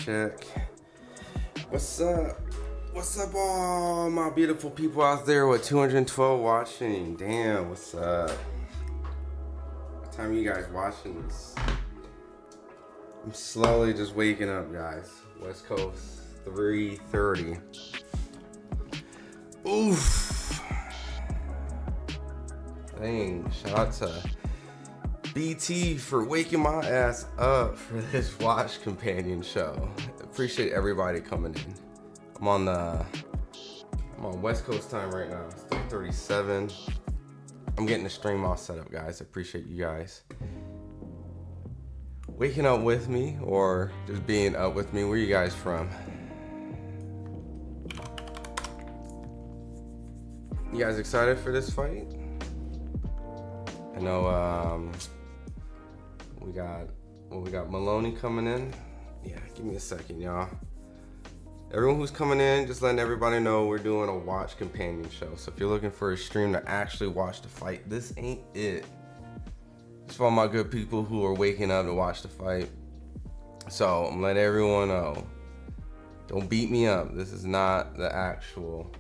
check. What's up? What's up, all my beautiful people out there with 212 watching? Damn, what's up? What time are you guys watching this? I'm slowly just waking up, guys. West Coast, 3:30. Oof. Dang, shout out to BT for waking my ass up for this watch companion show. Appreciate everybody coming in. I'm on West Coast time right now. It's 3:37. I'm getting the stream all set up, guys. Appreciate you guys waking up with me or just being up with me. Where you guys from? You guys excited for this fight? I know we got Maloney coming in. Yeah, give me a second, y'all. Everyone who's coming in, just letting everybody know we're doing a watch companion show. So if you're looking for a stream to actually watch the fight, this ain't it. It's for all my good people who are waking up to watch the fight. So I'm letting everyone know, don't beat me up. This is not the actual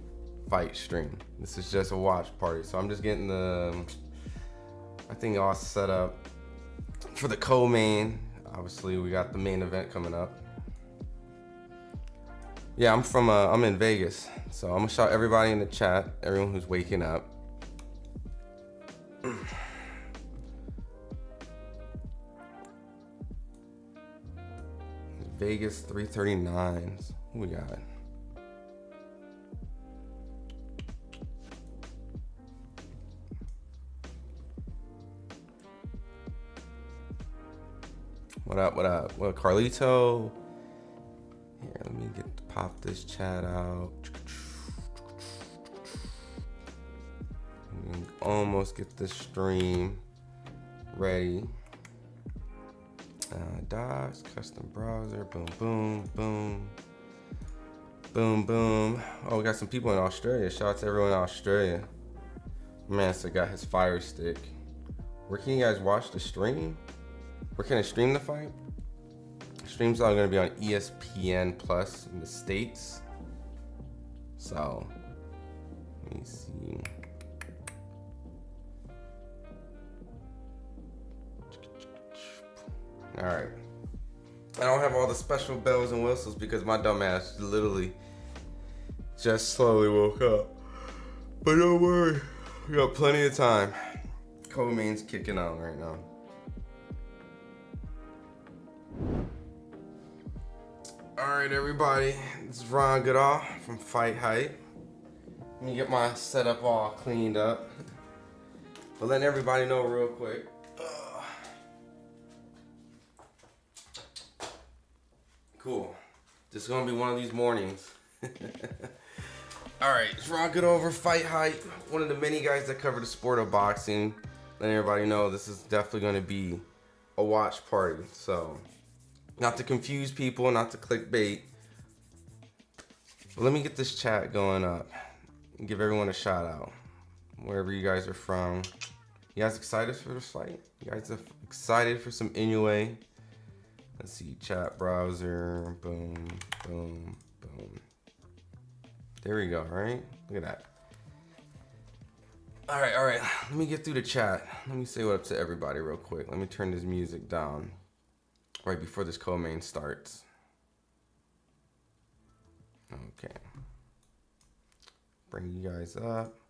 fight stream. This is just a watch party. So I'm just getting I think all set up for the co-main. Obviously, we got the main event coming up. Yeah, I'm in Vegas, so I'm gonna shout everybody in the chat, everyone who's waking up. Vegas 339s. Who we got? What up, what up? Well, Carlito. Here, let me pop this chat out. Almost get this stream ready. Docs, custom browser, boom, boom, boom. Boom, boom. Oh, we got some people in Australia. Shout out to everyone in Australia. Man, so got his fire stick. Where can you guys watch the stream? Where can I stream the fight? Streams are going to be on ESPN Plus in the States. So, let me see. All right. I don't have all the special bells and whistles because my dumb ass literally just slowly woke up. But don't worry, we got plenty of time. Co-main's kicking on right now. All right, everybody. This is Goodall from FightHype. Let me get my setup all cleaned up. But letting everybody know real quick. Cool. This is gonna be one of these mornings. All right, it's Goodall over FightHype. One of the many guys that cover the sport of boxing. Letting everybody know this is definitely gonna be a watch party. So, not to confuse people, not to clickbait. But let me get this chat going up and give everyone a shout out. Wherever you guys are from. You guys excited for this fight? You guys are excited for some Inoue? Let's see, chat browser, boom, boom, boom. There we go, right? Look at that. All right. Let me get through the chat. Let me say what up to everybody real quick. Let me turn this music down right before this co-main starts. Okay. Bring you guys up.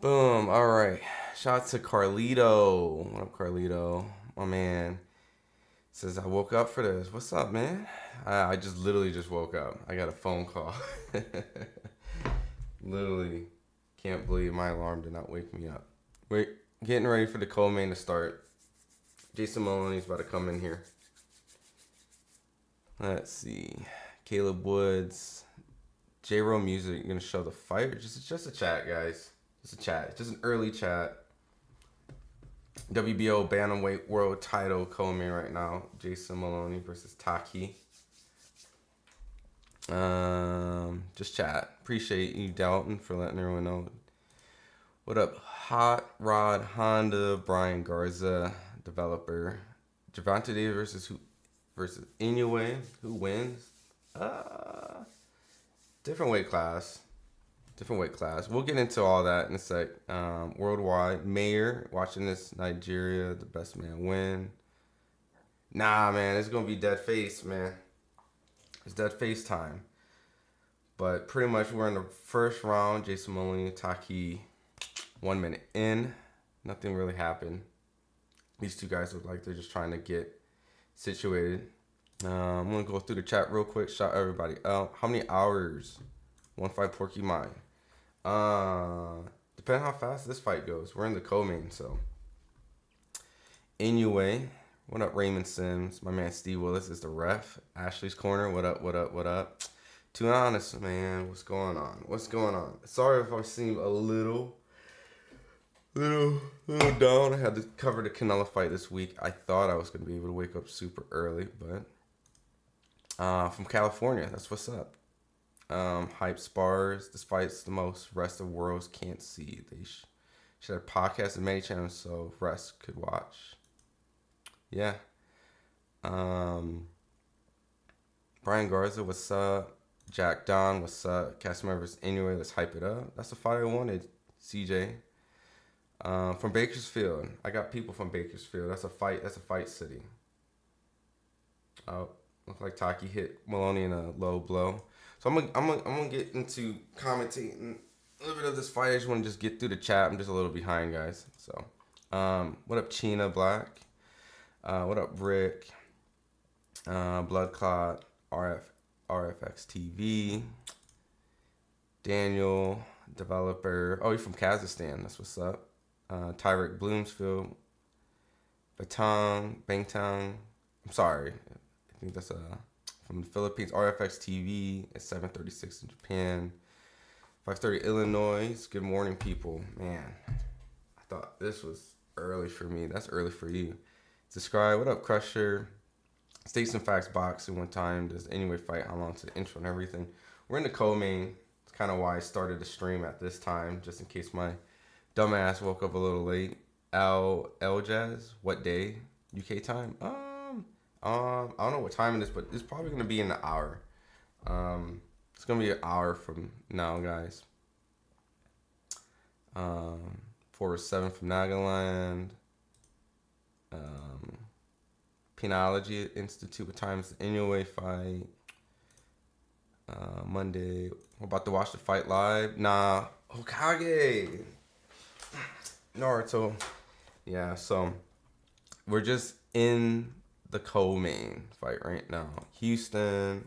Boom. All right. Shout out to Carlito. What up, Carlito? My man says, I woke up for this. What's up, man? I just literally just woke up. I got a phone call. Literally can't believe my alarm did not wake me up. Wait, getting ready for the co-main to start. Jason Maloney's about to come in here. Let's see. Caleb Woods. J-Ro Music, you're gonna show the fight? It's just a chat, guys. Just a chat. Just an early chat. WBO Bantamweight World Title co-main right now. Jason Maloney versus Taki. Just chat. Appreciate you, Dalton, for letting everyone know. What up, Hot Rod Honda, Brian Garza, developer. Javante Davis versus who? versus Inoue. Who wins? Different weight class. Different weight class. We'll get into all that in a sec. Worldwide. Mayor watching this. Nigeria. The best man win. Nah, man. It's going to be dead face, man. It's dead face time. But pretty much we're in the first round. Jason Maloney, Taki, 1 minute in. Nothing really happened. These two guys look like they're just trying to get situated. I'm going to go through the chat real quick. Shout everybody out. How many hours? 1-5 Porky Mine. Depending how fast this fight goes. We're in the co-main, so. Inoue. What up, Raymond Sims? My man Steve Willis is the ref. Ashley's Corner. What up, what up, what up? Too honest, man. What's going on? What's going on? Sorry if I seem a little down. I had to cover the Canelo fight this week. I thought I was going to be able to wake up super early, but from California, that's what's up. Hype spars. This fight's the most rest of worlds can't see. They should have podcasts and many channels so rest could watch. Yeah. Brian Garza, what's up? Jack Don, what's up? Casimir vs. Inoue, let's hype it up. That's the fight I wanted. CJ. From Bakersfield. I got people from Bakersfield. That's a fight city. Oh, look like Taki hit Maloney in a low blow. So I'm gonna get into commentating a little bit of this fight. I just want to just get through the chat. I'm just a little behind, guys. So, what up, China Black? What up, Rick? Blood Clot, RFX TV. Daniel, developer. Oh, you're from Kazakhstan. That's what's up. Tyrick Bloomsfield. Bangtang. I'm sorry. I think that's from the Philippines. RFX TV at 7:36 in Japan. 5:30 Illinois. Good morning, people. Man, I thought this was early for me. That's early for you. Subscribe. What up, Crusher? States and Facts boxing one time. Does Inoue fight? How long to the intro and everything? We're in the co-main. It's kind of why I started the stream at this time, just in case my dumbass woke up a little late. L Jazz. What day? UK time? I don't know what time it is, but it's probably gonna be in an hour. It's gonna be an hour from now, guys. 4-7 from Nagaland. Penology Institute. What time is the Inoue fight? Monday. We're about to watch the fight live. Nah. Hokage. Naruto. Yeah, so we're just in the co-main fight right now. Houston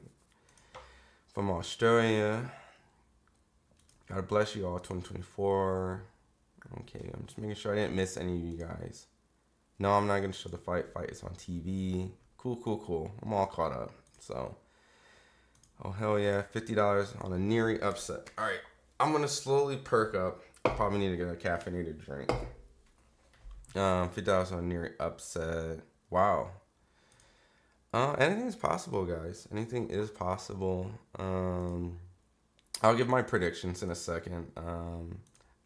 from Australia. God bless you all, 2024. Okay, I'm just making sure I didn't miss any of you guys. No, I'm not going to show the fight. Fight is on TV. Cool. I'm all caught up. So, oh, hell yeah. $50 on a Nery upset. All right, I'm going to slowly perk up. I probably need to get a caffeinated drink. $50 on a Nery upset. Wow. Anything is possible, guys. Anything is possible. I'll give my predictions in a second.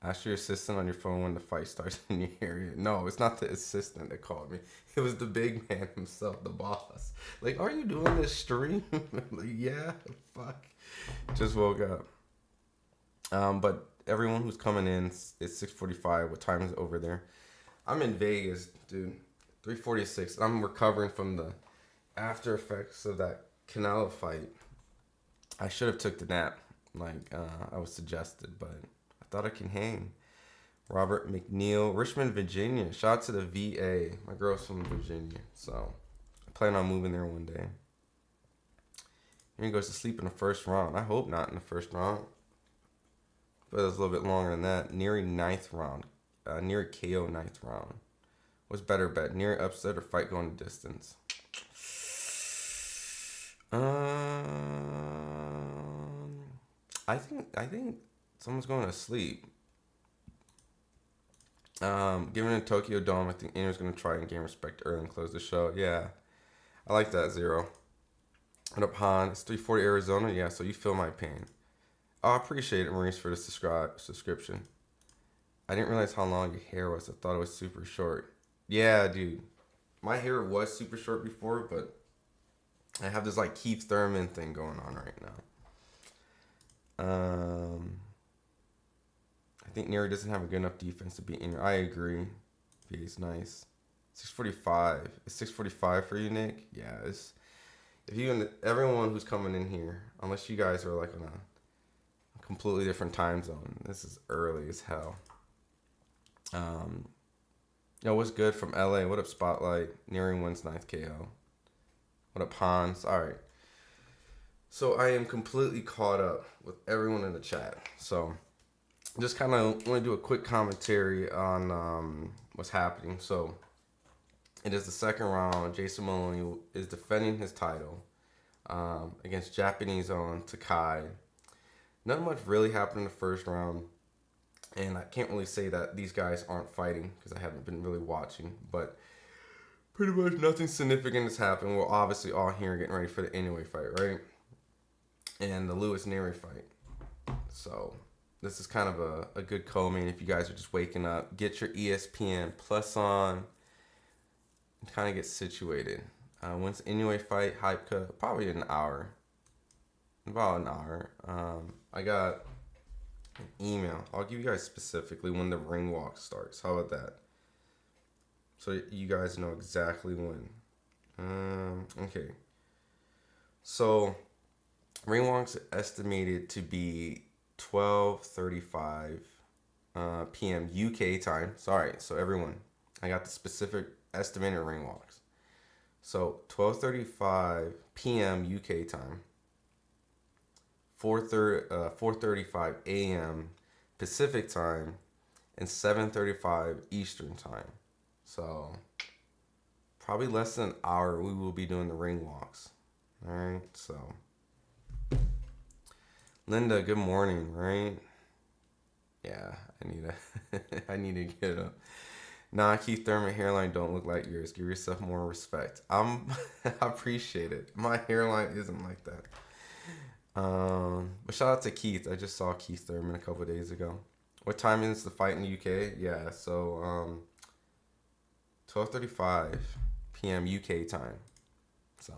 Ask your assistant on your phone when the fight starts in your area. No, it's not the assistant that called me. It was the big man himself, the boss. Like, are you doing this stream? Like, yeah, fuck. Just woke up. But everyone who's coming in, it's 6:45. What time is it over there? I'm in Vegas, dude. 3:46. And I'm recovering from the after effects of that Canelo fight. I should have took the nap, like I was suggested, but I thought I can hang. Robert McNeil, Richmond, Virginia. Shout out to the VA. My girl's from Virginia, so I plan on moving there one day. He goes to sleep in the first round. I hope not in the first round, but it was a little bit longer than that. Neary 9th round. Neary KO 9th round. What's better bet? Neary upset or fight going the distance? I think someone's going to sleep. Given in Tokyo Dome, I think Inoue's going to try and gain respect early and close the show. Yeah, I like that, Zero. What up, Han? It's 3:40 Arizona. Yeah, so you feel my pain. Oh, I appreciate it, Maurice, for the subscription. I didn't realize how long your hair was. I thought it was super short. Yeah, dude. My hair was super short before, but I have this like Keith Thurman thing going on right now. I think Nery doesn't have a good enough defense to beat Inoue. I agree. He's nice. 645. Is 645 for you, Nick? Yeah. It's, if you and everyone who's coming in here, unless you guys are like on a completely different time zone, this is early as hell. Yo, what's good from LA? What up, Spotlight? Nery wins 9th KO. What up, Hans? All right. So I am completely caught up with everyone in the chat. So just kind of want to do a quick commentary on what's happening. So it is the second round. Jason Maloney is defending his title against Japanese owned Takai. Not much really happened in the first round. And I can't really say that these guys aren't fighting because I haven't been really watching. But pretty much nothing significant has happened. We're obviously all here getting ready for the Inoue fight, right? And the Luis Nery fight. So this is kind of a good co-main if you guys are just waking up. Get your ESPN Plus on and kind of get situated. When's the Inoue fight? Hype cut? Probably an hour. About an hour. I got an email. I'll give you guys specifically when the ring walk starts. How about that? So you guys know exactly when. Okay. So ring walk's estimated to be 12:35 p.m. UK time. Sorry, so everyone, I got the specific estimated ring walks. So 12:35 p.m. UK time. 4:35 a.m. Pacific time, and 7:35 Eastern time. So probably less than an hour we will be doing the ring walks. All right, so Linda, good morning. Right? Yeah, I need to get up. Nah, Keith Thurman hairline don't look like yours. Give yourself more respect. I appreciate it. My hairline isn't like that. But shout out to Keith. I just saw Keith Thurman a couple days ago. What time is the fight in the UK? Yeah, so 12:35 p.m. UK time. So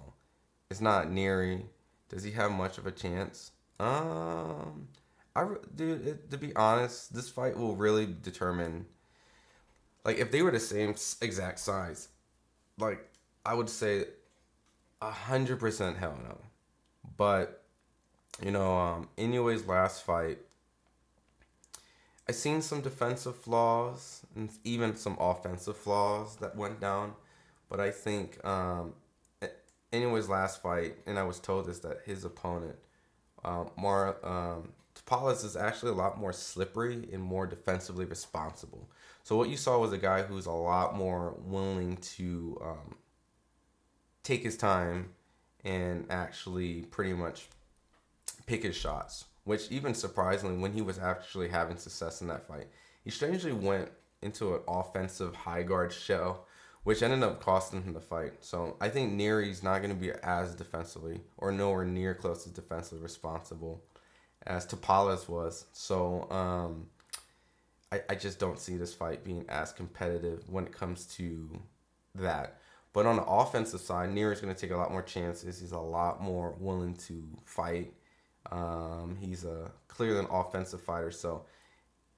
it's not Nery. Does he have much of a chance? To be honest, this fight will really determine. Like, if they were the same exact size, like, I would say 100% hell no. But Inoue's last fight, I seen some defensive flaws and even some offensive flaws that went down. But I think Inoue's last fight, and I was told this, that his opponent, Tapales, is actually a lot more slippery and more defensively responsible. So what you saw was a guy who's a lot more willing to take his time and actually pretty much pick his shots, which even surprisingly, when he was actually having success in that fight, he strangely went into an offensive high guard shell, which ended up costing him the fight. So I think Nery's not going to be as defensively or nowhere near close as defensively responsible as Tapales was. So I just don't see this fight being as competitive when it comes to that. But on the offensive side, Nery's going to take a lot more chances. He's a lot more willing to fight. He's clearly an offensive fighter, so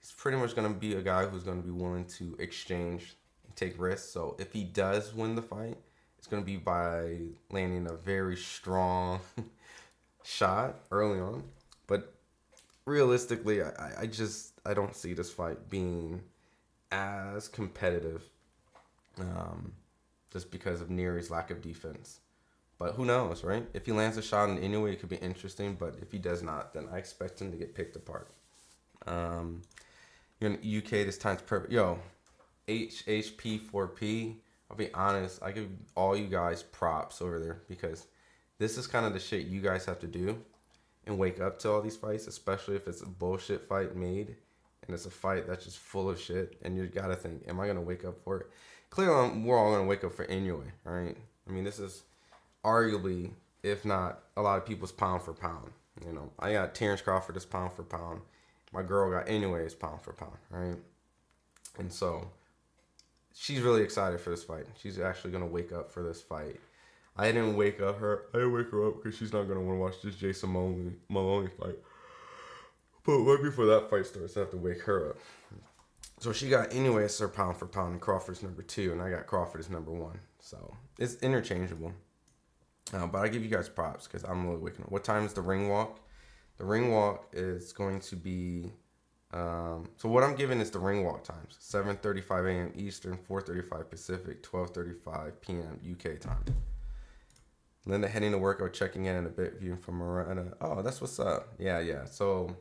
he's pretty much going to be a guy who's going to be willing to exchange and take risks. So if he does win the fight, it's going to be by landing a very strong shot early on. But realistically, I don't see this fight being as competitive just because of Nery's lack of defense. But who knows, right? If he lands a shot in Inoue, it could be interesting. But if he does not, then I expect him to get picked apart. You're in the UK, this time's perfect. Yo, HHP4P, I'll be honest, I give all you guys props over there because this is kind of the shit you guys have to do and wake up to all these fights, especially if it's a bullshit fight made and it's a fight that's just full of shit. And you got to think, am I going to wake up for it? Clearly, we're all going to wake up for Inoue, right? I mean, this is arguably, if not, a lot of people's pound for pound. I got Terrence Crawford as pound for pound. My girl got Inoue as pound for pound, right? And so she's really excited for this fight. She's actually going to wake up for this fight. I didn't wake up her. I didn't wake her up because she's not gonna want to watch this Jason Maloney fight. But right before that fight starts, I have to wake her up. So she got Inoue as her pound for pound, and Crawford's number 2, and I got Crawford as number 1. So it's interchangeable. But I give you guys props because I'm really waking up. What time is the ring walk? The ring walk is going to be. So what I'm giving is the ring walk times: 7:35 a.m. Eastern, 4:35 Pacific, 12:35 p.m. UK time. Linda heading to work or checking in a bit. Viewing from Miranda. Oh, that's what's up. Yeah. So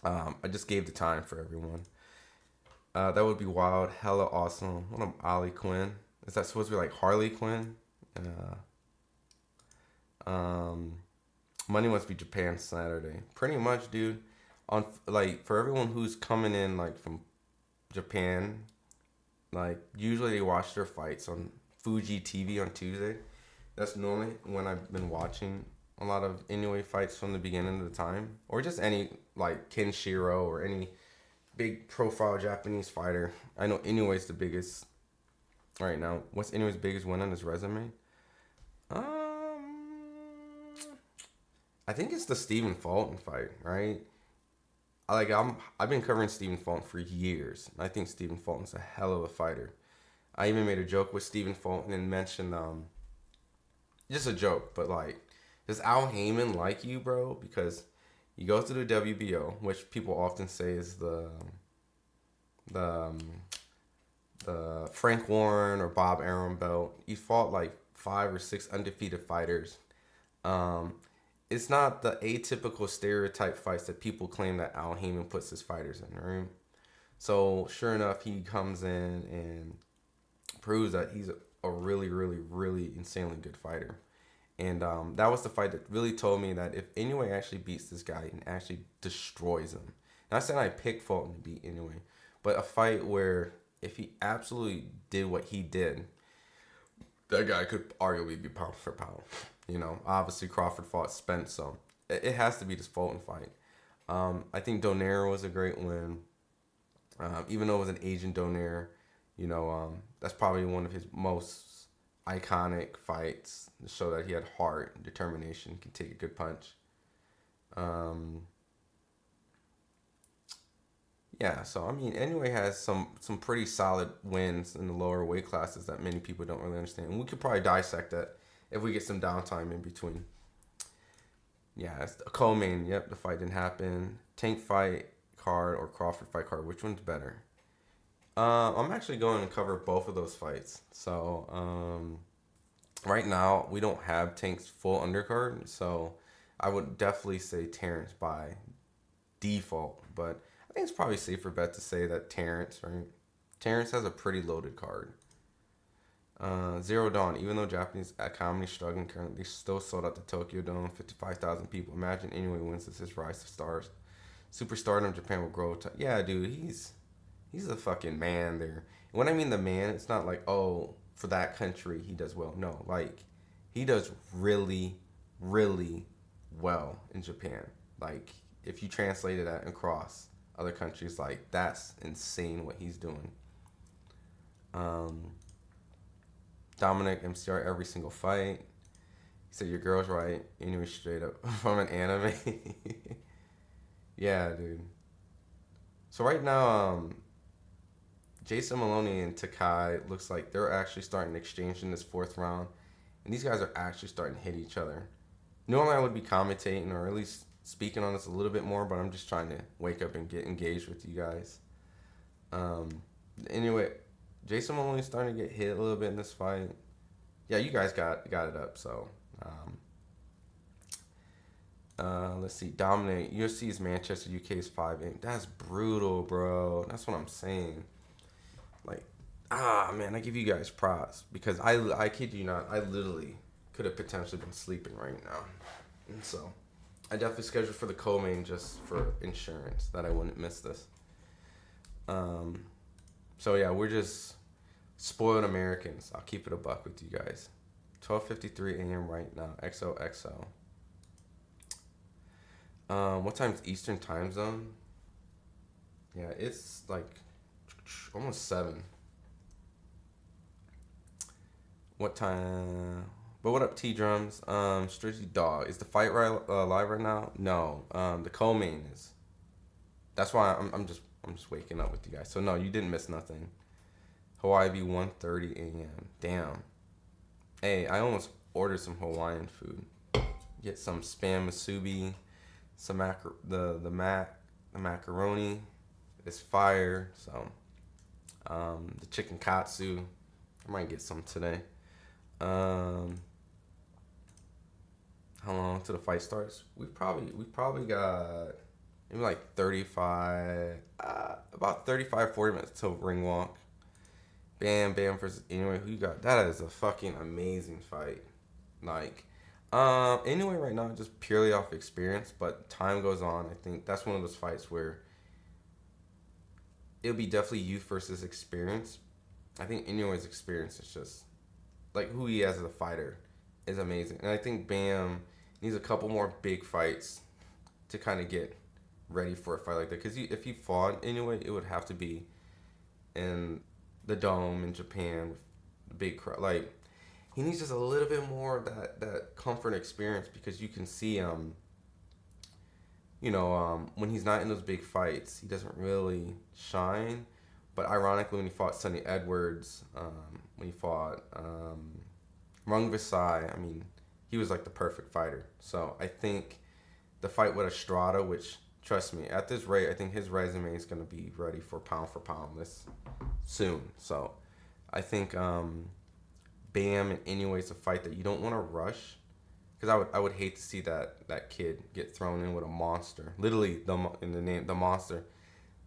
I just gave the time for everyone. That would be wild. Hella awesome. What am Ollie Quinn? Is that supposed to be like Harley Quinn? Money must be Japan Saturday. Pretty much, dude. On like for everyone who's coming in like from Japan, like usually they watch their fights on Fuji TV on Tuesday. That's normally when I've been watching a lot of Inoue fights from the beginning of the time, or just any like Kenshiro or any big profile Japanese fighter. I know Inoue's the biggest right now. What's Inoue's biggest win on his resume? I think it's the Stephen Fulton fight, right? I've been covering Stephen Fulton for years. I think Stephen Fulton's a hell of a fighter. I even made a joke with Stephen Fulton and mentioned just a joke, but like, does Al Heyman like you, bro? Because you go to the WBO, which people often say is the Frank Warren or Bob Arum belt. You fought like 5 or 6 undefeated fighters. It's not the atypical stereotype fights that people claim that Al Heyman puts his fighters in, right? So sure enough, he comes in and proves that he's a really, really, really insanely good fighter. And that was the fight that really told me that if Inoue actually beats this guy and actually destroys him, not saying I picked Fulton to beat Inoue, but a fight where if he absolutely did what he did, that guy could arguably be pound for pound. You know, obviously Crawford fought Spence, so it has to be this Fulton fight. I think Donaire was a great win. Even though it was an Asian Donaire, you know, that's probably one of his most iconic fights to show that he had heart and determination, can take a good punch. Yeah, so I mean, Inoue has some pretty solid wins in the lower weight classes that many people don't really understand. And we could probably dissect that if we get some downtime in between. Yeah, it's a co-main. Yep, the fight didn't happen. Tank fight card or Crawford fight card. Which one's better? I'm actually going to cover both of those fights. So right now we don't have Tank's full undercard, so I would definitely say Terrence by default. But I think it's probably a safer bet to say that Terrence, right? Terrence has a pretty loaded card. Zero Dawn, even though Japanese economy is struggling currently, still sold out the Tokyo Dome, 55,000 people. Imagine Inoue wins this his rise to stars. Superstardom Japan will grow. Yeah, dude, he's a fucking man there. And when I mean the man, it's not like, oh, for that country he does well. No, like he does really, really well in Japan. Like if you translated that across other countries, like that's insane what he's doing. Dominic MCR every single fight. He said your girl's right. Inoue straight up from an anime. Yeah, dude. So right now, Jason Maloney and Takai looks like they're actually starting to exchange in this 4th round. And these guys are actually starting to hit each other. Normally I would be commentating or at least speaking on this a little bit more, but I'm just trying to wake up and get engaged with you guys. Anyway, Jason Maloney's starting to get hit a little bit in this fight. Yeah, you guys got it up, so. Let's see. Dominic, UFC is Manchester, UK is 5-8. That's brutal, bro. That's what I'm saying. Like, man, I give you guys props. Because I kid you not, I literally could have potentially been sleeping right now. And so, I definitely scheduled for the co-main just for insurance that I wouldn't miss this. So yeah, we're just spoiled Americans. I'll keep it a buck with you guys. 12:53 a.m. right now. XOXO. What time's Eastern time zone? Yeah, it's like almost 7. What time? But what up, T Drums? Strictly Dog. Is the fight live right now? No. The co-main is. That's why I'm just waking up with you guys. So no, you didn't miss nothing. Hawaii v 1:30 a.m. Damn. Hey, I almost ordered some Hawaiian food. Get some spam musubi, some the macaroni. It's fire. So the chicken katsu. I might get some today. How long till the fight starts? We probably got maybe like 35, about 35, 40 minutes till ring walk. Bam versus Inoue. Who you got? That is a fucking amazing fight. Like, Inoue right now just purely off experience, but time goes on. I think that's one of those fights where it'll be definitely youth versus experience. I think Inoue's experience is just like who he is as a fighter is amazing, and I think Bam needs a couple more big fights to kind of get ready for a fight like that. Because if he fought Inoue, it would have to be in the dome in Japan with the big crowd. Like, he needs just a little bit more of that comfort experience, because you can see when he's not in those big fights, he doesn't really shine. But ironically, when he fought Sonny Edwards, when he fought Rung Visai, I mean, he was like the perfect fighter. So I think the fight with Estrada, which, trust me, at this rate, I think his resume is going to be ready for pound this soon. So I think Bam and Inoue is a fight that you don't want to rush, because I would hate to see that kid get thrown in with a monster, literally in the name, the monster,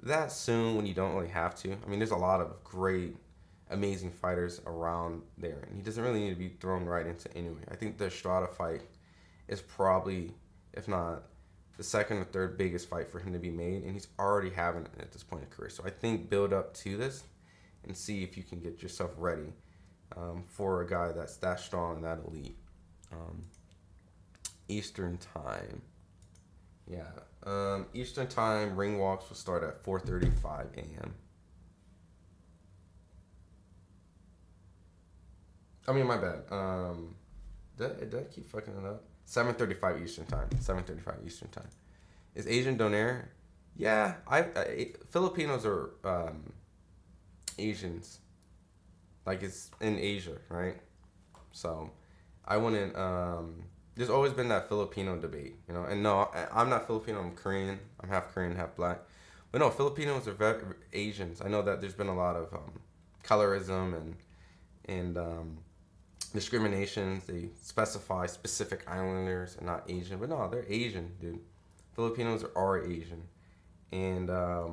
that soon when you don't really have to. I mean, there's a lot of great, amazing fighters around there, and he doesn't really need to be thrown right into Inoue. I think the Estrada fight is probably, if not the second or third biggest fight for him to be made, and he's already having it at this point in his career. So I think build up to this and see if you can get yourself ready for a guy that's that strong and that elite. Eastern time. Yeah. Eastern time, ring walks will start at 4:35 a.m. I mean, my bad. Did I keep fucking it up? 7:35 Eastern time. 7:35 Eastern time. Is Asian donaire? Yeah, Filipinos are Asians. Like, it's in Asia, right? So I wouldn't. There's always been that Filipino debate, And no, I'm not Filipino. I'm Korean. I'm half Korean, half black. But no, Filipinos are very Asians. I know that there's been a lot of colorism and discriminations. They specify specific islanders and not Asian, but no, they're Asian, dude. Filipinos are Asian, and I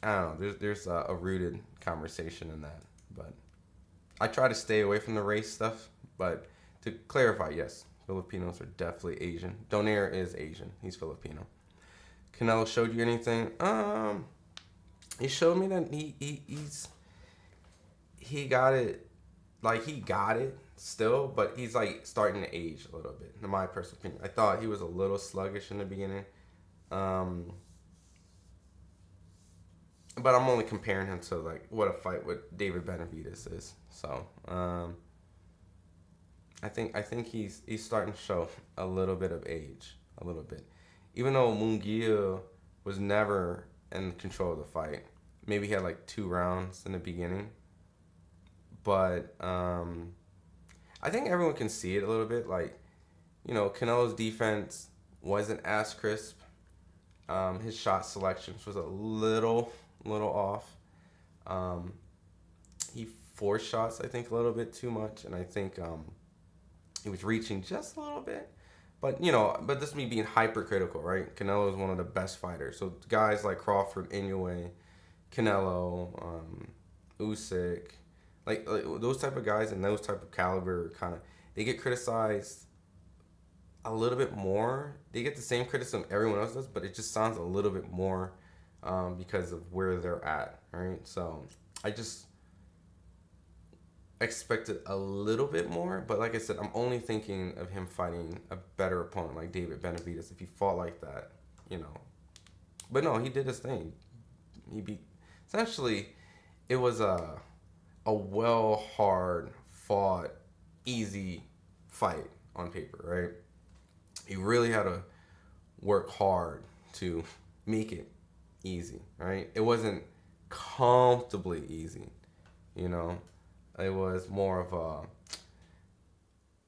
don't know. There's a rooted conversation in that, but I try to stay away from the race stuff. But to clarify, yes, Filipinos are definitely Asian. Donaire is Asian. He's Filipino. Canelo showed you anything? He showed me that he got it. Like, he got it still, but he's like starting to age a little bit, in my personal opinion. I thought he was a little sluggish in the beginning. But I'm only comparing him to like what a fight with David Benavidez is. So I think he's starting to show a little bit of age, a little bit. Even though Munguia was never in control of the fight, maybe he had like 2 rounds in the beginning. But I think everyone can see it a little bit. Like, Canelo's defense wasn't as crisp. His shot selections was a little off. He forced shots, I think, a little bit too much, and I think he was reaching just a little bit. But but this is me being hypercritical, right? Canelo is one of the best fighters. So guys like Crawford, Inoue, Canelo, Usyk. Like those type of guys and those type of caliber, they get criticized a little bit more. They get the same criticism everyone else does, but it just sounds a little bit more because of where they're at, right? So I just expected a little bit more, but like I said, I'm only thinking of him fighting a better opponent like David Benavidez if he fought like that, But no, he did his thing. He beat. Essentially, it was a hard fought easy fight on paper, right? He really had to work hard to make it easy, right? It wasn't comfortably easy, you know. It was more of a,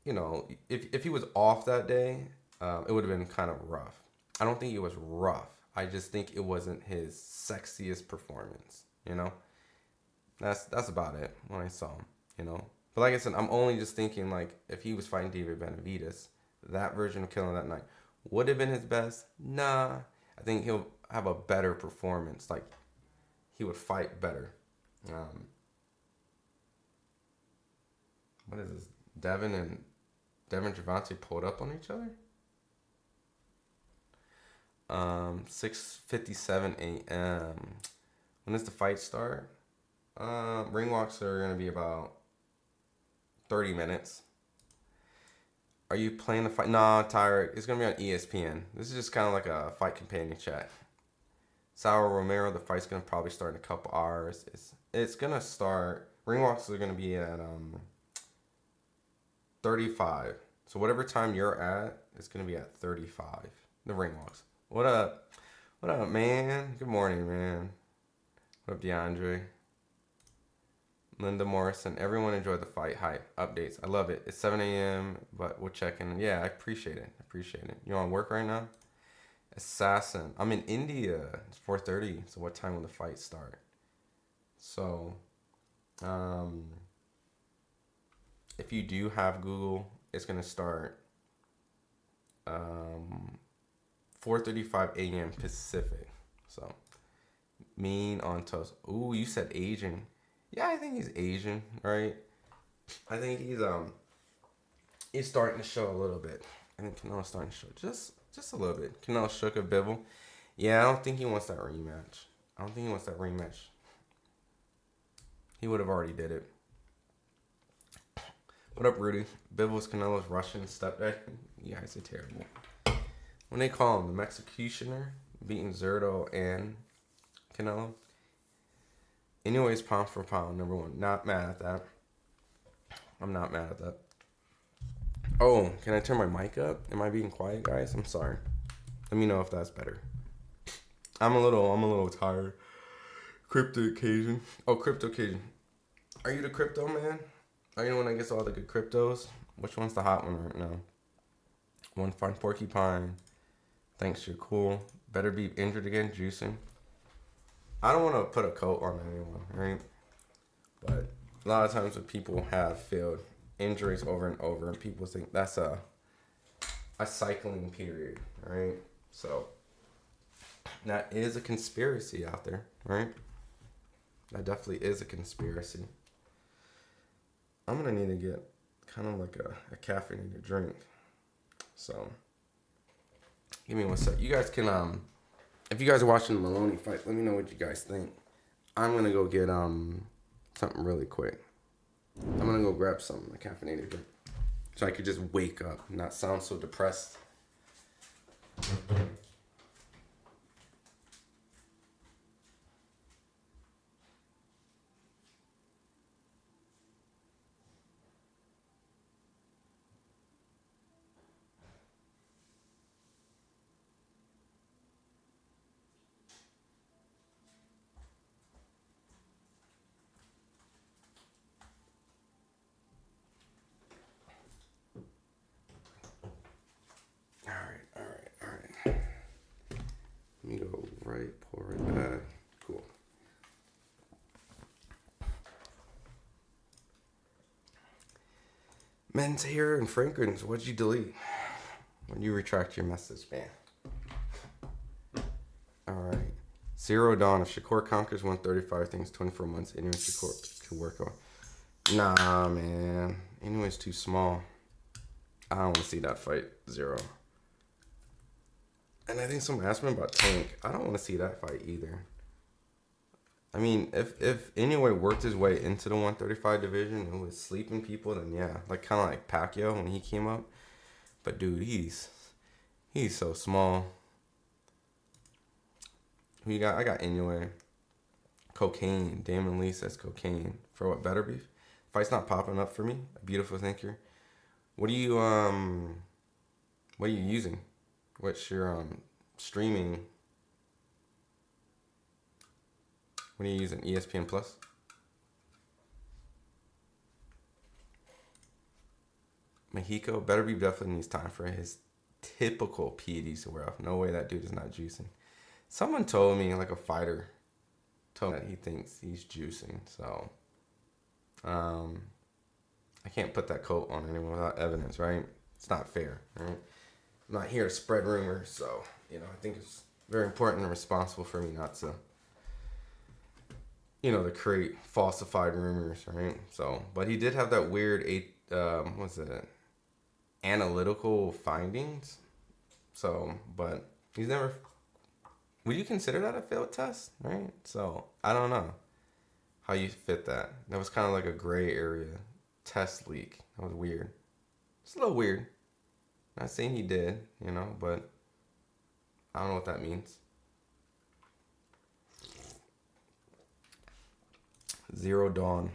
you know, if he was off that day, it would have been kind of rough. I don't think it was rough. I just think it wasn't his sexiest performance, you know. That's about it when I saw him, you know. But like I said, I'm only just thinking like if he was fighting David Benavidez, that version of Killing That Night would have been his best. Nah, I think he'll have a better performance. Like he would fight better. What is this? Devin Gervonta pulled up on each other. 6:57 a.m. When does the fight start? Ring walks are gonna be about 30 minutes. Are you playing the fight? Nah, Tyra, it's gonna be on ESPN. This is just kind of like a fight companion chat. Saul Romero, the fight's gonna probably start in a couple hours. It's gonna start. Ring walks are gonna be at 35. So whatever time you're at, it's gonna be at 35. The ring walks. What up? What up, man? Good morning, man. What up, DeAndre? Linda Morrison. Everyone enjoyed the FightHype updates. I love it. It's 7 a.m., but we'll check in. Yeah, I appreciate it. You on work right now? Assassin. I'm in India. It's 4:30. So what time will the fight start? So, if you do have Google, it's gonna start 4:35 a.m. Pacific. So, mean on toast. Ooh, you said Asian. Yeah, I think he's Asian, right? I think he's starting to show a little bit. I think Canelo's starting to show just a little bit. Canelo shook a Bivol. Yeah, I don't think he wants that rematch. He would have already did it. What up, Rudy? Bivol's Canelo's Russian stepdad. You guys are terrible. When they call him the Executioner, beating Zerto and Canelo. Anyways, pound for pound, number one. Not mad at that. I'm not mad at that. Oh, can I turn my mic up? Am I being quiet, guys? I'm sorry. Let me know if that's better. I'm a little tired. Crypto occasion. Oh, crypto occasion. Are you the crypto man? Are you the one that gets all the good cryptos? Which one's the hot one right now? One fine porcupine. Thanks, you're cool. Better be injured again, juicing. I don't want to put a coat on anyone, right? But a lot of times when people have failed injuries over and over, and people think that's a cycling period, right? So that is a conspiracy out there, right? That definitely is a conspiracy. I'm gonna need to get kind of like a caffeinated drink. So give me one sec. You guys can if you guys are watching the Maloney fight, let me know what you guys think. I'm gonna go get something really quick. I'm gonna go grab something, a caffeinated drink, so I could just wake up and not sound so depressed. All right. Let me go pour right back. Cool. Men's hair and fragrance. What'd you delete? When you retract your message, man. All right. Zero Dawn. If Shakur conquers 135 things, 24 months, anyone Shakur could work on. Nah, man. Anyone's too small. I don't want to see that fight. Zero. And I think someone asked me about Tank. I don't want to see that fight either. I mean, if Inoue worked his way into the 135 division and was sleeping people, then yeah. Like kind of like Pacquiao when he came up. But dude, he's so small. Who you got? I got Inoue. Cocaine. Damon Lee says cocaine. For what, Better Beef? Fight's not popping up for me. A beautiful thinker. What are you using? What's your streaming? What are you using? ESPN Plus? Mexico better be definitely needs time for his typical PEDs to wear off. No way that dude is not juicing. Someone told me, like a fighter, told me that he thinks he's juicing. So, I can't put that coat on anyone without evidence, right? It's not fair, right? I'm not here to spread rumors, so, I think it's very important and responsible for me not to, to create falsified rumors, right? So, but he did have that weird, what's it? Analytical findings. So, but he's never. Would you consider that a failed test, right? So, I don't know how you fit that. That was kind of like a gray area test leak. That was weird. It's a little weird. Not saying he did, but I don't know what that means. Zero Dawn.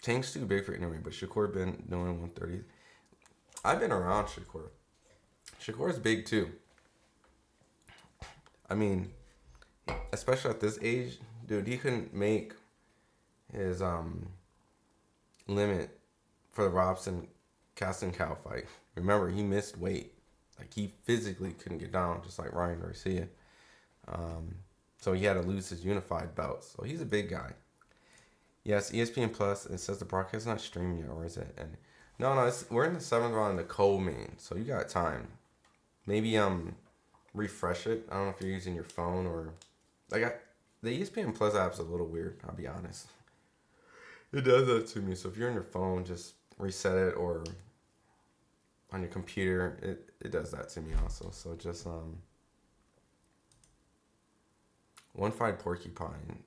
Tank's too big for Inoue, but Shakur been doing 130. I've been around Shakur. Shakur's big too. I mean, especially at this age, dude, he couldn't make his limit for the Robson Cow fight. Remember, he missed weight. Like, he physically couldn't get down, just like Ryan Garcia. So he had to lose his unified belt. So he's a big guy. Yes, ESPN Plus. It says the broadcast is not streaming yet, or is it? And no, we're in the 7th round in the co-main, so you got time. Maybe refresh it. I don't know if you're using your phone or the ESPN Plus app's a little weird. I'll be honest. It does that to me. So if you're on your phone, just reset it, or on your computer, it does that to me also. So just one fight porcupine.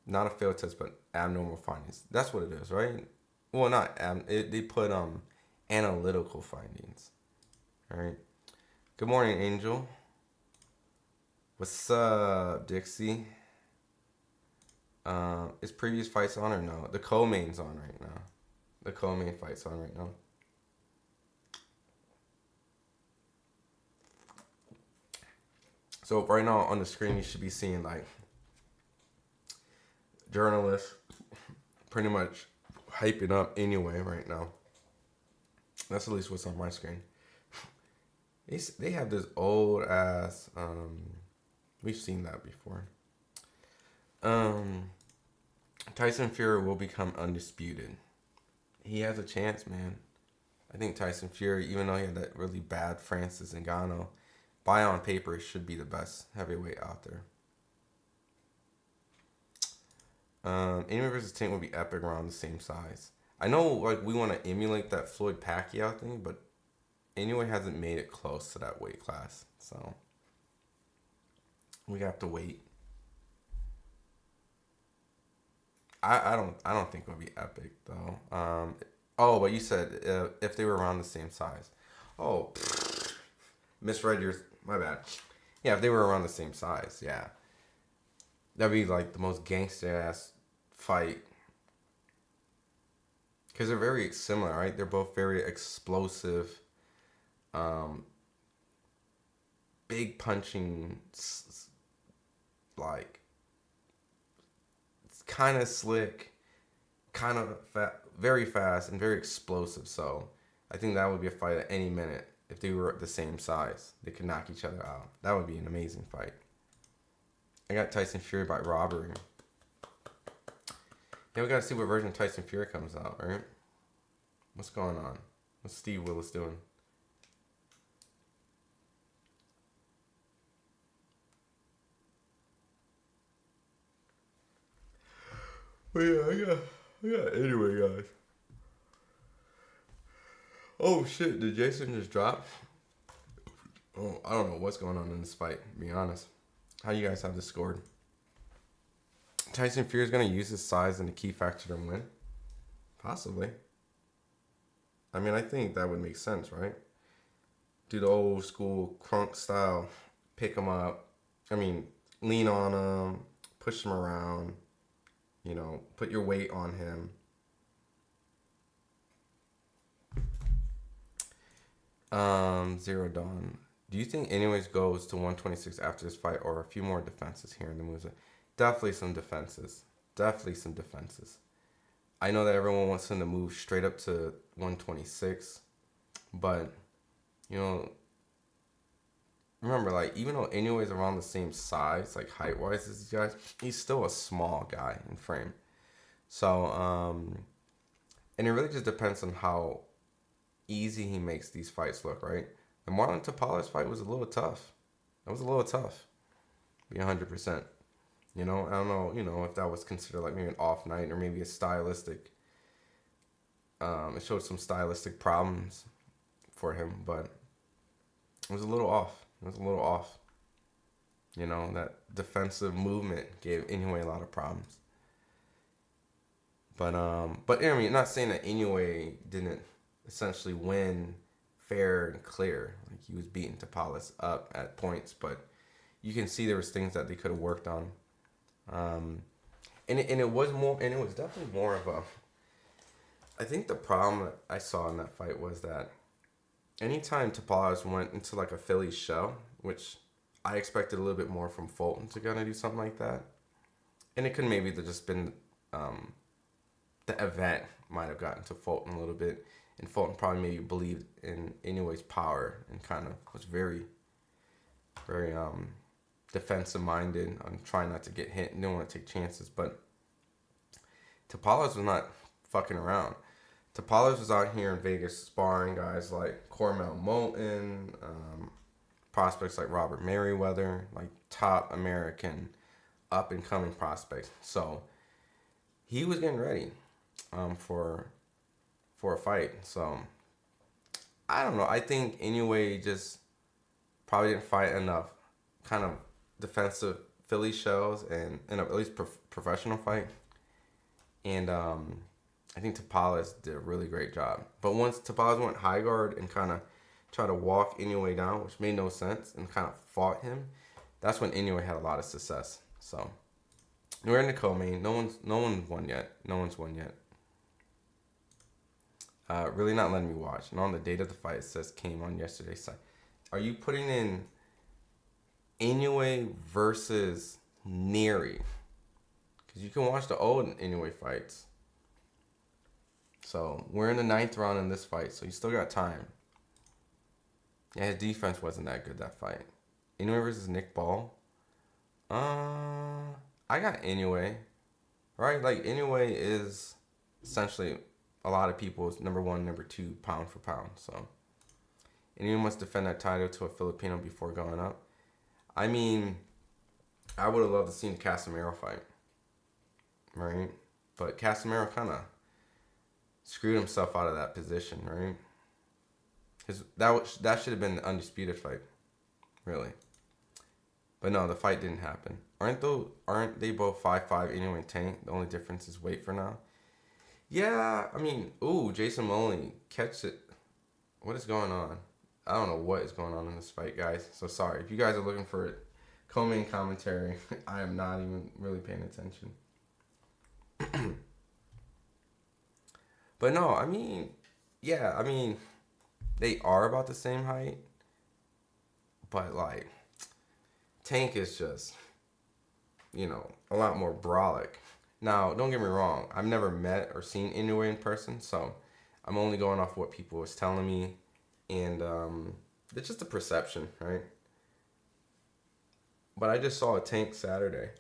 Not a failed test, but abnormal findings. That's what it is, right? Well, not they put analytical findings. All right. Good morning, Angel. What's up, Dixie? Is previous fights on or no? The co-main's on right now. The co-main fight's on right now. So right now on the screen, you should be seeing like journalists pretty much hyping up Inoue right now. That's at least what's on my screen. They have this old ass. We've seen that before. Tyson Fury will become undisputed. He has a chance, man. I think Tyson Fury, even though he had that really bad Francis Ngannou, by on paper should be the best heavyweight out there. Inoue versus Tank would be epic around the same size. I know, like, we want to emulate that Floyd Pacquiao thing, but Inoue hasn't made it close to that weight class, so we have to wait. I don't think it would be epic though. But you said if they were around the same size. Oh, misread yours. My bad. Yeah, if they were around the same size, yeah, that'd be like the most gangster ass fight. Because they're very similar, right? They're both very explosive, big punching, like, kind of slick, kind of very fast, and very explosive. So I think that would be a fight at any minute. If they were the same size, they could knock each other out. That would be an amazing fight. I got Tyson Fury by robbery. Yeah, we gotta see what version of Tyson Fury comes out, right? What's going on? What's Steve Willis doing? But yeah, I got anyway, guys. Oh shit, did Jason just drop? Oh, I don't know what's going on in this fight, to be honest. How you guys have this scored? Tyson Fury is going to use his size and a key factor to win? Possibly. I mean, I think that would make sense, right? Do the old school crunk style. Pick him up. I mean, lean on him. Push him around. You know, put your weight on him. Zero Dawn. Do you think anyways goes to 126 after this fight, or a few more defenses here in the moves? Definitely some defenses. Definitely some defenses. I know that everyone wants him to move straight up to 126, but you know, remember, like, even though Inoue is around the same size, like height wise as these guys, he's still a small guy in frame. So, and it really just depends on how easy he makes these fights look, right? The Marlon Tapales fight was a little tough. That was a little tough. Be 100%. You know, I don't know, you know, if that was considered like maybe an off night or maybe a stylistic. It showed some stylistic problems for him, but it was a little off. It was a little off. You know, that defensive movement gave Inoue a lot of problems. But I mean, not saying that Inoue didn't essentially win fair and clear. Like, he was beating Tapales up at points, but you can see there was things that they could have worked on. And it was more, and it was definitely more of a. I think the problem that I saw in that fight was that anytime Tapales went into like a Philly shell, which I expected a little bit more from Fulton to kind of do something like that, and it could maybe have just been the event might have gotten to Fulton a little bit, and Fulton probably maybe believed in Inoue's power and kind of was very, very defensive minded on trying not to get hit and didn't want to take chances. But Tapales was not fucking around. Tapales was out here in Vegas sparring guys like Cormel Moulton, prospects like Robert Merriweather, like top American up and coming prospects. So he was getting ready for a fight. So I don't know. I think Inoue just probably didn't fight enough kind of defensive Philly shells and at least professional fight. And I think Tapales did a really great job. But once Tapales went high guard and kind of tried to walk Inoue down, which made no sense, and kind of fought him, that's when Inoue had a lot of success. So we're in the co-main. No one's won yet. No one's won yet. Really not letting me watch. And on the date of the fight, it says came on yesterday's site. Are you putting in Inoue versus Nery? Because you can watch the old Inoue fights. So we're in the 9th round in this fight, so you still got time. Yeah, his defense wasn't that good that fight. Inoue versus Nick Ball. I got Inoue. Right? Like, Inoue is essentially a lot of people's number 1, number 2 pound for pound. So Inoue must defend that title to a Filipino before going up. I mean, I would have loved to see the Casemiro fight. Right? But Casemiro kind of screwed himself out of that position, right? Because that should have been the Undisputed fight, really. But no, the fight didn't happen. Aren't they both 5'5", Inoue and Tank? The only difference is weight for now. Yeah, I mean, ooh, Jason Moloney, catch it. What is going on? I don't know what is going on in this fight, guys. So sorry. If you guys are looking for co-main commentary, I am not even really paying attention. But no, I mean, yeah, I mean, they are about the same height. But, like, Tank is just, you know, a lot more brolic. Now, don't get me wrong. I've never met or seen Inoue in person, so I'm only going off what people was telling me. And it's just a perception, right? But I just saw a Tank Saturday.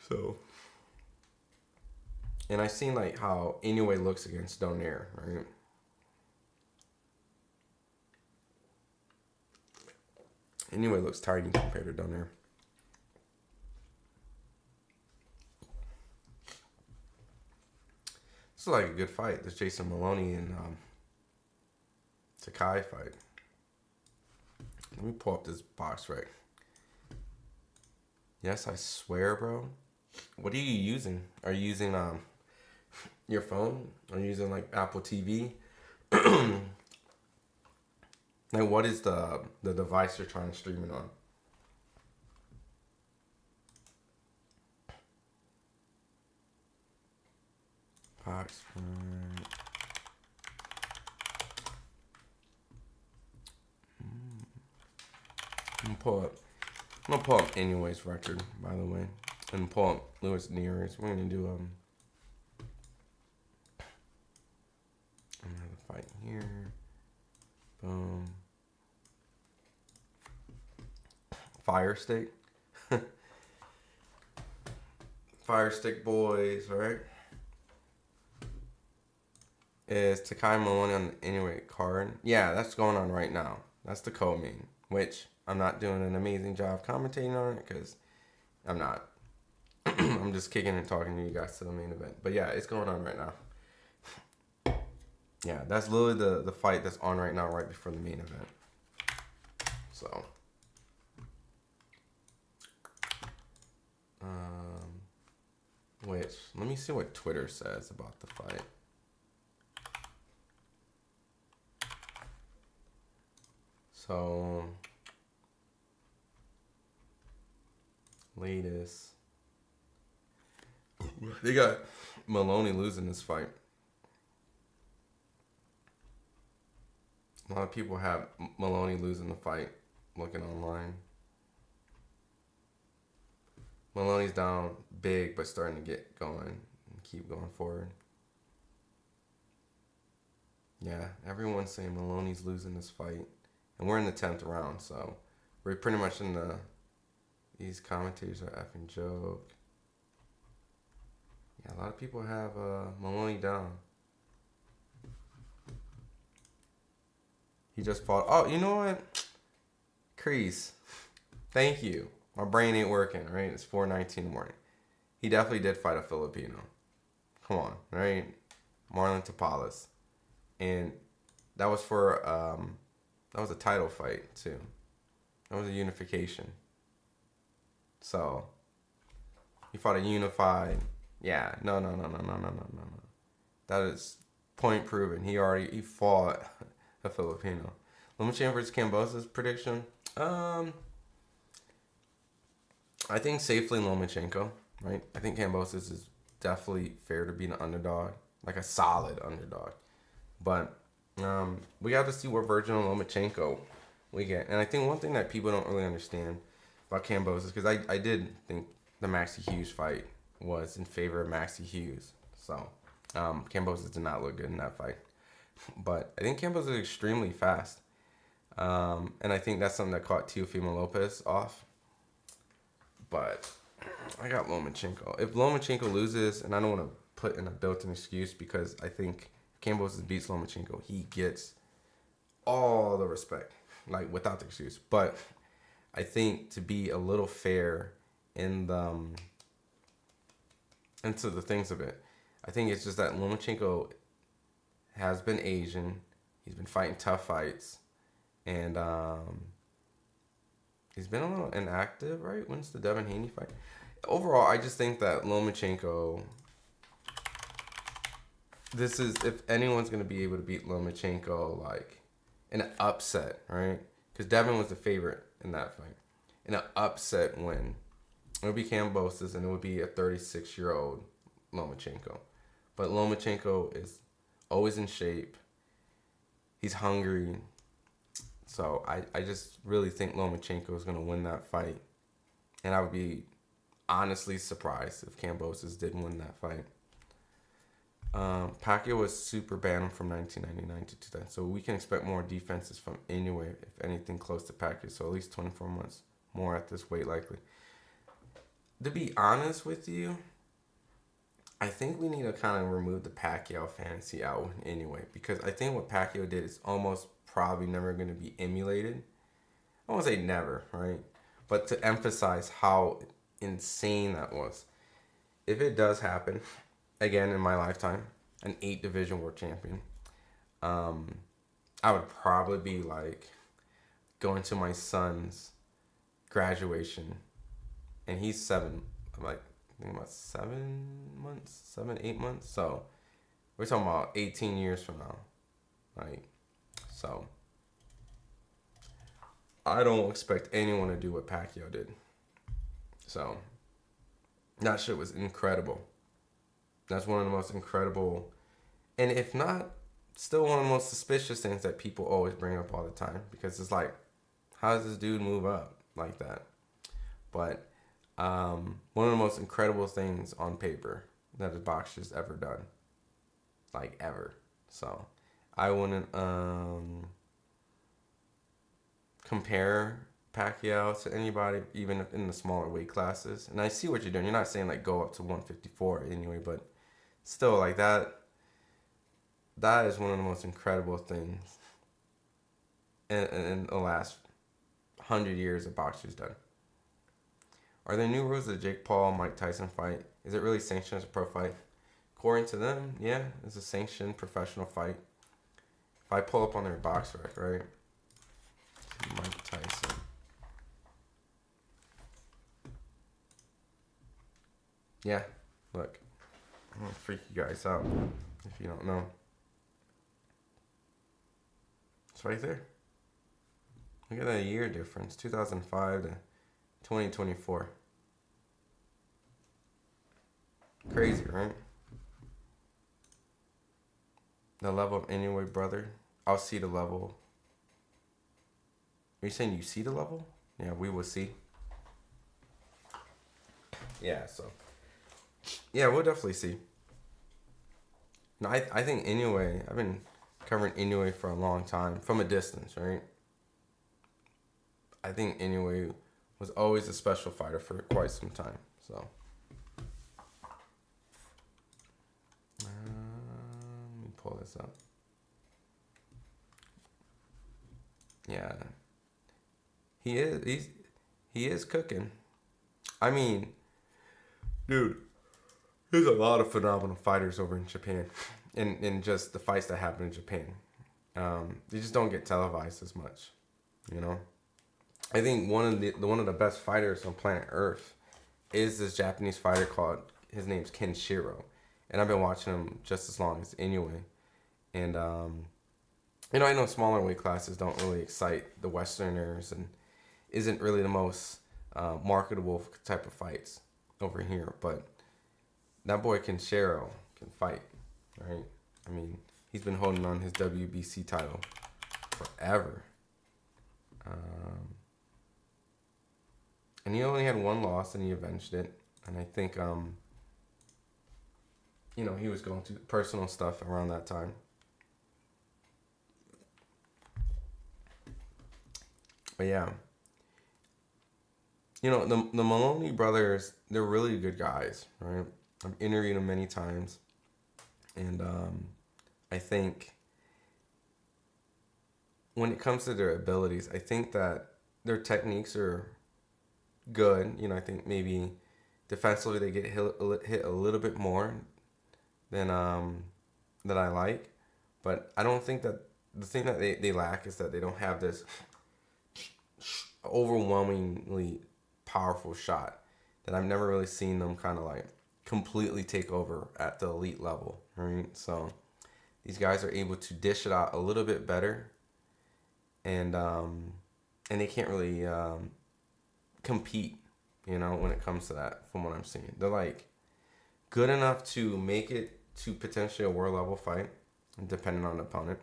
So, and I seen like how Inoue looks against Donaire, right? Inoue looks tiny compared to Donaire. This is like a good fight. This Jason Moloney and Sakai fight. Let me pull up this box right. Yes, I swear, bro. What are you using? Are you using your phone? Are you using like Apple TV? Like, what is the device you're trying to stream it on? Box. I'm gonna pull up Inoue's record, by the way, and pull up Luis Nery's. We're gonna do another fight here. Boom. Fire Stick. Fire Stick Boys, right? Is Takai Maloney on the Inoue card? Yeah, that's going on right now. That's the co-main, which I'm not doing an amazing job commentating on it because I'm not. I'm just kicking and talking to you guys to the main event. But yeah, it's going on right now. Yeah, that's literally the fight that's on right now, right before the main event. So, which, let me see what Twitter says about the fight. So, latest. They got Maloney losing this fight. A lot of people have Maloney losing the fight looking online. Maloney's down big, but starting to get going and keep going forward. Yeah, everyone's saying Maloney's losing this fight. And we're in the 10th round, so we're pretty much in the... These commentators are effing joke. Yeah, a lot of people have Maloney down. He just fought... Oh, you know what? Crease. Thank you. My brain ain't working, right? It's 4:19 in the morning. He definitely did fight a Filipino. Come on, right? Marlon Tapales. And that was for... that was a title fight, too. That was a unification. So, he fought a unified... Yeah, no. That is point proven. He fought a Filipino. Lomachenko versus Kambosos prediction? I think safely Lomachenko, right? I think Kambosos is definitely fair to be an underdog. Like a solid underdog. But... we got to see what version of Lomachenko we get. And I think one thing that people don't really understand about Kambosos, because I did think the Maxie Hughes fight was in favor of Maxie Hughes. So, Kambosos did not look good in that fight. But I think Kambosos is extremely fast. And I think that's something that caught Teofimo Lopez off. But I got Lomachenko. If Lomachenko loses, and I don't want to put in a built-in excuse because I think Kambosos beats Lomachenko, he gets all the respect, like without the excuse. But I think to be a little fair in the into the things of it, I think it's just that Lomachenko has been Asian. He's been fighting tough fights, and he's been a little inactive, right? When's the Devin Haney fight? Overall, I just think that Lomachenko... This is, if anyone's going to be able to beat Lomachenko, like, in an upset, right? Because Devin was the favorite in that fight. In an upset win, it would be Kambosos, and it would be a 36-year-old Lomachenko. But Lomachenko is always in shape. He's hungry. So I just really think Lomachenko is going to win that fight. And I would be honestly surprised if Kambosos didn't win that fight. Pacquiao was super banned from 1999 to 2000, so we can expect more defenses from Inoue, if anything close to Pacquiao, so at least 24 months more at this weight likely. To be honest with you, I think we need to kind of remove the Pacquiao fantasy out anyway, because I think what Pacquiao did is almost probably never going to be emulated. I won't say never, right? But to emphasize how insane that was. If it does happen... Again, in my lifetime, an 8-division world champion. I would probably be like going to my son's graduation, and he's 7. I'm like, I think about 8 months. So we're talking about 18 years from now, right? So I don't expect anyone to do what Pacquiao did. So that shit was incredible. That's one of the most incredible And if not, still one of the most suspicious things that people always bring up all the time, because it's like, how does this dude move up like that? But one of the most incredible things on paper that a boxer's ever done, like ever. So I wouldn't compare Pacquiao to anybody, even in the smaller weight classes. And I see what you're doing. You're not saying like go up to 154 anyway, but still, like that is one of the most incredible things in the last 100 years of boxers done. Are there new rules of the Jake Paul Mike Tyson fight? Is it really sanctioned as a pro fight? According to them, yeah, it's a sanctioned professional fight. If I pull up on their box rec, right? Mike Tyson. Yeah, look. I'm gonna freak you guys out if you don't know. It's right there. Look at that year difference, 2005 to 2024. Crazy, right? The level of Inoue, brother. I'll see the level. Are you saying you see the level? Yeah, we will see. Yeah, so. Yeah, we'll definitely see. No, I think Inoue, I've been covering Inoue for a long time, from a distance, right? I think Inoue was always a special fighter for quite some time, so. Let me pull this up. Yeah. He is cooking. I mean, dude, there's a lot of phenomenal fighters over in Japan, and just the fights that happen in Japan. They just don't get televised as much, you know. I think one of the best fighters on planet Earth is this Japanese fighter called, his name's Kenshiro, and I've been watching him just as long as Inoue, and you know, I know smaller weight classes don't really excite the Westerners and isn't really the most marketable type of fights over here, but that boy Kenshiro can fight, right? I mean, he's been holding on his WBC title forever. And he only had one loss, and he avenged it. And I think, you know, he was going through personal stuff around that time. But yeah, you know, the Maloney brothers, they're really good guys, right? I've interviewed them many times, and I think when it comes to their abilities, I think that their techniques are good. You know, I think maybe defensively they get hit a little bit more than that I like, but I don't think that the thing that they lack is that they don't have this overwhelmingly powerful shot that I've never really seen them kind of like completely take over at the elite level, right? So these guys are able to dish it out a little bit better, and they can't really compete, you know, when it comes to that. From what I'm seeing, they're like good enough to make it to potentially a world level fight, depending on the opponent,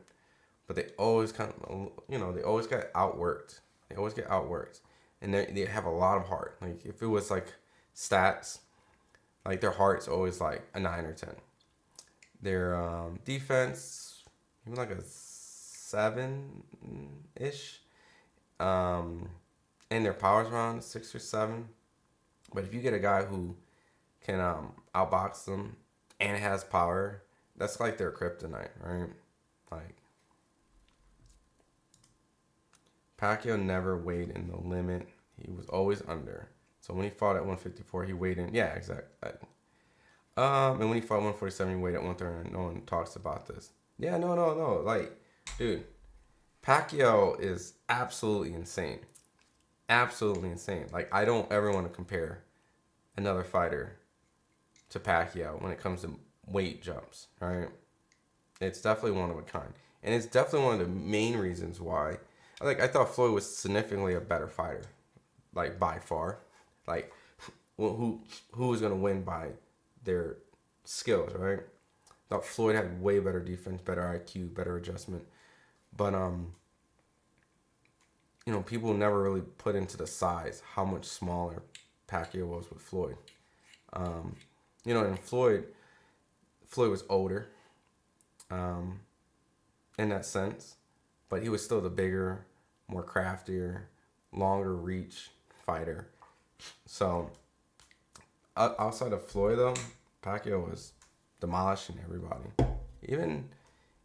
but they always kind of, you know, they always get outworked. They always get outworked, and they have a lot of heart. Like if it was like stats, like their heart's always like a 9 or 10. Their defense, even like a 7-ish. And their power's around 6 or 7. But if you get a guy who can outbox them and has power, that's like their kryptonite, right? Like Pacquiao never weighed in the limit. He was always under. So when he fought at 154, he weighed in. Yeah, exactly. And when he fought 147, he weighed at 130. No one talks about this. Yeah, no. Like, dude, Pacquiao is absolutely insane. Absolutely insane. Like, I don't ever want to compare another fighter to Pacquiao when it comes to weight jumps, right? It's definitely one of a kind. And it's definitely one of the main reasons why, like, I thought Floyd was significantly a better fighter, like, by far. Like, who was going to win by their skills, right? Thought Floyd had way better defense, better IQ, better adjustment. But people never really put into the size how much smaller Pacquiao was with Floyd. And Floyd was older, in that sense, but he was still the bigger, more craftier, longer reach fighter. So outside of Floyd, though, Pacquiao was demolishing everybody. Even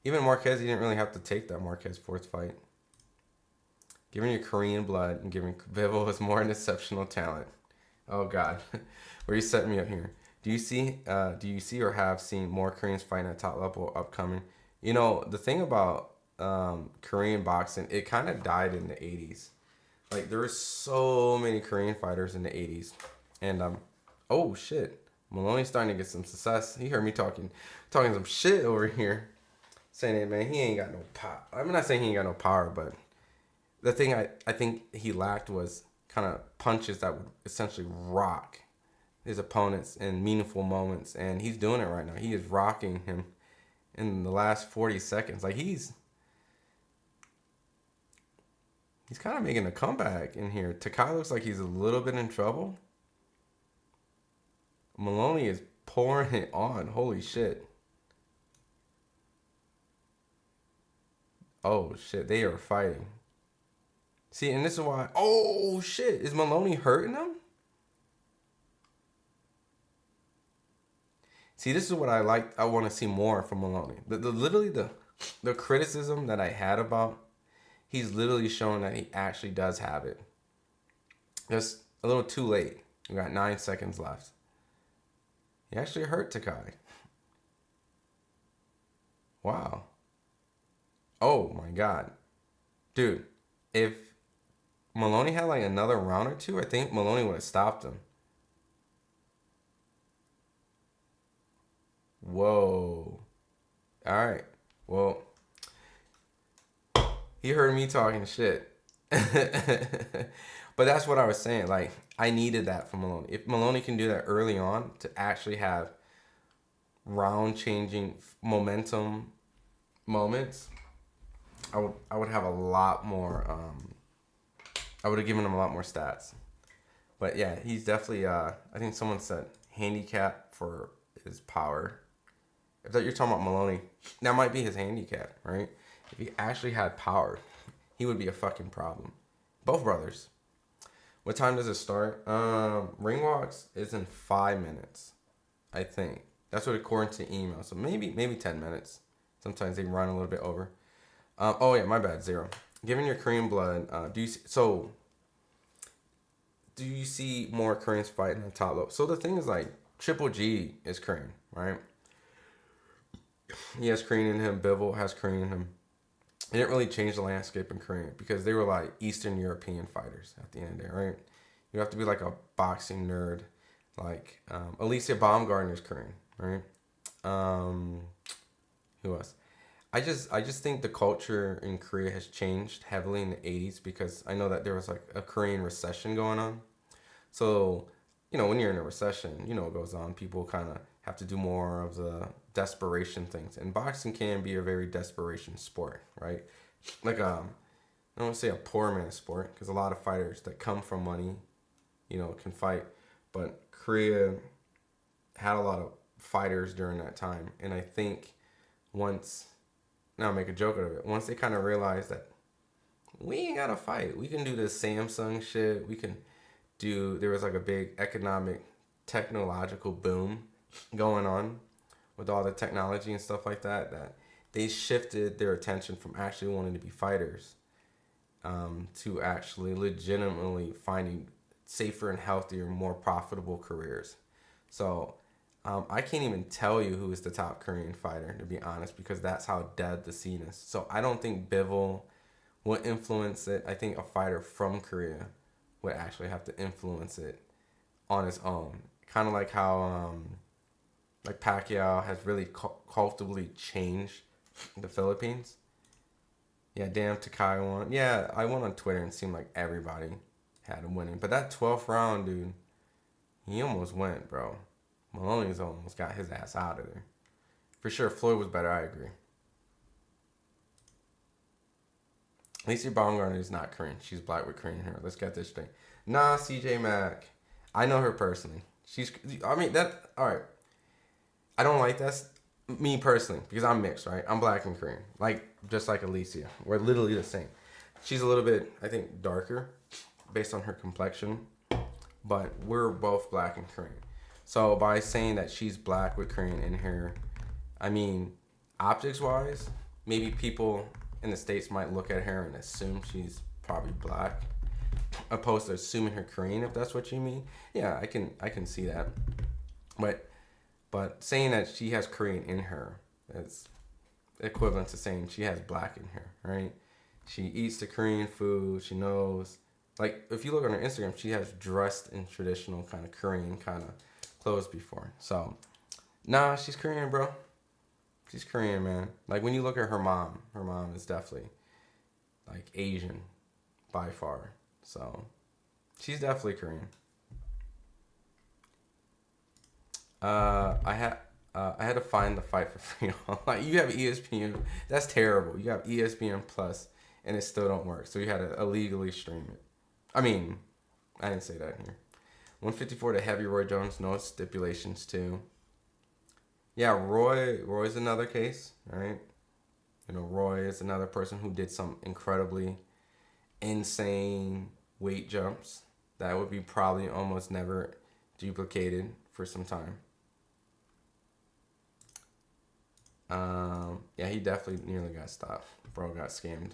Marquez, he didn't really have to take that Marquez fourth fight. Giving you Korean blood and giving Bivol is more an exceptional talent. Oh God, where are you setting me up here? Do you see or have seen more Koreans fighting at top level upcoming? The thing about Korean boxing, it kind of died in the 80s. Like, there were so many Korean fighters in the 80s. And, oh shit, Maloney's starting to get some success. He heard me talking some shit over here. Saying, hey man, he ain't got no power. I'm not saying he ain't got no power, but the thing I think he lacked was kind of punches that would essentially rock his opponents in meaningful moments. And he's doing it right now. He is rocking him in the last 40 seconds. Like, he's kind of making a comeback in here. Takai looks like he's a little bit in trouble. Maloney is pouring it on. Holy shit. Oh shit, they are fighting. See, and this is why. Oh shit, is Maloney hurting him? See, this is what I like. I want to see more from Maloney. Literally the criticism that I had about, he's literally showing that he actually does have it. Just a little too late. We got 9 seconds left. He actually hurt Takai. Wow. Oh my God. Dude, if Maloney had like another round or two, I think Maloney would have stopped him. Whoa. All right. Well, he heard me talking shit. But that's what I was saying. Like, I needed that from Maloney. If Maloney can do that early on to actually have round-changing momentum moments, I would have a lot more. I would have given him a lot more stats. But yeah, he's definitely. I think someone said handicap for his power. If that you're talking about Maloney, that might be his handicap, right? If he actually had power, he would be a fucking problem. Both brothers. What time does it start? Ring walks is in 5 minutes, I think. That's what according to email. So maybe 10 minutes. Sometimes they run a little bit over. Oh yeah, my bad. 0. Given your Korean blood, do you see more Koreans fighting at top level? So the thing is, like, Triple G is Korean, right? He has Korean in him. Bivol has Korean in him. It didn't really change the landscape in Korea because they were like Eastern European fighters at the end of the day, right? You have to be like a boxing nerd, like Alicia Baumgartner's Korean, right? Who else? I just think the culture in Korea has changed heavily in the 80s because I know that there was like a Korean recession going on. So, when you're in a recession, what goes on. People kind of have to do more of the desperation things. And boxing can be a very desperation sport, right? Like, I don't want to say a poor man's sport because a lot of fighters that come from money, can fight. But Korea had a lot of fighters during that time. And I think now I'll make a joke out of it. Once they kind of realized that we ain't got to fight. We can do this Samsung shit. There was like a big economic, technological boom going on with all the technology and stuff like that they shifted their attention from actually wanting to be fighters to actually legitimately finding safer and healthier, more profitable careers. So I can't even tell you who is the top Korean fighter, to be honest, because that's how dead the scene is. So I don't think Bivol will influence it. I think a fighter from Korea would actually have to influence it on his own. Kind of like how like Pacquiao has really culturally changed the Philippines. Yeah, damn, Takai won. Yeah, I went on Twitter and it seemed like everybody had him winning. But that 12th round, dude, he almost went, bro. Maloney's almost got his ass out of there. For sure, Floyd was better. I agree. Lacey Baumgartner is not Korean. She's black with Korean hair. Let's get this straight. Nah, CJ Mack. I know her personally. I mean, that, all right. I don't like that, me personally, because I'm mixed, right? I'm black and Korean. Like, just like Alicia. We're literally the same. She's a little bit, I think, darker based on her complexion. But we're both black and Korean. So by saying that she's black with Korean in hair, I mean, optics-wise, maybe people in the States might look at her and assume she's probably black, opposed to assuming her Korean, if that's what you mean. Yeah, I can see that. But saying that she has Korean in her is equivalent to saying she has black in her, right? She eats the Korean food. She knows. Like, if you look on her Instagram, she has dressed in traditional kind of Korean kind of clothes before. So, nah, she's Korean, bro. She's Korean, man. Like, when you look at her mom is definitely, like, Asian by far. So, she's definitely Korean. I had to find the fight for free. Like, you have ESPN. That's terrible. You have ESPN Plus, and it still don't work. So, you had to illegally stream it. I mean, I didn't say that here. 154 to heavy Roy Jones. No stipulations, too. Yeah, Roy's another case, right? You know, Roy is another person who did some incredibly insane weight jumps that would be probably almost never duplicated for some time. Yeah, he definitely nearly got stopped. Bro got scammed.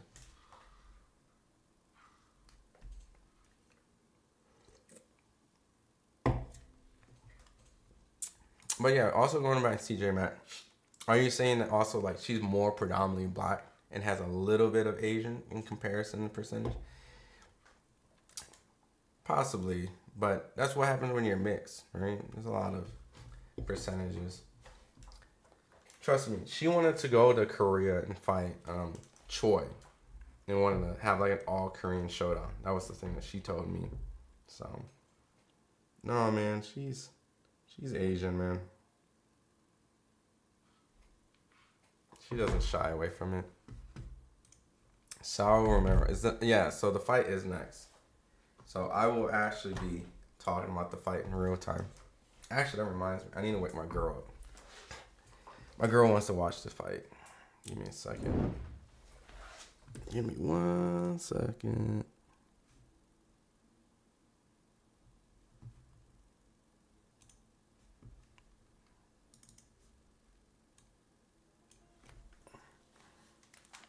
But yeah, also going back to CJ Mack, are you saying that also, like, she's more predominantly black and has a little bit of Asian in comparison to percentage? Possibly, but that's what happens when you're mixed, right? There's a lot of percentages. Trust me, she wanted to go to Korea and fight Choi and wanted to have like an all Korean showdown. That was the thing that she told me. So, no, man, she's Asian, man. She doesn't shy away from it. Saul Romero is so the fight is next. So I will actually be talking about the fight in real time. Actually, that reminds me, I need to wake my girl up. My girl wants to watch the fight. Give me a second. Give me 1 second.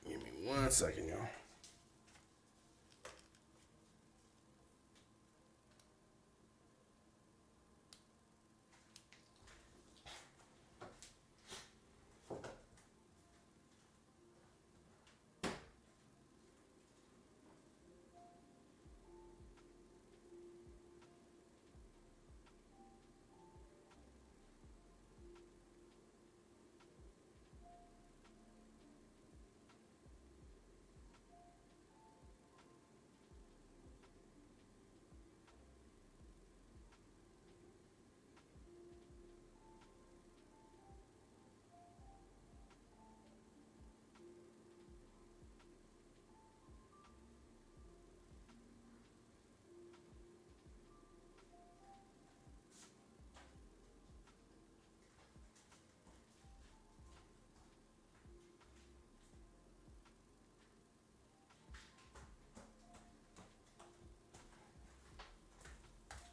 Give me 1 second, y'all.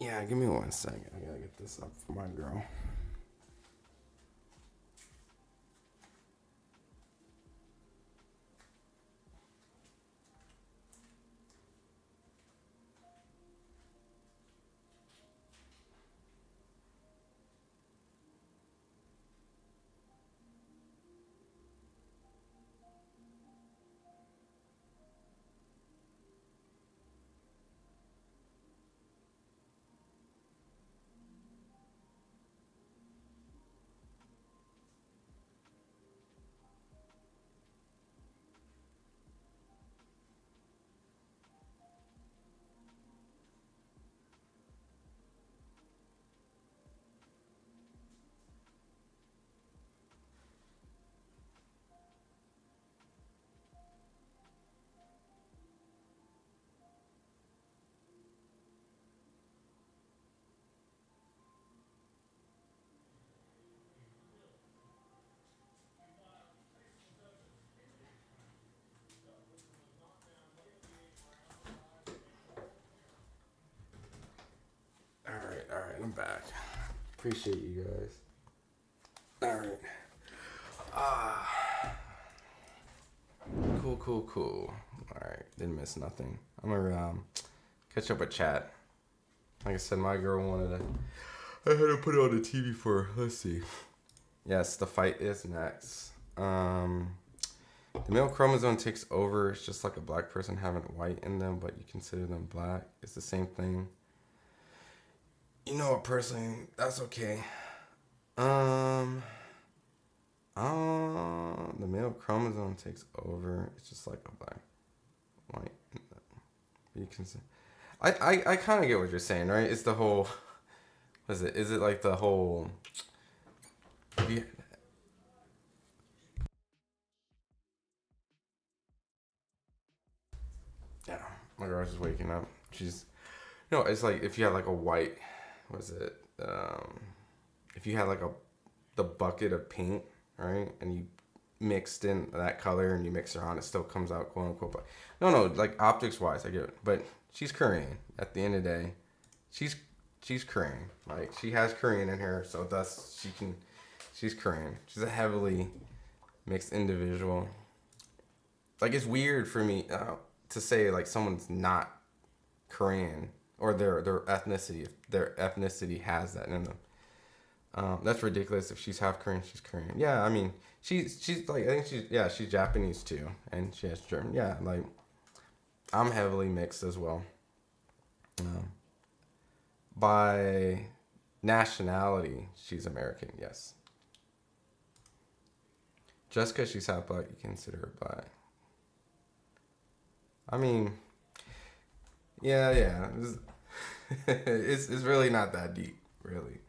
Yeah, give me 1 second. I gotta get this up for my girl. I'm back. Appreciate you guys. All right. Cool. All right, didn't miss nothing. I'm gonna catch up with chat. Like I said, my girl wanted to. I had to put it on the TV for. Let's see. Yes, the fight is next. The male chromosome takes over. It's just like a black person having white in them, but you consider them black. It's the same thing. You know what, personally, that's okay. The male chromosome takes over. It's just like a black, white. You can say. I kind of get what you're saying, right? It's the whole. What is it? Is it like the whole? Yeah, my girl's just waking up. She's, it's like if you had like a white, what is it? If you had like the bucket of paint, right, and you mixed in that color and you mix it around, it still comes out quote unquote. But no, like optics wise, I get it. But she's Korean. At the end of the day, she's Korean. Like she has Korean in her, so thus she's Korean. She's a heavily mixed individual. Like it's weird for me to say like someone's not Korean or their ethnicity has that in them. That's ridiculous. If she's half Korean, she's Korean. Yeah, I mean, she's like, I think she's Japanese too, and she has German. Yeah, like, I'm heavily mixed as well. By nationality, she's American, yes. Just because she's half black, you consider her black. I mean, yeah. It's really not that deep, really.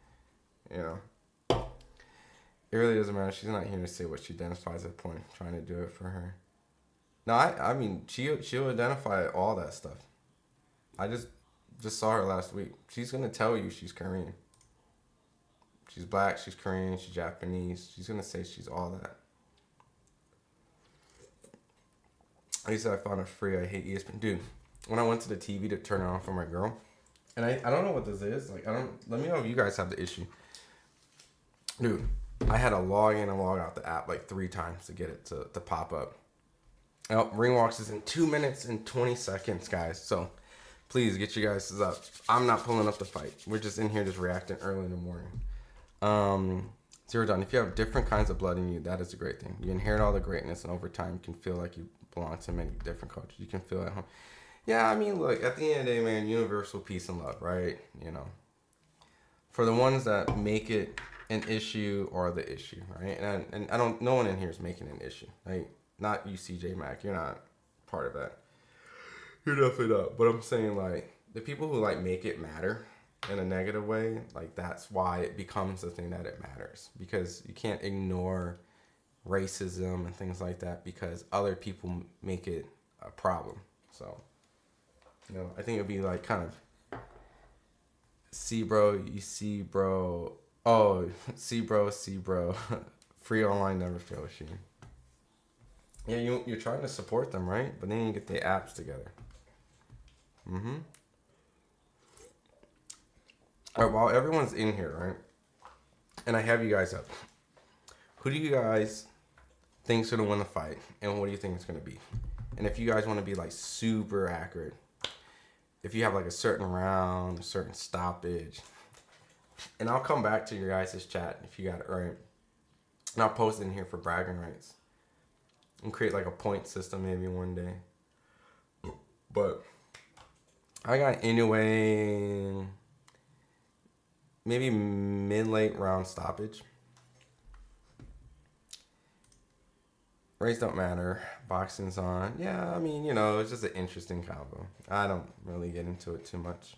It really doesn't matter. She's not here to say what she identifies at point. Trying to do it for her. No, I mean she'll identify all that stuff. I just saw her last week. She's gonna tell you she's Korean. She's black. She's Korean. She's Japanese. She's gonna say she's all that. I said I found it free. I hate ESPN, dude. When I went to the TV to turn it on for my girl, and I don't know what this is. Like let me know if you guys have the issue. Dude, I had to log in and log out the app like 3 times to get it to pop up. Oh, ring walks is in 2 minutes and 20 seconds, guys. So please get you guys up. I'm not pulling up the fight. We're just in here just reacting early in the morning. Zero Dawn, if you have different kinds of blood in you, that is a great thing. You inherit all the greatness, and over time you can feel like you belong to many different cultures. You can feel at home. Yeah, I mean, look, at the end of the day, man, universal peace and love, right? For the ones that make it an issue or the issue, right? And I don't, no one in here is making an issue, right? Not you, CJ Mack. You're not part of that. You're definitely not. But I'm saying, like, the people who, like, make it matter in a negative way, like, that's why it becomes the thing that it matters. Because you can't ignore racism and things like that because other people make it a problem. So, I think it'd be, like, kind of, see, bro, you see, bro. Oh, see, bro. Free online never fails you. Yeah, you're trying to support them, right? But then you get the apps together. All right, while everyone's in here, right? And I have you guys up. Who do you guys think's gonna win the fight, and what do you think it's gonna be? And if you guys want to be like super accurate, if you have like a certain round, a certain stoppage. And I'll come back to your guys' chat if you got it right. And I'll post it in here for bragging rights. And create like a point system maybe one day. But I got Inoue, maybe mid-late round stoppage. Race don't matter. Boxing's on. Yeah, I mean, it's just an interesting combo. I don't really get into it too much.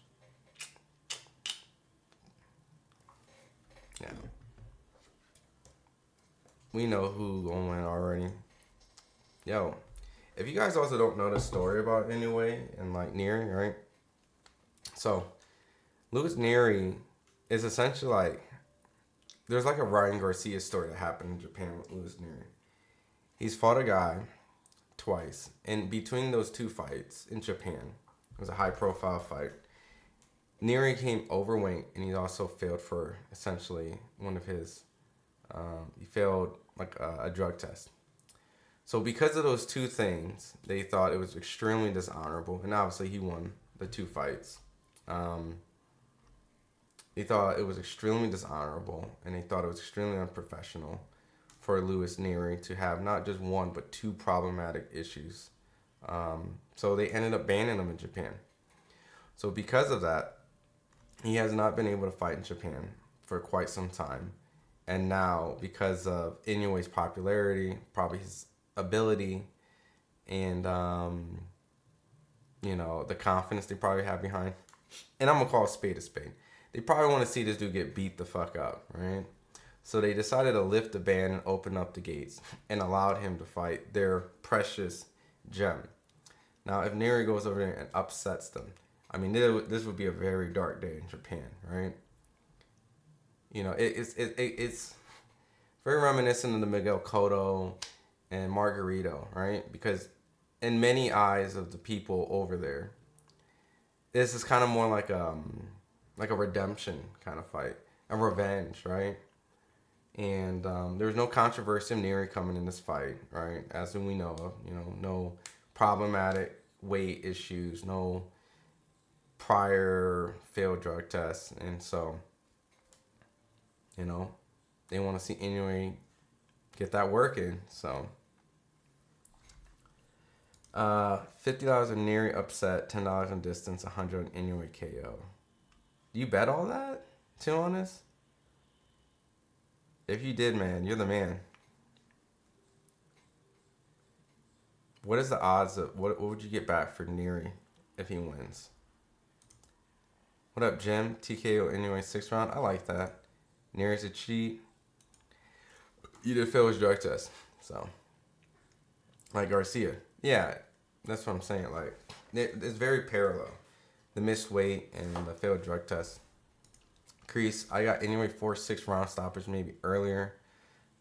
Yeah. We know who gonna win already. Yo, if you guys also don't know the story about Inoue and like Nery, right? So, Luis Nery is essentially like, there's like a Ryan Garcia story that happened in Japan with Luis Nery. He's fought a guy twice, and between those 2 fights in Japan, it was a high profile fight. Nery came overweight, and he also failed for essentially one of his. He failed like a drug test. So because of those two things, they thought it was extremely dishonorable, and obviously he won the two fights. They thought it was extremely dishonorable, and they thought it was extremely unprofessional for Luis Nery to have not just one but two problematic issues. So they ended up banning him in Japan. So because of that, he has not been able to fight in Japan for quite some time. And now, because of Inoue's popularity, probably his ability, and the confidence they probably have behind, and I'm gonna call a spade. They probably want to see this dude get beat the fuck up, right? So they decided to lift the ban and open up the gates and allowed him to fight their precious gem. Now, if Nery goes over there and upsets them, I mean, this would be a very dark day in Japan, right? It's very reminiscent of the Miguel Cotto and Margarito, right? Because in many eyes of the people over there, this is kind of more like a redemption kind of fight, a revenge, right? And there was no controversy of Nery coming in this fight, right? As we know of, no problematic weight issues, no prior failed drug tests, and so, they want to see Inoue get that work in. So, $50 on Nery upset, $10 on distance, $100 on Inoue KO. Do you bet all that? To honest? If you did, man, you're the man. What is the odds of what would you get back for Nery if he wins? What up, Jim? TKO Inoue 6th round. I like that. Nery's a cheat. You did fail his drug test, so like Garcia. Yeah, that's what I'm saying. Like it's very parallel. The missed weight and the failed drug test. Crease, I got Inoue 4 6 round stoppage maybe earlier.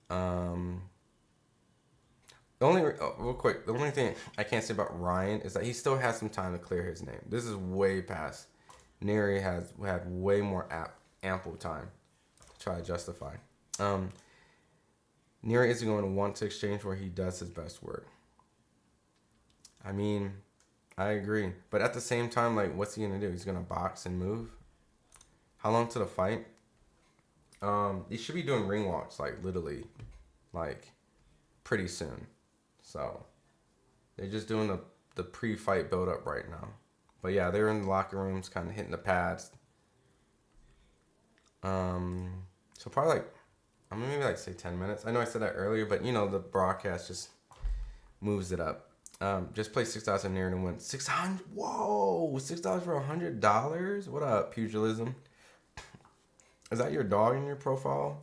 The only real quick, the only thing I can't say about Ryan is that he still has some time to clear his name. This is way past. Nery has had way more ample time to try to justify. Nery is going to want to exchange where he does his best work. I mean, I agree, but at the same time, like, what's he gonna do? He's gonna box and move. How long to the fight? He should be doing ring walks, like, literally, like, pretty soon. So, they're just doing the pre-fight build-up right now. But, yeah, they're in the locker rooms, kind of hitting the pads. So, probably, like, I'm gonna maybe, like, say 10 minutes. I know I said that earlier, but, the broadcast just moves it up. Just play $6 on Nery and win. $600? Whoa! $6 for $100? What up, pugilism? Is that your dog in your profile?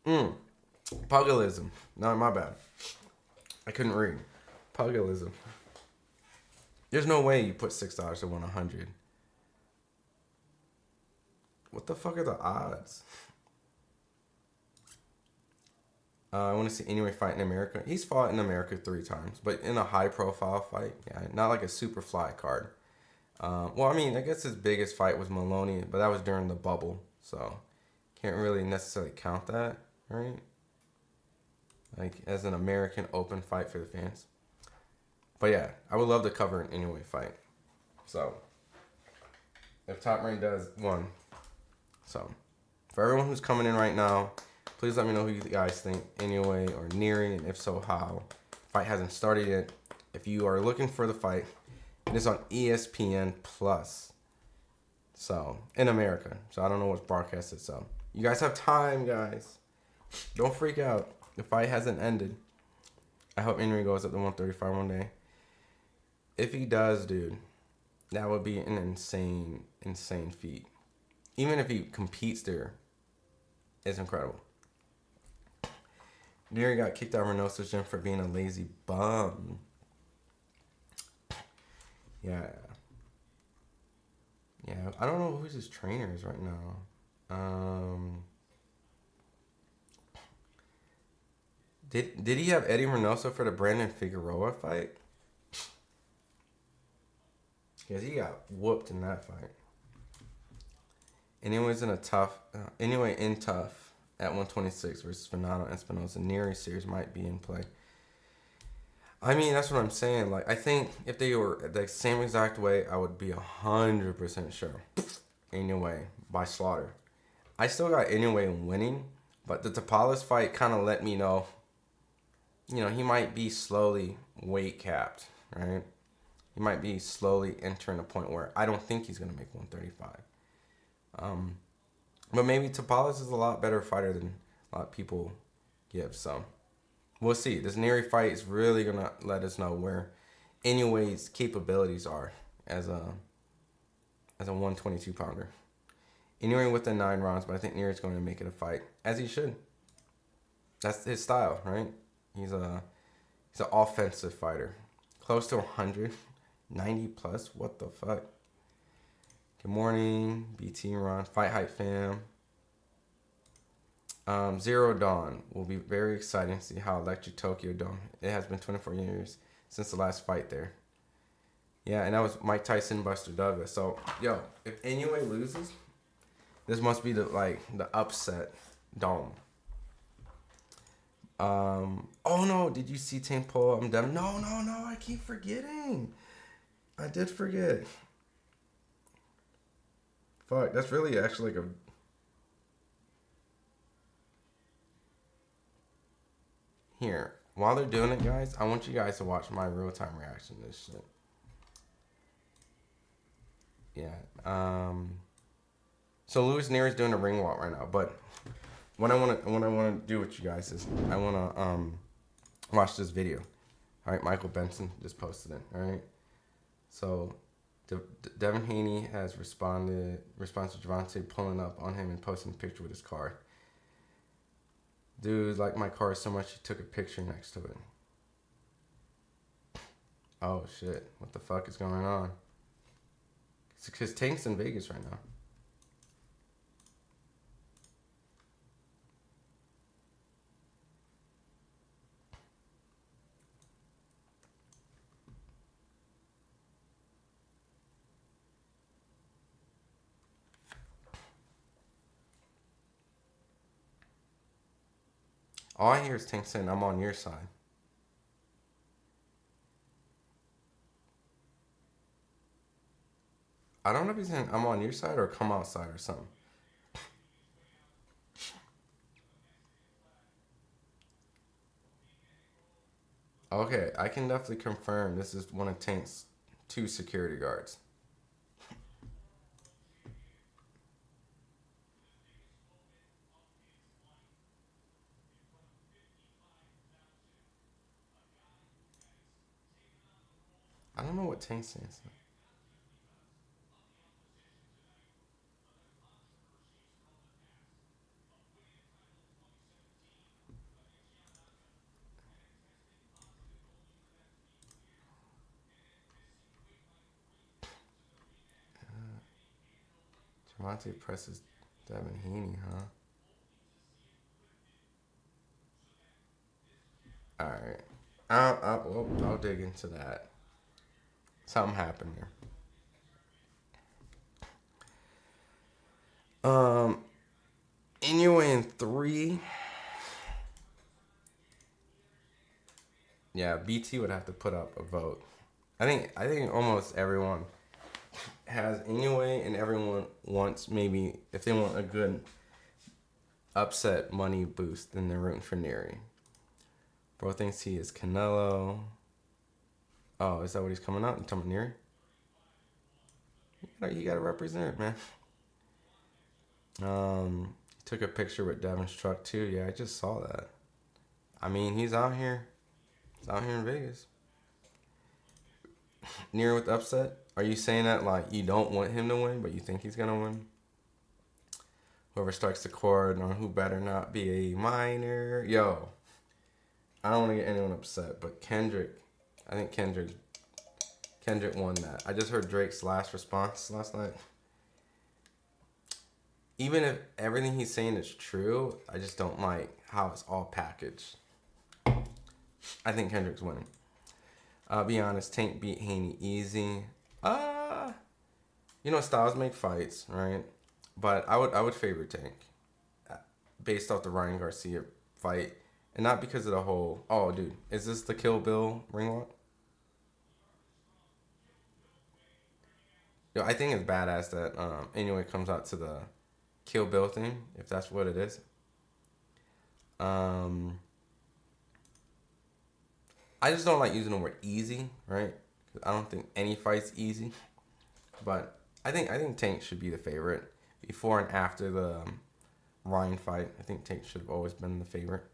Pugilism. No, my bad. I couldn't read. Pugilism. There's no way you put $6 to win $100. What the fuck are the odds? I want to see Inoue fight in America. He's fought in America 3 times, but in a high-profile fight. Yeah, not like a super fly card. Well, I mean, I guess his biggest fight was Maloney, but that was during the bubble, so can't really necessarily count that, right? Like, as an American open fight for the fans. But yeah, I would love to cover an Inoue fight. So, if Top Rank does one. So, for everyone who's coming in right now, please let me know who you guys think, Inoue or Nery, and if so, how. Fight hasn't started yet. If you are looking for the fight, it is on ESPN Plus. So, in America. So, I don't know what's broadcasted. So, you guys have time, guys. Don't freak out. The fight hasn't ended. I hope Inoue goes up to 135 one day. If he does, dude, that would be an insane, insane feat. Even if he competes there, it's incredible. Nery got kicked out of Reynoso's gym for being a lazy bum. Yeah. Yeah, I don't know who's his trainers right now. Did he have Eddie Reynoso for the Brandon Figueroa fight? Because he got whooped in that fight. Anyways, in tough at 126 versus Fernando Espinosa, Nery series might be in play. I mean, that's what I'm saying. Like, I think if they were the same exact way, I would be 100% sure. Inoue by slaughter. I still got Inoue winning, but the Tapales fight kind of let me know, he might be slowly weight capped, right? He might be slowly entering a point where I don't think he's going to make 135. But maybe Tapales is a lot better fighter than a lot of people give. So we'll see. This Nery fight is really going to let us know where Inoue's capabilities are as a 122 pounder. Inoue with the 9 rounds, but I think Nery's going to make it a fight, as he should. That's his style, right? He's an offensive fighter. Close to 100, 90 plus. What the fuck? Good morning, BT Ron, FightHype fam. Zero Dawn will be very exciting to see how Electric Tokyo Dome. It has been 24 years since the last fight there. Yeah, and that was Mike Tyson, Buster Douglas. So, yo, if Inoue loses, this must be the upset dome. Oh no, did you see Tank Paul? I'm done. No, I keep forgetting. I did forget. Fuck, that's really actually like a... Here, while they're doing it, guys, I want you guys to watch my real-time reaction to this shit. Yeah, so Luis Nery is doing a ring walk right now, but what I want to do with you guys is I want to watch this video. All right, Michael Benson just posted it. All right, so Devin Haney has responded to Javante pulling up on him and posting a picture with his car. Dude liked my car so much he took a picture next to it. Oh shit! What the fuck is going on? Because Tank's in Vegas right now. All I hear is Tank saying, "I'm on your side." I don't know if he's saying, "I'm on your side" or "come outside" or something. Okay, I can definitely confirm this is one of Tank's 2 security guards. I don't know what Tank's saying. Javante presses Devin Haney, huh? Alright. I'll dig into that. Something happened here. Inoue in 3. Yeah, BT would have to put up a vote. I think almost everyone has Inoue, and everyone wants, maybe if they want a good upset money boost, then they're rooting for Nery. Bro thinks he is Canelo. Oh, is that what he's coming out? You talking about Nery? You gotta represent, man. He took a picture with Devin's truck too. Yeah, I just saw that. I mean, he's out here. He's out here in Vegas. Nery with upset. Are you saying that like you don't want him to win, but you think he's gonna win? Whoever strikes the chord, or who better not be a minor. Yo, I don't want to get anyone upset, but Kendrick, I think Kendrick won that. I just heard Drake's last response last night. Even if everything he's saying is true, I just don't like how it's all packaged. I think Kendrick's winning. Be honest, Tank beat Haney easy. you know, styles make fights, right? But I would favor Tank based off the Ryan Garcia fight, and not because of the whole. Oh, dude, is this the Kill Bill ring walk? Yo, I think it's badass that anyway comes out to the Kill Bill thing, if that's what it is. Um, I just don't like using the word easy, right? 'Cause I don't think any fight's easy, but I think Tank should be the favorite before and after the Ryan fight. I think Tank should have always been the favorite.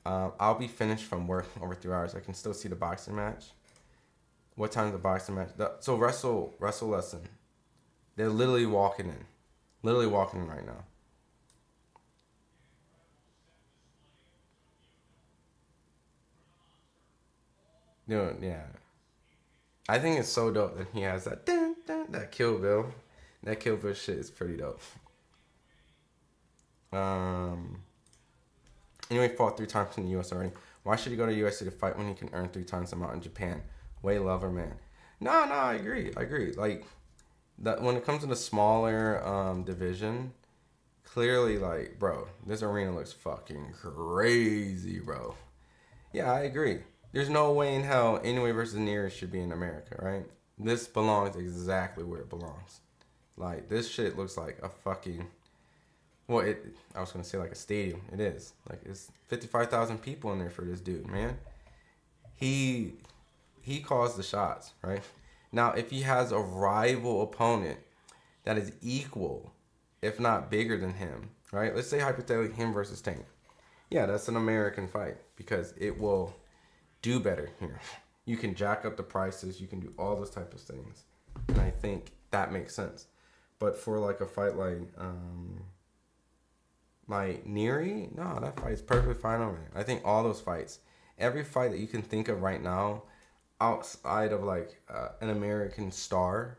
I'll be finished from work over 3 hours. I can still see the boxing match. What time's the boxing match? So Wrestle Lesson. They're literally walking in, literally walking in right now. Dude, yeah. I think it's so dope that he has that dun, dun, that Kill Bill. That Kill Bill shit is pretty dope. Um. Anyway, fought 3 times in the U.S. already. Why should he go to UFC to fight when he can earn 3 times the amount in Japan? Way lover, man. No, no, I agree. I agree. Like that when it comes to the smaller division, clearly, like, bro, this arena looks fucking crazy, bro. Yeah, I agree. There's no way in hell Inoue versus Nery should be in America, right? This belongs exactly where it belongs. Like, this shit looks like a fucking. Well, I was gonna say like a stadium. It is. Like, it's 55,000 people in there for this dude, man. He he calls the shots, right? Now, if he has a rival opponent that is equal, if not bigger than him, right? Let's say hypothetically him versus Tank. Yeah, that's an American fight because it will do better here. You can jack up the prices. You can do all those type of things, and I think that makes sense. But for like a fight like Neary, no, that fight's perfectly fine over there. I think all those fights, every fight that you can think of right now, outside of like an American star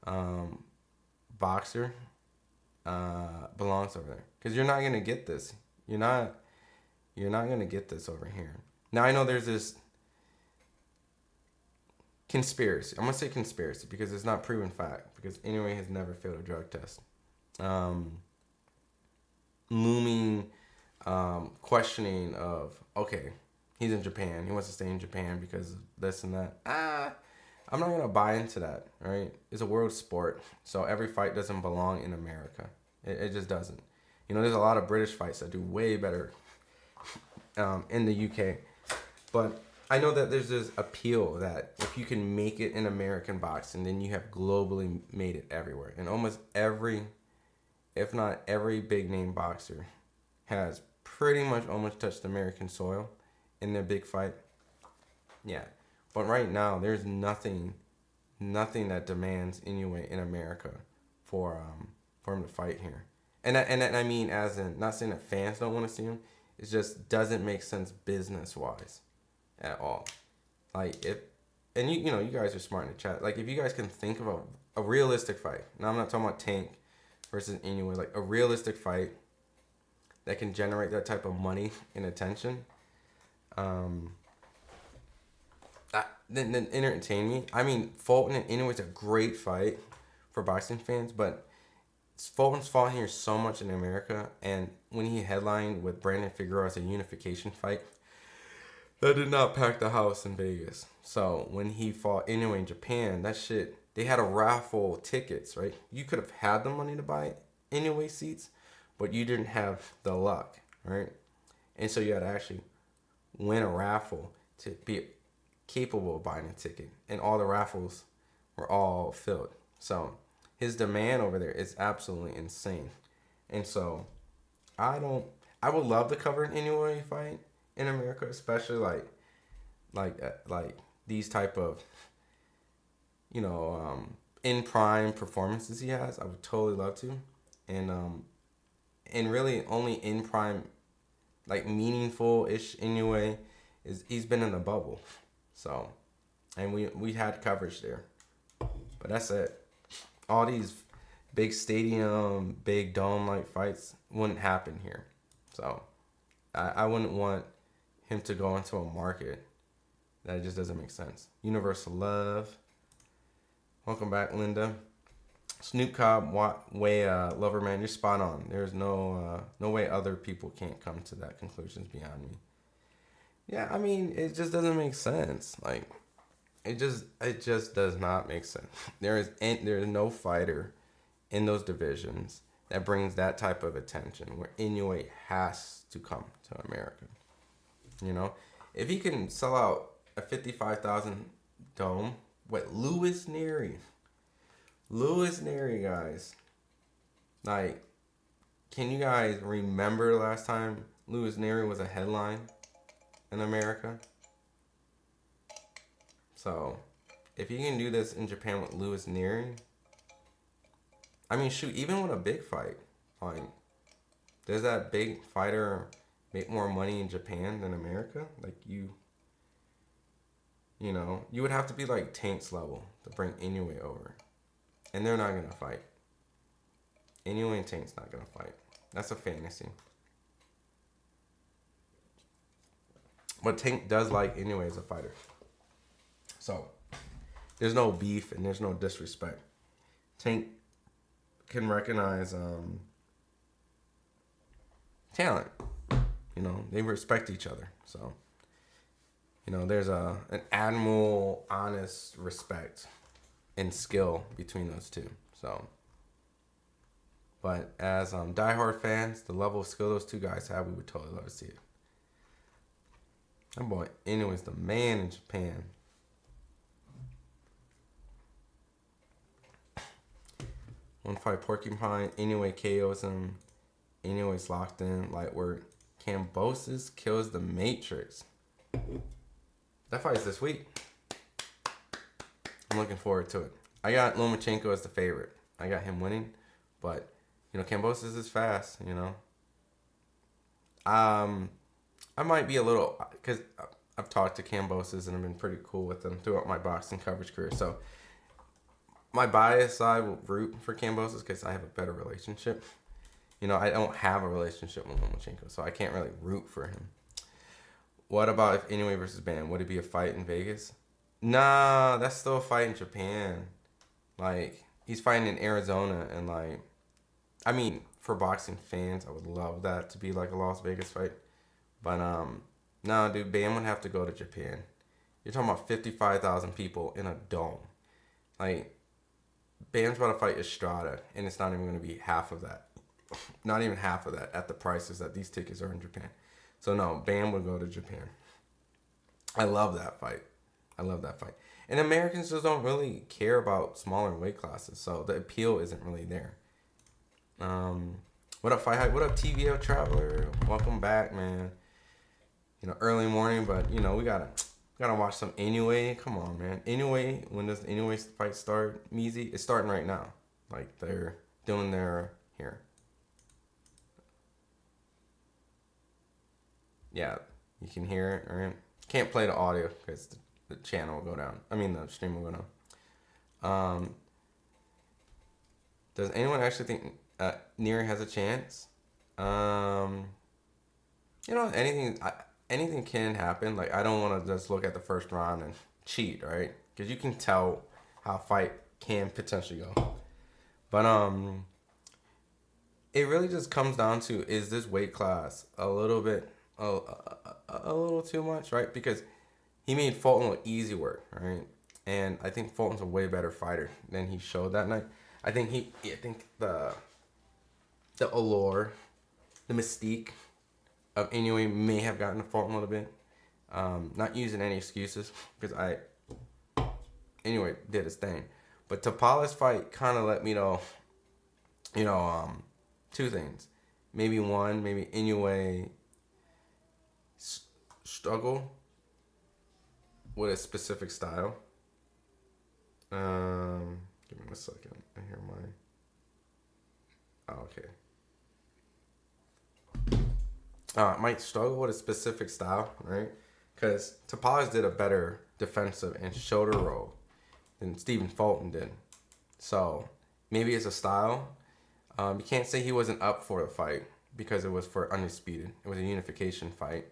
um, boxer, belongs over there. Because you're not gonna get this. You're not gonna get this over here. Now I know there's this conspiracy. I'm gonna say conspiracy because it's not proven fact. Because Inoue has never failed a drug test. Um, Looming questioning of, okay, he's in Japan, he wants to stay in Japan because of this and that. I'm not gonna buy into that, right? It's a world sport, so every fight doesn't belong in America. It just doesn't. You know, there's a lot of British fights that do way better in the UK, but I know that there's this appeal that if you can make it in American boxing, then you have globally made it everywhere. And almost every, if not every big name boxer has pretty much almost touched American soil in their big fight. Yeah. But right now there's nothing that demands anyway in America for him to fight here. And I mean, as in, not saying that fans don't want to see him, it just doesn't make sense business wise at all. Like, if, and you know, you guys are smart in the chat. Like, if you guys can think of a realistic fight. Now I'm not talking about Tank versus Inoue, like a realistic fight that can generate that type of money and attention, then entertain me. I mean, Fulton and Inoue is a great fight for boxing fans, but Fulton's fought here so much in America, and when he headlined with Brandon Figueroa as a unification fight, that did not pack the house in Vegas. So when he fought Inoue in Japan, that shit, they had a raffle tickets, right? You could have had the money to buy Inoue seats, but you didn't have the luck, right? And so you had to actually win a raffle to be capable of buying a ticket. And all the raffles were all filled. So his demand over there is absolutely insane. And so I would love to cover an Inoue fight in America, especially like these type of, you know, in prime performances he has. I would totally love to. And really only in prime, like meaningful ish Inoue is he's been in the bubble. So, and we had coverage there. But that's it. All these big stadium, big dome like fights wouldn't happen here. So I wouldn't want him to go into a market that just doesn't make sense. Universal Love. Welcome back, Linda. Snoop Cobb, way, Lover Man, you're spot on. There's no way other people can't come to that conclusion beyond me. Yeah, I mean, it just doesn't make sense. Like, it just does not make sense. There is no fighter in those divisions that brings that type of attention where Inoue has to come to America. You know, if he can sell out a 55,000 dome with Luis Nery, guys, like, can you guys remember the last time Luis Nery was a headline in America? So, if you can do this in Japan with Luis Nery, I mean, shoot, even with a big fight, like, does that big fighter make more money in Japan than America? Like, you know, you would have to be like Tank's level to bring Inoue over. And they're not going to fight. Inoue and Tank's not going to fight. That's a fantasy. But Tank does like Inoue as a fighter. So, there's no beef and there's no disrespect. Tank can recognize talent. You know, they respect each other. So, you know, there's an admirable, honest respect and skill between those two. So, but as diehard fans, the level of skill those two guys have, we would totally love to see it. That boy Inoue is the man in Japan. One fight Porcupine, Inoue KOs him. Inoue's locked in, light work. Kambosos kills the Matrix. That fight's this week. I'm looking forward to it. I got Lomachenko as the favorite. I got him winning, but you know, Kambosos is fast. You know, I might be a little, because I've talked to Kambosos and I've been pretty cool with them throughout my boxing coverage career. So my bias side will root for Kambosos because I have a better relationship. You know, I don't have a relationship with Lomachenko, so I can't really root for him. What about if Inoue versus Bam? Would it be a fight in Vegas? Nah, that's still a fight in Japan. Like, he's fighting in Arizona, and like, I mean, for boxing fans, I would love that to be like a Las Vegas fight. But no, dude, Bam would have to go to Japan. You're talking about 55,000 people in a dome. Like, Bam's about to fight Estrada, and it's not even going to be half of that. Not even half of that at the prices that these tickets are in Japan. So no, Bam would go to Japan. I love that fight. And Americans just don't really care about smaller weight classes, so the appeal isn't really there. What up, FightHype? What up, TVO Traveler? Welcome back, man. You know, early morning, but you know, we gotta watch some Inoue. Come on, man. Inoue, when does the Inoue fight start? Measy? It's starting right now. Like, they're doing their here. Yeah, you can hear it, right? Can't play the audio because the channel will go down. I mean, the stream will go down. Does anyone actually think Nery has a chance? You know, anything can happen. Like, I don't want to just look at the first round and cheat, right? Because you can tell how a fight can potentially go. But it really just comes down to, is this weight class a little bit a little too much, right? Because he made Fulton look easy work, right? And I think Fulton's a way better fighter than he showed that night. I think the allure, the mystique of Inoue may have gotten to Fulton a little bit. Not using any excuses, because Inoue did his thing. But Tapala's fight kind of let me know, two things. Maybe Inoue struggle with a specific style. Give me a second. I hear mine. Oh, okay. Might struggle with a specific style, right? Because Tapales did a better defensive and shoulder roll than Stephen Fulton did. So maybe it's a style. You can't say he wasn't up for the fight because it was for Undisputed. It was a unification fight.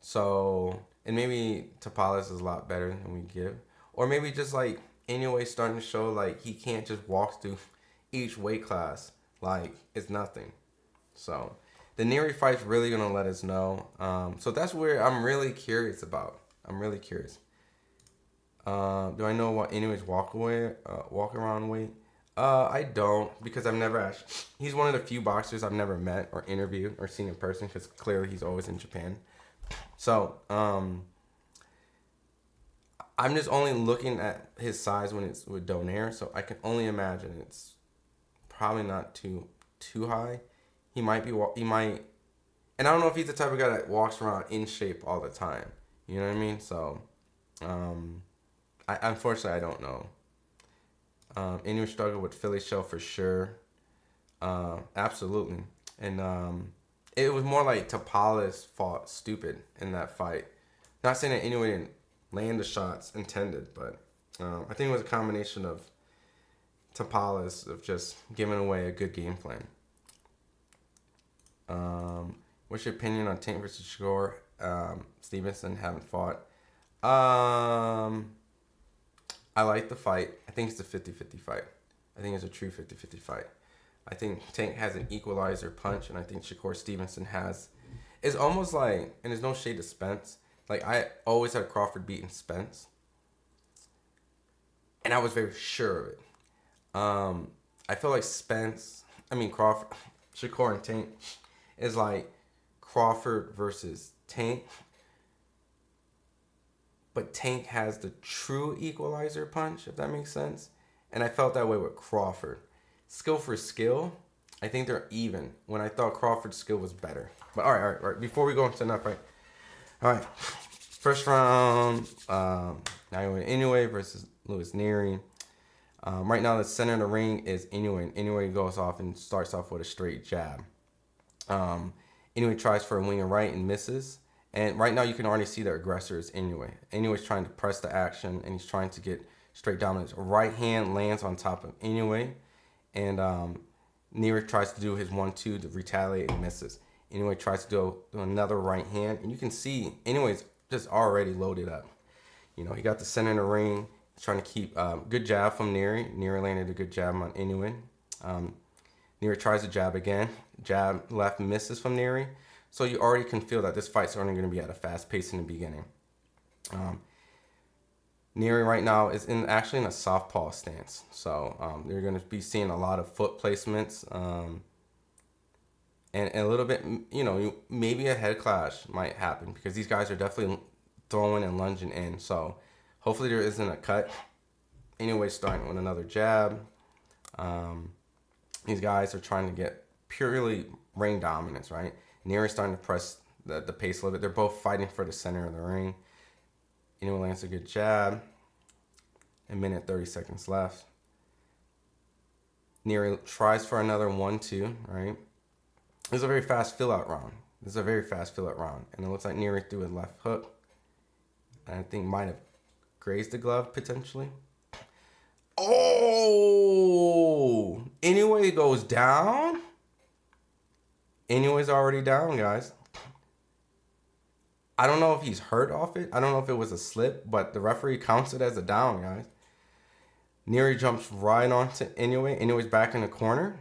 So, and maybe Tapales is a lot better than we give. Or maybe just like Inoue's starting to show like he can't just walk through each weight class like it's nothing. So the Nery fight's really gonna let us know. So that's where I'm really curious about. I'm really curious. Do I know what Inoue's walk around weight? I don't, because I've never actually. He's one of the few boxers I've never met or interviewed or seen in person, because clearly he's always in Japan. So I'm just only looking at his size when it's with Donaire, so I can only imagine it's probably not too high. He might, and I don't know if he's the type of guy that walks around in shape all the time. You know what I mean? So, unfortunately I don't know. Inoue struggled with Philly shell for sure. Absolutely. And it was more like Tapales fought stupid in that fight. Not saying that Inoue didn't land the shots intended, but I think it was a combination of Tapales of just giving away a good game plan. What's your opinion on Tank versus Shakur? Stevenson haven't fought. I like the fight. I think it's a 50-50 fight. I think it's a true 50-50 fight. I think Tank has an equalizer punch, and I think Shakur Stevenson has. It's almost like, and there's no shade to Spence. Like, I always had Crawford beating Spence, and I was very sure of it. I feel like Crawford, Shakur and Tank is like Crawford versus Tank. But Tank has the true equalizer punch, if that makes sense. And I felt that way with Crawford. Skill for skill, I think they're even, when I thought Crawford's skill was better. But all right. Before we go into that fight. All right. First round, Naoya Inoue versus Luis Nery. Right now, the center of the ring is Inoue. And Inoue goes off and starts off with a straight jab. Inoue tries for a wing and right and misses. And right now, you can already see the aggressor is Inoue. Inoue's trying to press the action, and he's trying to get straight dominance. Right hand lands on top of Inoue, and Nery tries to do his 1-2 to retaliate and misses. Inoue tries to do another right hand, and you can see Inoue's just already loaded up. You know, he got the center in the ring. He's trying to keep good jab from Nery. Nery landed a good jab on Inoue. Nery tries to jab again. Jab left misses from Nery. So you already can feel that this fight's only going to be at a fast pace in the beginning. Nery right now is actually in a southpaw stance. So you're going to be seeing a lot of foot placements. And a little bit, maybe a head clash might happen, because these guys are definitely throwing and lunging in. So hopefully there isn't a cut. Anyway, starting with another jab. These guys are trying to get purely ring dominance, right? Nery's starting to press the pace a little bit. They're both fighting for the center of the ring. Inoue lands a good jab. A minute, 30 seconds left. Nery tries for another 1-2, right? This is a very fast fill-out round. And it looks like Nery threw a left hook. And I think might have grazed the glove, potentially. Oh! Inoue goes down? Inoue's already down, guys. I don't know if he's hurt off it. I don't know if it was a slip, but the referee counts it as a down, guys. Nery jumps right onto Inoue. Inoue's back in the corner.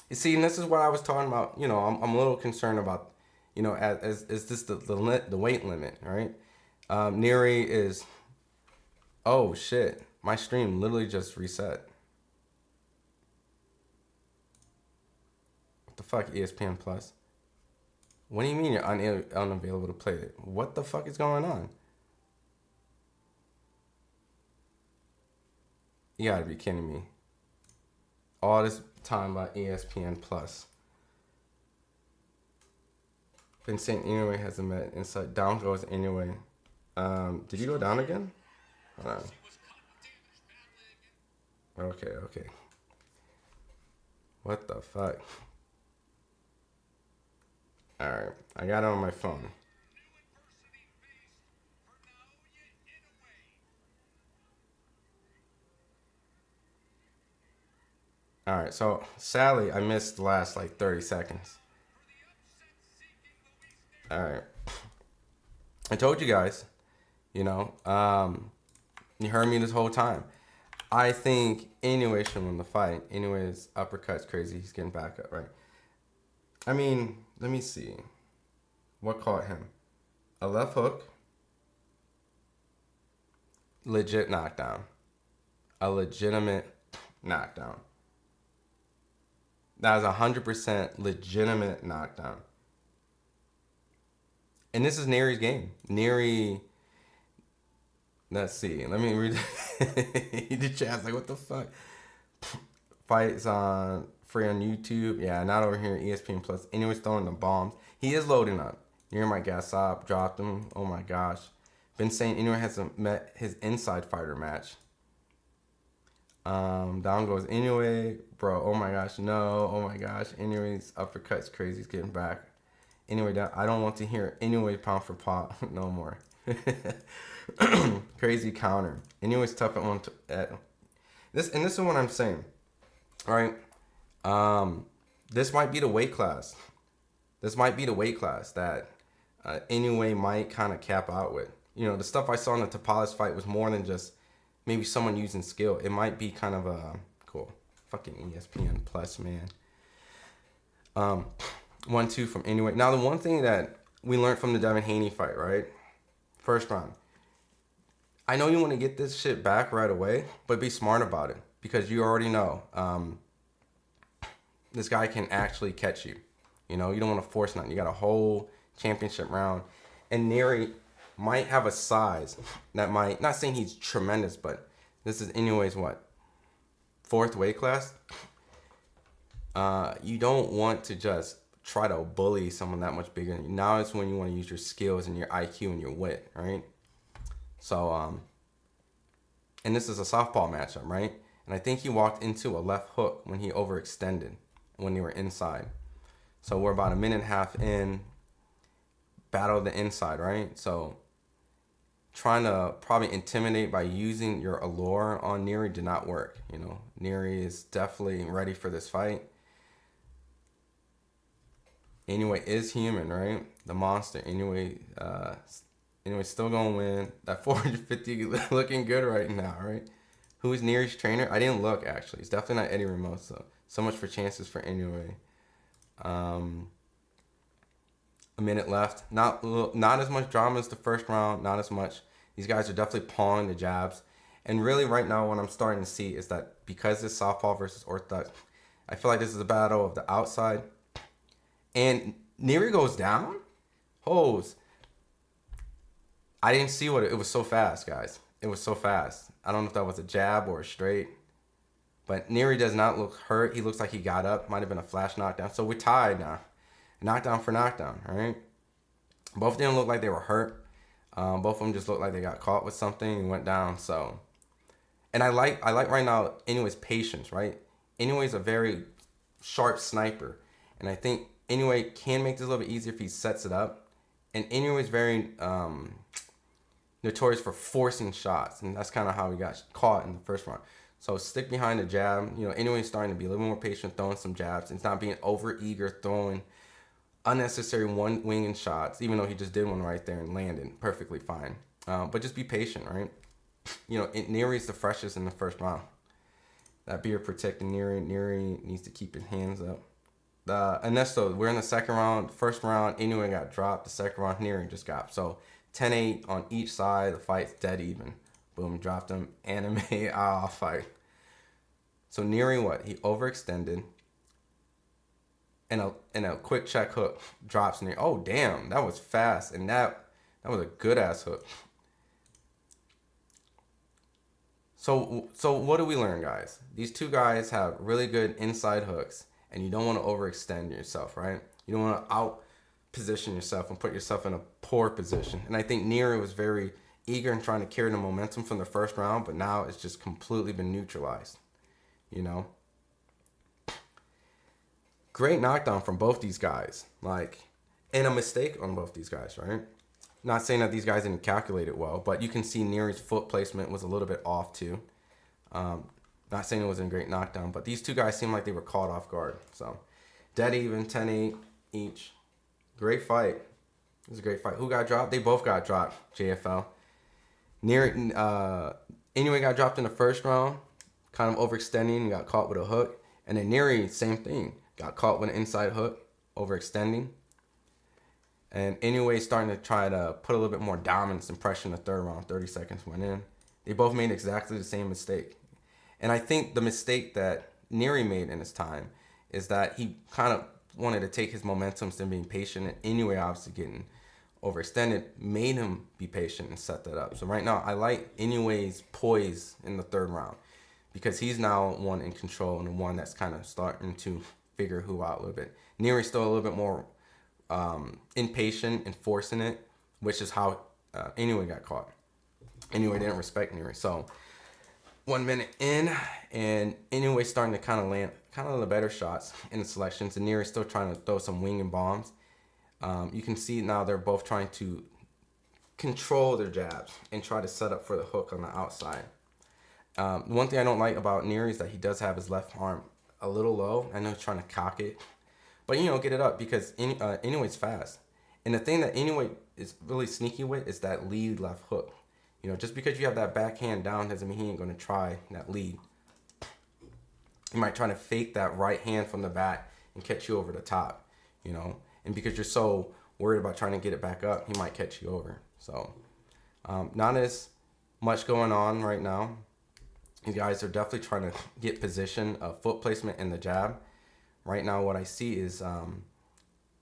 You see, and this is what I was talking about. I'm a little concerned about, is this the weight limit, right? Nery is, oh shit, my stream literally just reset. What the fuck, ESPN Plus? What do you mean you're unavailable to play it? What the fuck is going on? You gotta be kidding me. All this time about ESPN Plus. Vincent Inoue has a met inside. Down goes Inoue. Did you go down again? Hold on. Okay. What the fuck? Alright, I got it on my phone. Alright, so sadly, I missed the last 30 seconds. Alright. I told you guys, You heard me this whole time. I think Inoue should win the fight. Inoue's uppercut's crazy. He's getting back up, right? I mean, let me see. What caught him? A left hook. Legit knockdown. A legitimate knockdown. That was 100% legitimate knockdown. And this is Nery's game. Nery, let's see. Let me read the chat. Like, what the fuck? Fights on free on YouTube. Yeah, not over here. ESPN Plus. Anyways, throwing the bombs. He is loading up. Nery might gas up. Dropped him. Oh my gosh. Been saying Inoue hasn't met his inside fighter match. Down goes Inoue. Bro, oh my gosh, no. Oh my gosh. Inoue's uppercut's crazy. He's getting back. Anyway, I don't want to hear Inoue pound for pound no more. Crazy counter. Inoue's tough at one. This is what I'm saying. All right. This might be the weight class. This might be the weight class that Inoue might kind of cap out with. You know, the stuff I saw in the Tapales fight was more than just maybe someone using skill. It might be kind of a cool. Fucking ESPN Plus, man. 1-2 from Inoue. Now, the one thing that we learned from the Devin Haney fight, right? First round. I know you want to get this shit back right away, but be smart about it. Because you already know this guy can actually catch you. You know, you don't want to force nothing. You got a whole championship round. And Nery might have a size that might, not saying he's tremendous, but this is Inoue's what? 4th weight class? You don't want to just try to bully someone that much bigger than you. Now it's when you want to use your skills and your IQ and your wit, right? So, and this is a softball matchup, right? And I think he walked into a left hook when he overextended, when they were inside. So we're about a minute and a half in, battle the inside, right? So trying to probably intimidate by using your allure on Nery did not work. You know, Nery is definitely ready for this fight. Inoue is human, right? The monster. Inoue still gonna win. That 450 looking good right now, right? Who is Nery's trainer? I didn't look, actually. It's definitely not Eddie Ramoso. So much for chances for Inoue. A minute left. Not as much drama as the first round. Not as much. These guys are definitely pawing the jabs. And really right now what I'm starting to see is that because it's southpaw versus orthodox, I feel like this is a battle of the outside. And Nery goes down? Hose. I didn't see it was so fast, guys. It was so fast. I don't know if that was a jab or a straight. But Nery does not look hurt. He looks like he got up. Might have been a flash knockdown. So we're tied now. Knockdown for knockdown, all right? Both didn't look like they were hurt. Both of them just looked like they got caught with something and went down. So, and I like right now Inoue's patience, right? Inoue's a very sharp sniper. And I think Inoue can make this a little bit easier if he sets it up. And Inoue is very notorious for forcing shots. And that's kind of how he got caught in the first round. So stick behind the jab. You know, Inoue's starting to be a little more patient, throwing some jabs. It's not being over eager, throwing unnecessary one-winging shots, even though he just did one right there and landed perfectly fine. But just be patient, right? You know, Nery's the freshest in the first round. That beard protecting Nery. Nery needs to keep his hands up. Ernesto, we're in the second round. First round, Inoue got dropped. The second round, Nery just got. So 10-8 on each side. The fight's dead even. Boom, dropped him. Anime fight. So Nery, what? He overextended. And a quick check hook drops Nery. Oh, damn. That was fast. And that was a good-ass hook. So what do we learn, guys? These two guys have really good inside hooks. And you don't want to overextend yourself, right? You don't want to out-position yourself and put yourself in a poor position. And I think Nery was very eager in trying to carry the momentum from the first round. But now it's just completely been neutralized. You know? Great knockdown from both these guys. And a mistake on both these guys, right? Not saying that these guys didn't calculate it well, but you can see Nery's foot placement was a little bit off too. Not saying it was a great knockdown, but these two guys seemed like they were caught off guard. So, dead even, 10-8 each. Great fight. It was a great fight. Who got dropped? They both got dropped, JFL. Nery, Inoue got dropped in the first round, kind of overextending and got caught with a hook. And then Nery, same thing, got caught with an inside hook, overextending. And Inoue starting to try to put a little bit more dominance and pressure in the third round. 30 seconds went in. They both made exactly the same mistake. And I think the mistake that Nery made in his time is that he kind of wanted to take his momentum instead of being patient. And Inoue, obviously getting overextended, made him be patient and set that up. So right now, I like Inoue's poise in the third round because he's now one in control and the one that's kind of starting to figure who out a little bit. Nery's still a little bit more impatient and forcing it, which is how Inoue got caught. Inoue didn't respect Nery. So 1 minute in, and Inoue starting to kind of land kind of the better shots in the selections, and Nery still trying to throw some wing and bombs. You can see now they're both trying to control their jabs and try to set up for the hook on the outside. One thing I don't like about Nery is that he does have his left arm a little low. I know he's trying to cock it, but get it up because Inoue's fast. And the thing that Inoue is really sneaky with is that lead left hook. Just because you have that backhand down doesn't mean he ain't going to try that lead. He might try to fake that right hand from the back and catch you over the top, And because you're so worried about trying to get it back up, he might catch you over. So, not as much going on right now. You guys are definitely trying to get position, foot placement, and the jab. Right now, what I see is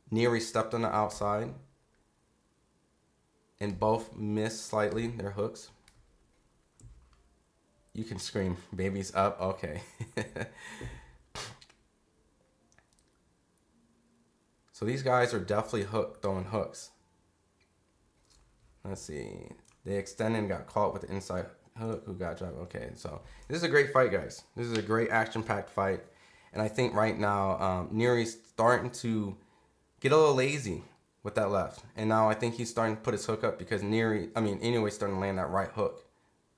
Nery stepped on the outside, and both missed slightly their hooks. You can scream, baby's up. Okay. So these guys are definitely throwing hooks. Let's see. They extended and got caught with the inside hook who got dropped. Okay, so this is a great fight, guys. This is a great action-packed fight. And I think right now, Nery's starting to get a little lazy with that left. And now I think he's starting to put his hook up because Inoue's starting to land that right hook.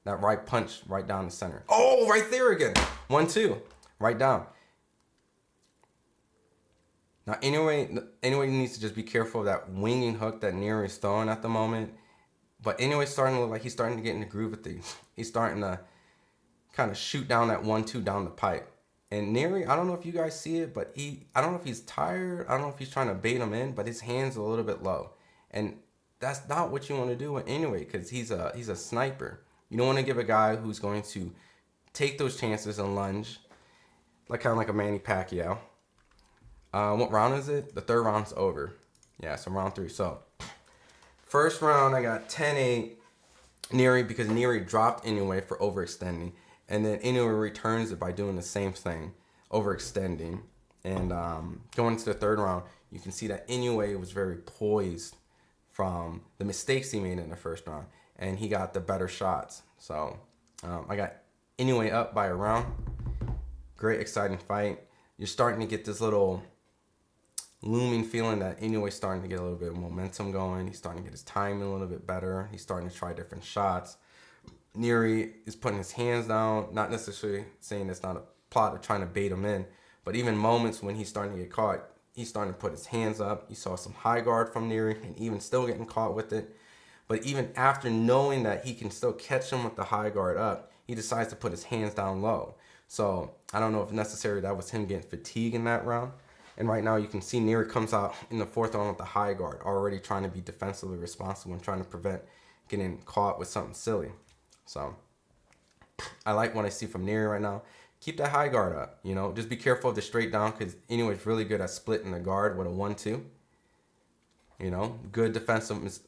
That right punch right down the center. Oh, right there again. 1-2. Right down. Now, Inoue needs to just be careful of that winging hook that Nery is throwing at the moment. But Inoue's starting to look like he's starting to get in the groove of things. He's starting to kind of shoot down that 1-2 down the pipe. And Nery, I don't know if you guys see it, but I don't know if he's tired. I don't know if he's trying to bait him in, but his hand's a little bit low. And that's not what you want to do with Inoue because he's a sniper. You don't want to give a guy who's going to take those chances and lunge, kind of like a Manny Pacquiao. What round is it? The third round's over. Yeah, so round 3. So, first round, I got 10-8 Nery because Nery dropped Inoue for overextending. And then Inoue returns it by doing the same thing, overextending. And going into the third round, you can see that Inoue was very poised from the mistakes he made in the first round. And he got the better shots. So, I got Inoue up by a round. Great, exciting fight. You're starting to get this little looming feeling that Inoue's starting to get a little bit of momentum going. He's starting to get his timing a little bit better. He's starting to try different shots. Nery is putting his hands down, not necessarily saying it's not a plot of trying to bait him in, but even moments when he's starting to get caught, he's starting to put his hands up. You saw some high guard from Nery and even still getting caught with it. But even after knowing that he can still catch him with the high guard up, he decides to put his hands down low. So I don't know if necessarily that was him getting fatigued in that round. And right now you can see Nery comes out in the fourth round with the high guard, already trying to be defensively responsible and trying to prevent getting caught with something silly. So I like what I see from Nery right now. Keep that high guard up, Just be careful of the straight down because Inoue's really good at splitting the guard with a 1-2. Good defensive,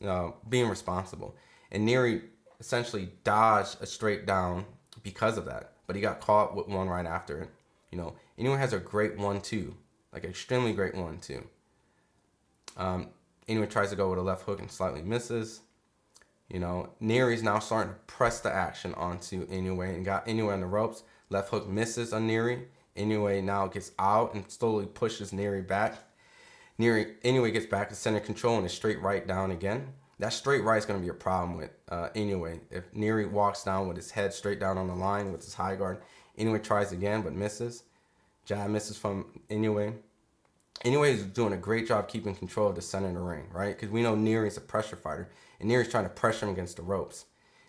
being responsible. And Nery essentially dodged a straight down because of that. But he got caught with one right after it. Inoue has a great 1-2. Extremely great 1-2. Inoue tries to go with a left hook and slightly misses. Nery's now starting to press the action onto Inoue and got Inoue on the ropes. Left hook misses on Nery. Inoue now gets out and slowly pushes Nery back. Inoue gets back to center control and is straight right down again. That straight right is going to be a problem with Inoue. If Nery walks down with his head straight down on the line with his high guard, Inoue tries again but misses. Jab misses from Inoue. Inoue is doing a great job keeping control of the center of the ring, right? Because we know Nery's a pressure fighter, and Nery's trying to pressure him against the ropes.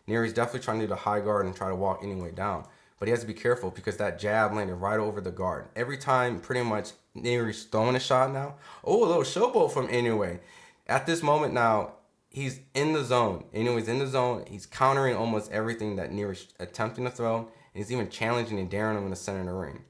Nery's definitely trying to do the high guard and try to walk Inoue down. But he has to be careful because that jab landed right over the guard. Every time, pretty much, Nery's throwing a shot now. Oh, a little showboat from Inoue. At this moment now, he's in the zone. Inoue's in the zone. He's countering almost everything that Nery's attempting to throw. And he's even challenging and daring him in the center of the ring.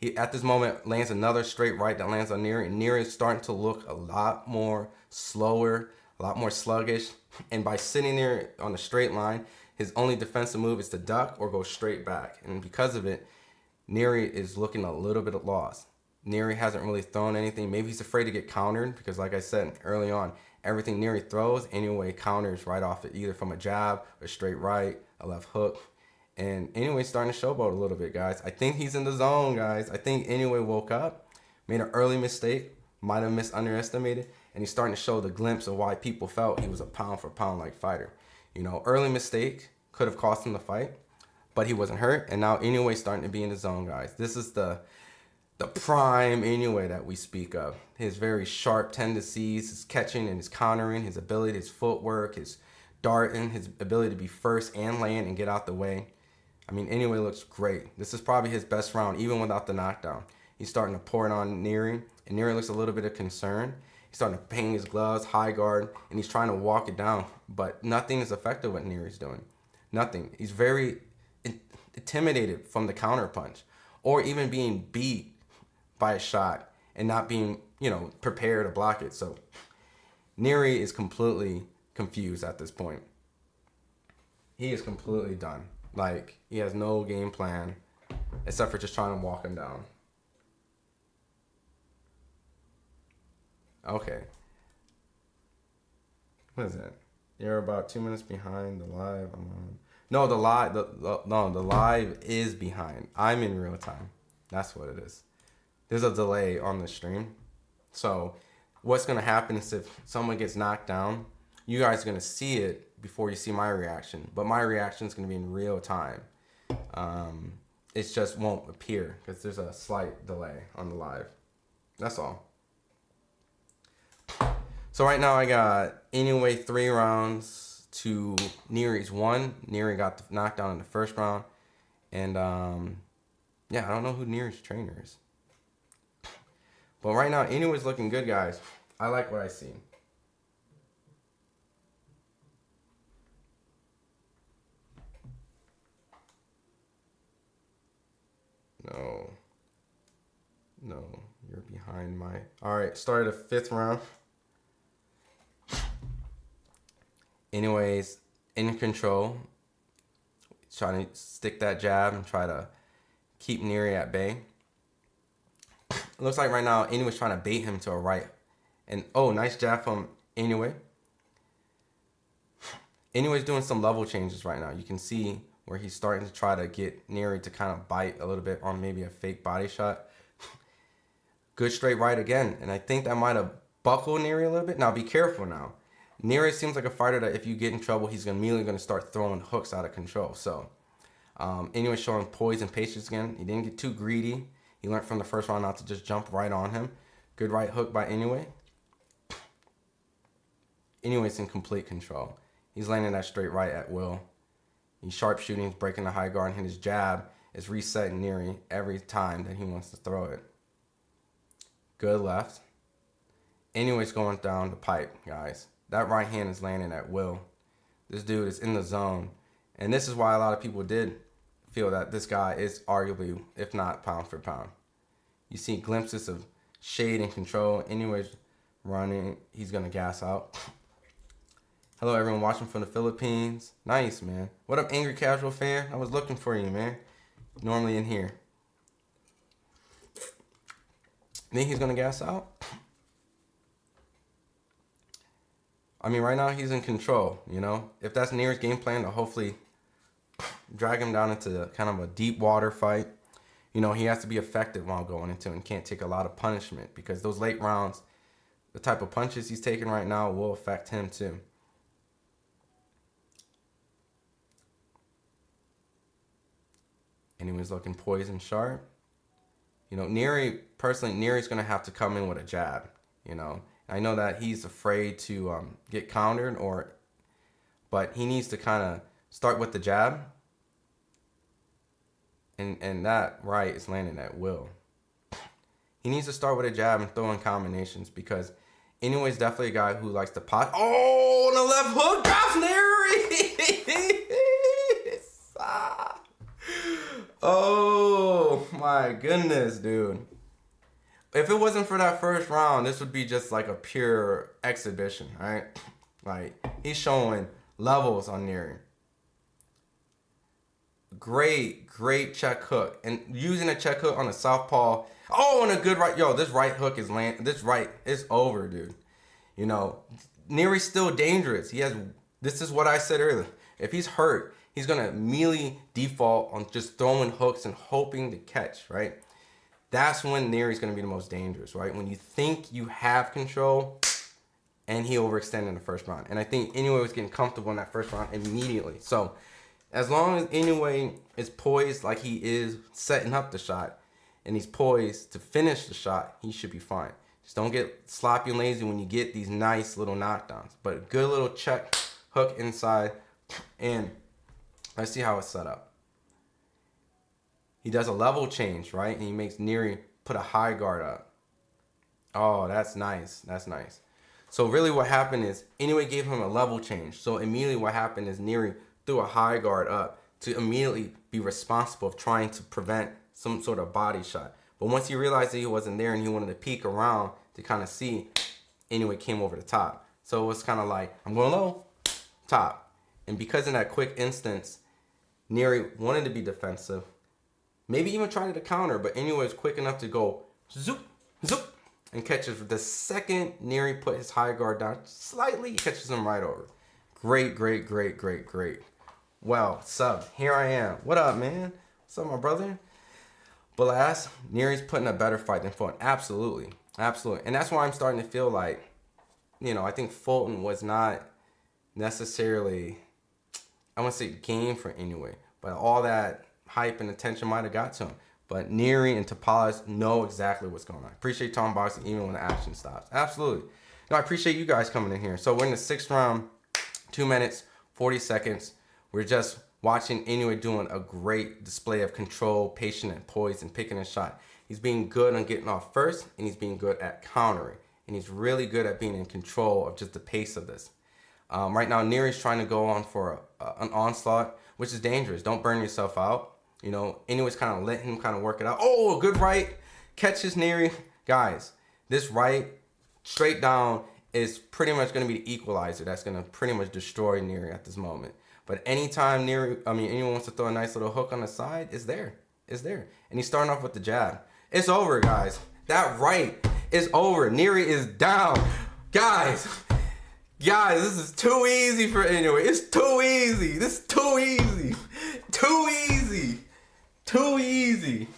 He, at this moment, lands another straight right that lands on Nery. And Nery is starting to look a lot more slower, a lot more sluggish. And by sitting there on a straight line, his only defensive move is to duck or go straight back. And because of it, Nery is looking a little bit lost. Nery hasn't really thrown anything. Maybe he's afraid to get countered because, like I said early on, everything Nery throws, Inoue counters right off it, either from a jab, a straight right, a left hook. And Inoue's starting to showboat a little bit, guys. I think he's in the zone, guys. I think Inoue woke up, made an early mistake, might have underestimated, and he's starting to show the glimpse of why people felt he was a pound-for-pound like fighter. You know, early mistake could have cost him the fight, but he wasn't hurt, and now Inoue's starting to be in the zone, guys. This is the prime Inoue that we speak of. His very sharp tendencies, his catching and his countering, his ability, his footwork, his darting, his ability to be first and land and get out the way. I mean, Inoue looks great. This is probably his best round, even without the knockdown. He's starting to pour it on Nery, and Nery looks a little bit of concern. He's starting to hang his gloves, high guard, and he's trying to walk it down, but nothing is effective what Nery's doing. Nothing. He's very intimidated from the counter punch, or even being beat by a shot and not being, you know, prepared to block it. So Nery is completely confused at this point. He is completely done. Like, he has no game plan except for just trying to walk him down. Okay. What is that? You're about 2 minutes behind the live. I'm on. No, the live is behind. I'm in real time. That's what it is. There's a delay on the stream. So what's going to happen is if someone gets knocked down, you guys are going to see it before you see my reaction. But my reaction is going to be in real time. It just won't appear because there's a slight delay on the live. That's all. So right now I got Inoue 3 rounds to Nery's 1. Nery got the knockdown in the first round. And yeah, I don't know who Nery's trainer is. But right now, Inoue's looking good, guys. I like what I see. No, you're behind my... All right, started the 5th round. Inoue's in control. Trying to stick that jab and try to keep Nery at bay. It looks like right now Inoue's trying to bait him to a right. And, oh, nice jab from Inoue. Inoue's doing some level changes right now. You can see where he's starting to try to get Nery to kind of bite a little bit on maybe a fake body shot. Good straight right again. And I think that might have buckled Nery a little bit. Now, be careful now. Nery seems like a fighter that if you get in trouble, he's immediately going to start throwing hooks out of control. So, Inoue's showing poise and patience again. He didn't get too greedy. He learned from the first round not to just jump right on him. Good right hook by Inoue. Inoue's in complete control. He's landing that straight right at will. He's sharpshooting, he's breaking the high guard, and his jab is resetting Nery every time that he wants to throw it. Good left. Inoue's going down the pipe, guys. That right hand is landing at will. This dude is in the zone. And this is why a lot of people did feel that this guy is arguably, if not pound for pound. You see glimpses of shade and control. Inoue's running. He's going to gas out. Hello, everyone watching from the Philippines. Nice, man. What up, Angry Casual fan? I was looking for you, man. Normally in here. Think he's going to gas out? I mean, right now he's in control, you know? If that's Nery's game plan to hopefully drag him down into kind of a deep water fight, you know, he has to be effective while going into it and can't take a lot of punishment because those late rounds, the type of punches he's taking right now will affect him too. Anyone's looking poised and sharp. You know, Nery, personally, Nery's going to have to come in with a jab, you know. I know that he's afraid to get countered, but he needs to kind of start with the jab. And that right is landing at will. He needs to start with a jab and throw in combinations because Inoue's definitely a guy who likes to pot. Oh, on the left hook, got Nery. Oh my goodness, dude. If it wasn't for that first round, this would be just like a pure exhibition, right? Like, he's showing levels on Nery. Great check hook. And using a check hook on a southpaw. Oh, and a good right. Yo, this right hook is this right is over, dude. You know, Nery's still dangerous. This is what I said earlier. If he's hurt, he's going to immediately default on just throwing hooks and hoping to catch, right? That's when Nery's going to be the most dangerous, right? When you think you have control and he overextended in the first round. And I think Inoue was getting comfortable in that first round immediately. So as long as Inoue is poised like he is setting up the shot and he's poised to finish the shot, he should be fine. Just don't get sloppy and lazy when you get these nice little knockdowns. But a good little check, hook inside, and let's see how it's set up. He does a level change, right? And he makes Nery put a high guard up. Oh, that's nice. That's nice. So really what happened is Inoue gave him a level change. So immediately what happened is Nery threw a high guard up to immediately be responsible of trying to prevent some sort of body shot. But once he realized that he wasn't there and he wanted to peek around to kind of see, Inoue came over the top. So it was kind of like, I'm going low, top. And because in that quick instance, Nery wanted to be defensive, maybe even trying to counter, but Inoue was quick enough to go zoop, zoop, and catches. The second Nery put his high guard down slightly, he catches him right over. Great. Well, sub, here I am. What up, man? What's up, my brother? But last, Nery's putting a better fight than Fulton. Absolutely. And that's why I'm starting to feel like, you know, I think Fulton was not necessarily, I want to say game for Inoue, but all that hype and attention might have got to him. But Nery and Tapales know exactly what's going on. I appreciate Tom boxing even when the action stops. Absolutely. No, I appreciate you guys coming in here. So we're in the 6th round, 2 minutes, 40 seconds. We're just watching Inoue doing a great display of control, patience, and poise, and picking a shot. He's being good on getting off first, and he's being good at countering. And he's really good at being in control of just the pace of this. Right now, Nery's trying to go on for an onslaught, which is dangerous. Don't burn yourself out. You know, Inoue's kind of letting him kind of work it out. Oh, a good right. Catches Nery. Guys, this right, straight down, is pretty much going to be the equalizer. That's going to pretty much destroy Nery at this moment. But anytime Inoue wants to throw a nice little hook on the side, it's there. And he's starting off with the jab. It's over, guys. That right is over. Nery is down. Guys, this is too easy for Inoue. It's too easy. This is too easy. Too easy.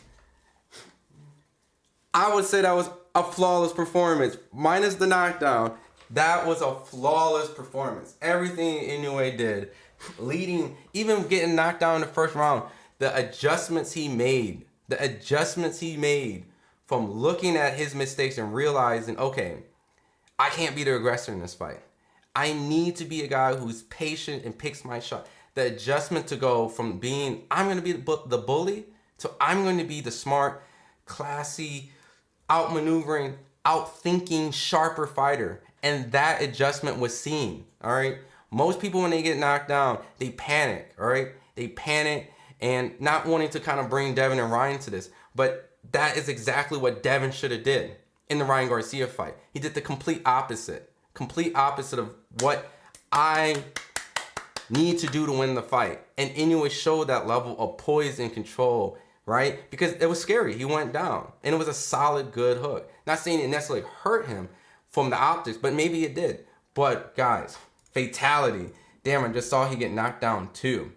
I would say that was a flawless performance. Minus the knockdown. That was a flawless performance. Everything Inoue did, leading, even getting knocked down in the first round, the adjustments he made from looking at his mistakes and realizing, okay, I can't be the aggressor in this fight. I need to be a guy who's patient and picks my shot. The adjustment to go from being, I'm going to be the bully, to I'm going to be the smart, classy, outmaneuvering, outthinking, sharper fighter. And that adjustment was seen, all right? Most people, when they get knocked down, they panic, all right? They panic and not wanting to kind of bring Devin and Ryan to this. But that is exactly what Devin should have did in the Ryan Garcia fight. He did the complete opposite of what I need to do to win the fight. And Inoue showed that level of poise and control, right? Because it was scary. He went down. And it was a solid, good hook. Not saying it necessarily hurt him from the optics, but maybe it did. But, guys, fatality. Damn, I just saw he get knocked down, too.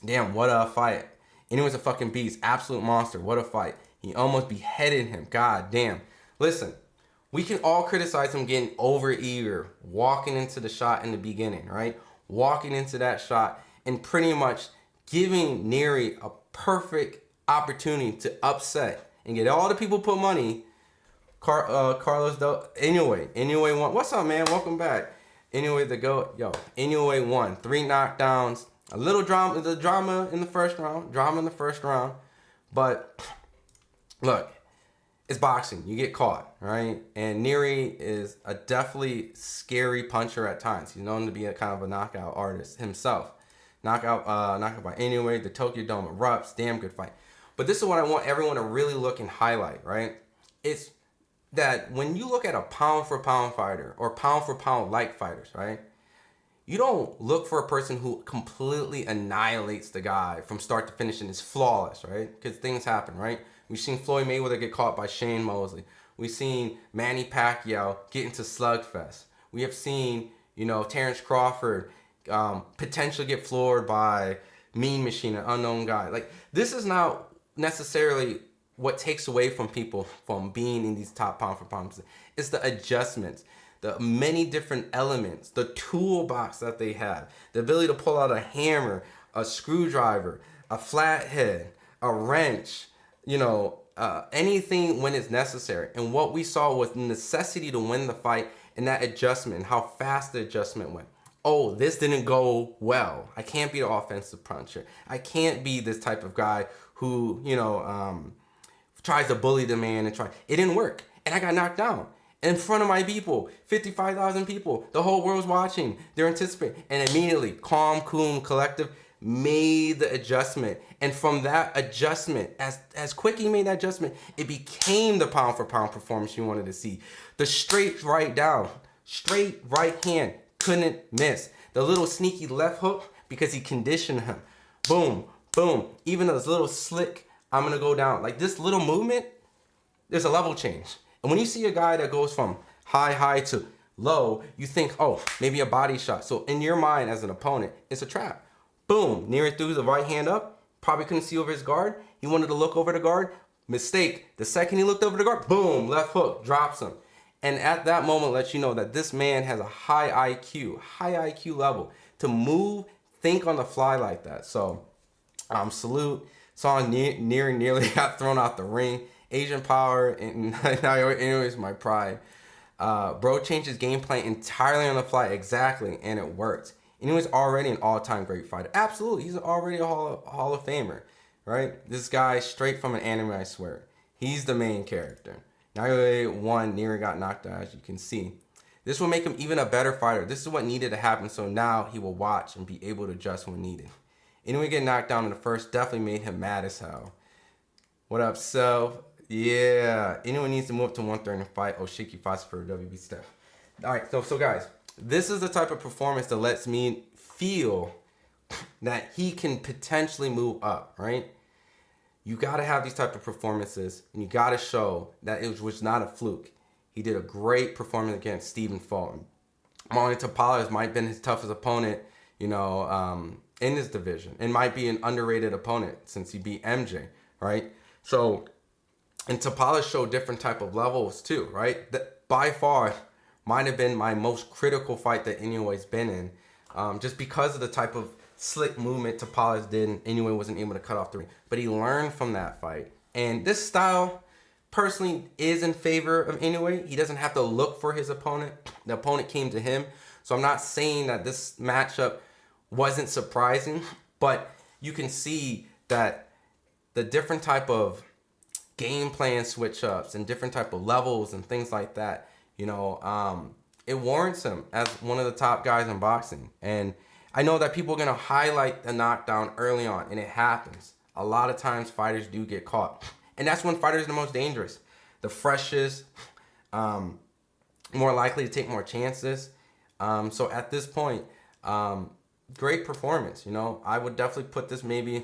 Damn, what a fight. Inoue's a fucking beast. Absolute monster. What a fight. He almost beheaded him. God damn. Listen, we can all criticize him getting over-eager, walking into the shot in the beginning, right? Walking into that shot and pretty much giving Nery a perfect opportunity to upset and get all the people put money. Carlos Inoue won. What's up, man? Welcome back. Inoue the GOAT. Inoue won. 3 knockdowns. A little drama, the drama in the first round, but look, it's boxing. You get caught, right? And Nery is a definitely scary puncher at times. He's known to be a kind of a knockout artist himself. Knockout by Inoue, the Tokyo Dome erupts, damn good fight. But this is what I want everyone to really look and highlight, right? It's that when you look at a pound for pound fighter or pound for pound like fighters, right? You don't look for a person who completely annihilates the guy from start to finish and is flawless, right? Because things happen, right? We've seen Floyd Mayweather get caught by Shane Mosley. We've seen Manny Pacquiao get into slugfest. We have seen, Terrence Crawford potentially get floored by Mean Machine, an unknown guy. Like, this is not necessarily what takes away from people from being in these top pound for pound. It's the adjustments, the many different elements, the toolbox that they have, the ability to pull out a hammer, a screwdriver, a flathead, a wrench, anything when it's necessary. And what we saw was the necessity to win the fight and that adjustment and how fast the adjustment went. Oh, this didn't go well. I can't be the offensive puncher. I can't be this type of guy who, tries to bully the man and it didn't work. And I got knocked down in front of my people, 55,000 people. The whole world's watching. They're anticipating. And immediately, calm, cool, collective made the adjustment. And from that adjustment, as quick he made that adjustment, it became the pound for pound performance you wanted to see. The straight right down, straight right hand, couldn't miss. The little sneaky left hook, because he conditioned him. Boom, boom. Even those little slick, I'm gonna go down. Like this little movement, there's a level change. And when you see a guy that goes from high to low, you think, oh, maybe a body shot. So in your mind as an opponent, it's a trap. Boom, Nery threw the right hand up, probably couldn't see over his guard. He wanted to look over the guard, mistake. The second he looked over the guard, boom, left hook, drops him. And at that moment, lets you know that this man has a high IQ level to move, think on the fly like that. So, salute. Saw Nery nearly got thrown out the ring. Asian power and Naoya Inoue is my pride. Bro changed his game plan entirely on the fly, exactly, and it worked. Inoue's already an all-time great fighter. Absolutely, he's already a Hall of Famer, right? This guy straight from an anime, I swear. He's the main character. Naoya won, Nery got knocked out, as you can see. This will make him even a better fighter. This is what needed to happen, so now he will watch and be able to adjust when needed. Inoue getting knocked down in the first definitely made him mad as hell. What up, Self? Yeah, Inoue needs to move up to 130 and fight Oshiki fights for WB stuff. All right, so guys, this is the type of performance that lets me feel that he can potentially move up, right? You got to have these type of performances, and you got to show that it was not a fluke. He did a great performance against Stephen Fulton. Marlon Tapales might have been his toughest opponent, in this division. It might be an underrated opponent since he beat MJ, right? So, and Tapales showed different type of levels too, right? That by far might have been my most critical fight that Inoue's been in, just because of the type of slick movement Tapales did, and Inoue wasn't able to cut off the ring. But he learned from that fight. And this style, personally, is in favor of Inoue. He doesn't have to look for his opponent. The opponent came to him. So I'm not saying that this matchup wasn't surprising, but you can see that the different type of game plan switch ups and different type of levels and things like that, it warrants him as one of the top guys in boxing. And I know that people are going to highlight the knockdown early on, and it happens. A lot of times fighters do get caught. And that's when fighters are the most dangerous. The freshest, more likely to take more chances. So at this point, great performance. I would definitely put this maybe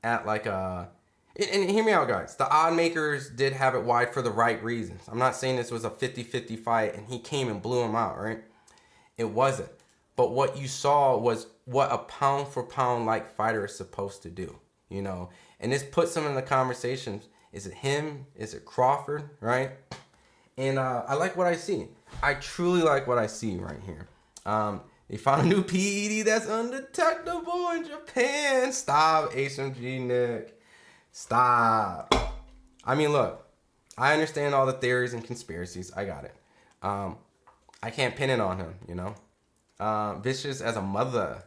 at like a... And hear me out, guys. The odd makers did have it wide for the right reasons. I'm not saying this was a 50-50 fight and he came and blew him out, right? It wasn't. But what you saw was what a pound for pound like fighter is supposed to do, And this puts him in the conversations. Is it him? Is it Crawford, right? And I like what I see. I truly like what I see right here. They found a new PED that's undetectable in Japan. Stop, HMG Nick. Stop. I mean, look, I understand all the theories and conspiracies. I got it. I can't pin it on him, Vicious as a mother.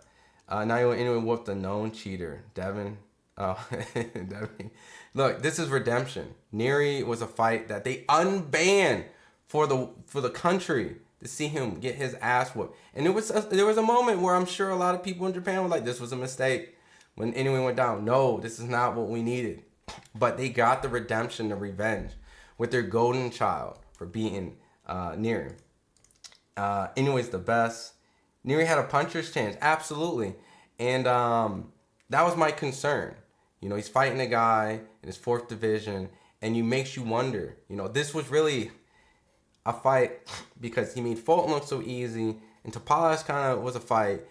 Naoya Inoue whooped a known cheater, Devin. Oh, Devin. Look, this is redemption. Nery was a fight that they unbanned for the country to see him get his ass whooped. And there was a moment where I'm sure a lot of people in Japan were like, this was a mistake when Inoue went down. No, this is not what we needed. But they got the redemption, the revenge with their golden child for beating Nery. Inoue's the best. Nery had a puncher's chance, absolutely. And that was my concern. You know, he's fighting a guy in his 4th division, and it makes you wonder. You know, this was really a fight because he made Fulton look so easy, and Tapales kind of was a fight.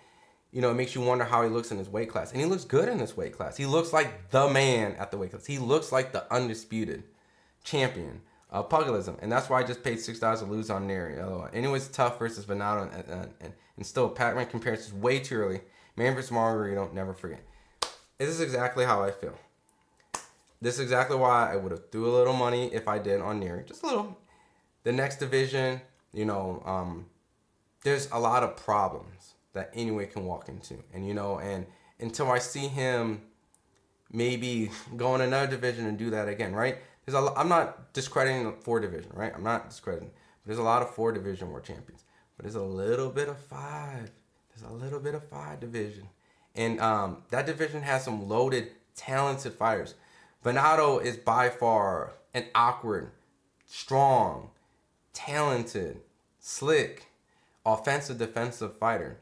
You know, it makes you wonder how he looks in his weight class. And he looks good in this weight class. He looks like the man at the weight class. He looks like the undisputed champion of pugilism. And that's why I just paid $6 to lose on Nery. Anyways, tough versus Venado. And still, Pac-Man comparisons way too early. Man versus Margarito, never forget. This is exactly how I feel. This is exactly why I would have threw a little money if I did on Nery. Just a little. The next division, you know, there's a lot of problems that Inoue can walk into. And, you know, and until I see him maybe go in another division and do that again, right? I'm not discrediting the 4 division, right? I'm not discrediting. But there's a lot of 4 division world champions. But there's a little bit of 5. There's a little bit of 5 division. And that division has some loaded, talented fighters. Venado is by far an awkward, strong, talented, slick, offensive, defensive fighter.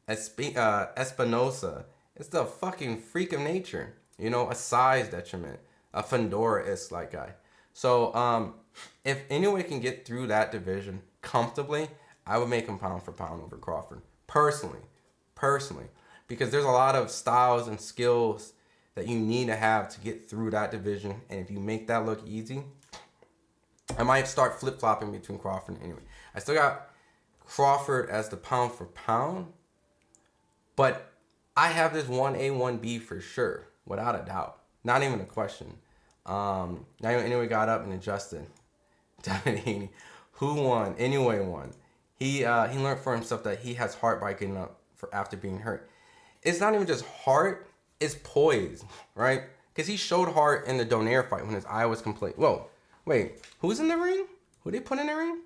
Espinosa is the fucking freak of nature. You know, a size detriment. A Fandora-esque like guy. So, if Inoue can get through that division comfortably, I would make him pound for pound over Crawford. Personally. Because there's a lot of styles and skills that you need to have to get through that division. And if you make that look easy, I might start flip-flopping between Crawford and Inoue. I still got Crawford as the pound for pound. But I have this 1A, 1B for sure. Without a doubt. Not even a question. Naoya Inoue got up and adjusted. Who won? Inoue won. He learned for himself that he has heart by getting up after being hurt. It's not even just heart, it's poise, right? Because he showed heart in the Donaire fight when his eye was complete. Whoa, wait, who's in the ring? Who they put in the ring?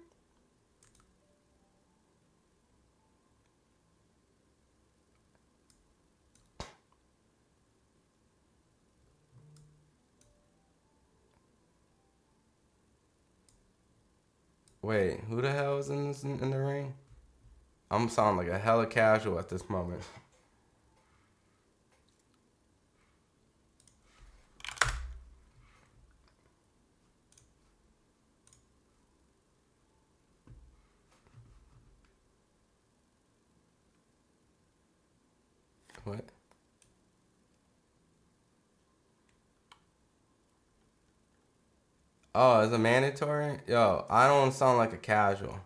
Wait, who the hell is in the ring? I'm sounding like a hella casual at this moment. What? Oh, is it mandatory? Yo, I don't sound like a casual.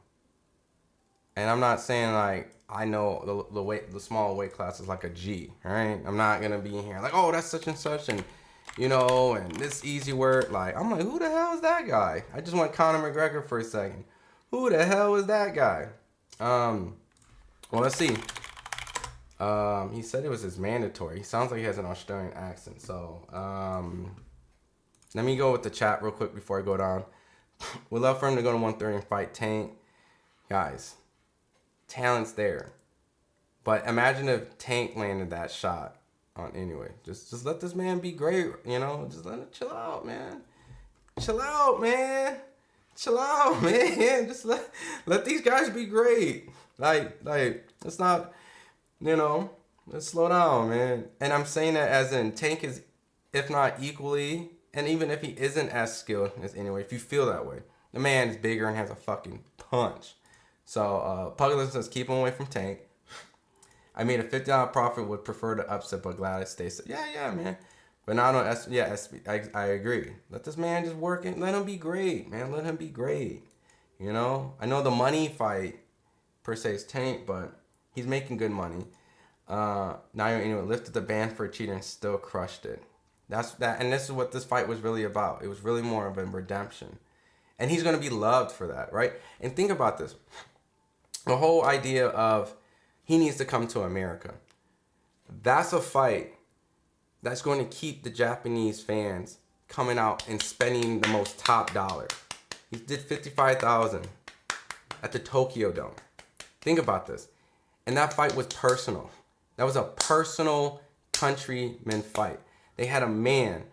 And I'm not saying like I know the small weight class is like a G, right? I'm not gonna be in here like, oh, that's such and such, and you know, and this easy word. Like, I'm like, who the hell is that guy? I just want Conor McGregor for a second. Who the hell is that guy? Well, let's see. He said it was his mandatory. He sounds like he has an Australian accent. So, let me go with the chat real quick before I go down. We'd love for him to go to 130 and fight Tank. Guys, talent's there. But imagine if Tank landed that shot on Inoue. Just let this man be great, you know? Just let him chill out, man. Chill out, man. Chill out, man. Just let these guys be great. Like, let's not, you know, let's slow down, man. And I'm saying that as in Tank is, if not equally, and even if he isn't as skilled as Inoue, if you feel that way, the man is bigger and has a fucking punch. So, Pugilism says keep him away from Tank. I made a $50 profit, would prefer to upset, but glad it stays. Yeah, man. But not on I agree. Let this man just work and let him be great, man. Let him be great. You know? I know the money fight per se is Tank, but he's making good money. Naoya Inoue lifted the ban for a cheater and still crushed it. That's that, and this is what this fight was really about. It was really more of a redemption. And he's gonna be loved for that, right? And think about this. The whole idea of he needs to come to America. That's a fight that's going to keep the Japanese fans coming out and spending the most top dollar. He did $55,000 at the Tokyo Dome. Think about this. And that fight was personal. That was a personal countryman fight. They had a man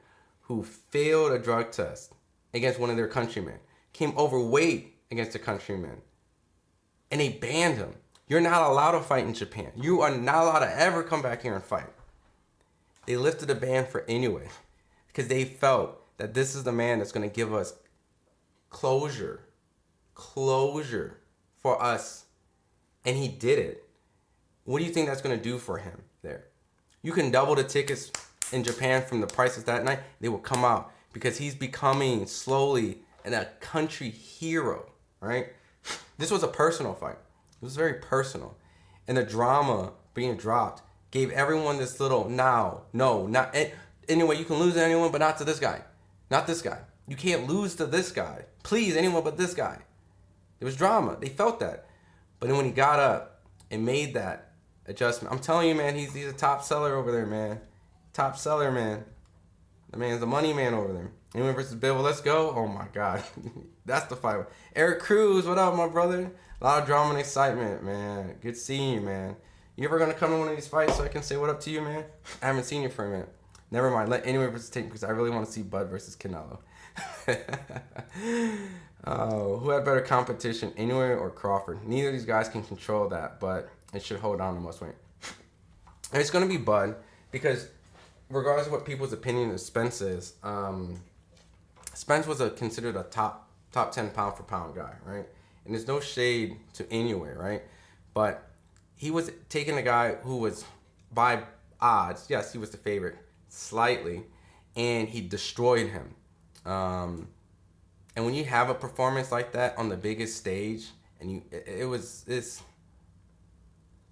who failed a drug test against one of their countrymen, came overweight against a countryman, and they banned him. You're not allowed to fight in Japan. You are not allowed to ever come back here and fight. They lifted a ban for Inoue because they felt that this is the man that's going to give us closure for us. And he did it. What do you think that's going to do for him there? You can double the tickets in Japan from the prices that night. They will come out because he's becoming slowly a country hero, right? This was a personal fight. It was very personal. And the drama being dropped gave everyone this little anyway, you can lose to anyone, but not to this guy. Not this guy. You can't lose to this guy. Please, anyone but this guy. It was drama. They felt that. But then when he got up and made that adjustment, I'm telling you, man, he's a top seller over there, man. Top seller, man. The man's the money man over there. Inoue versus Bivol, let's go. Oh, my God. That's the fight. Eric Cruz, what up, my brother? A lot of drama and excitement, man. Good seeing you, man. You ever going to come to one of these fights so I can say what up to you, man? I haven't seen you for a minute. Never mind. Let Inoue versus Tank because I really want to see Bud versus Canelo. Who had better competition, Inoue or Crawford? Neither of these guys can control that, but it should hold on to most weight. And it's going to be Bud because regardless of what people's opinion of Spence is, Spence was considered a top 10 pound for pound guy, right? And there's no shade to Inoue, right? But he was taking a guy who was by odds, yes, he was the favorite slightly, and he destroyed him. And when you have a performance like that on the biggest stage, and it's,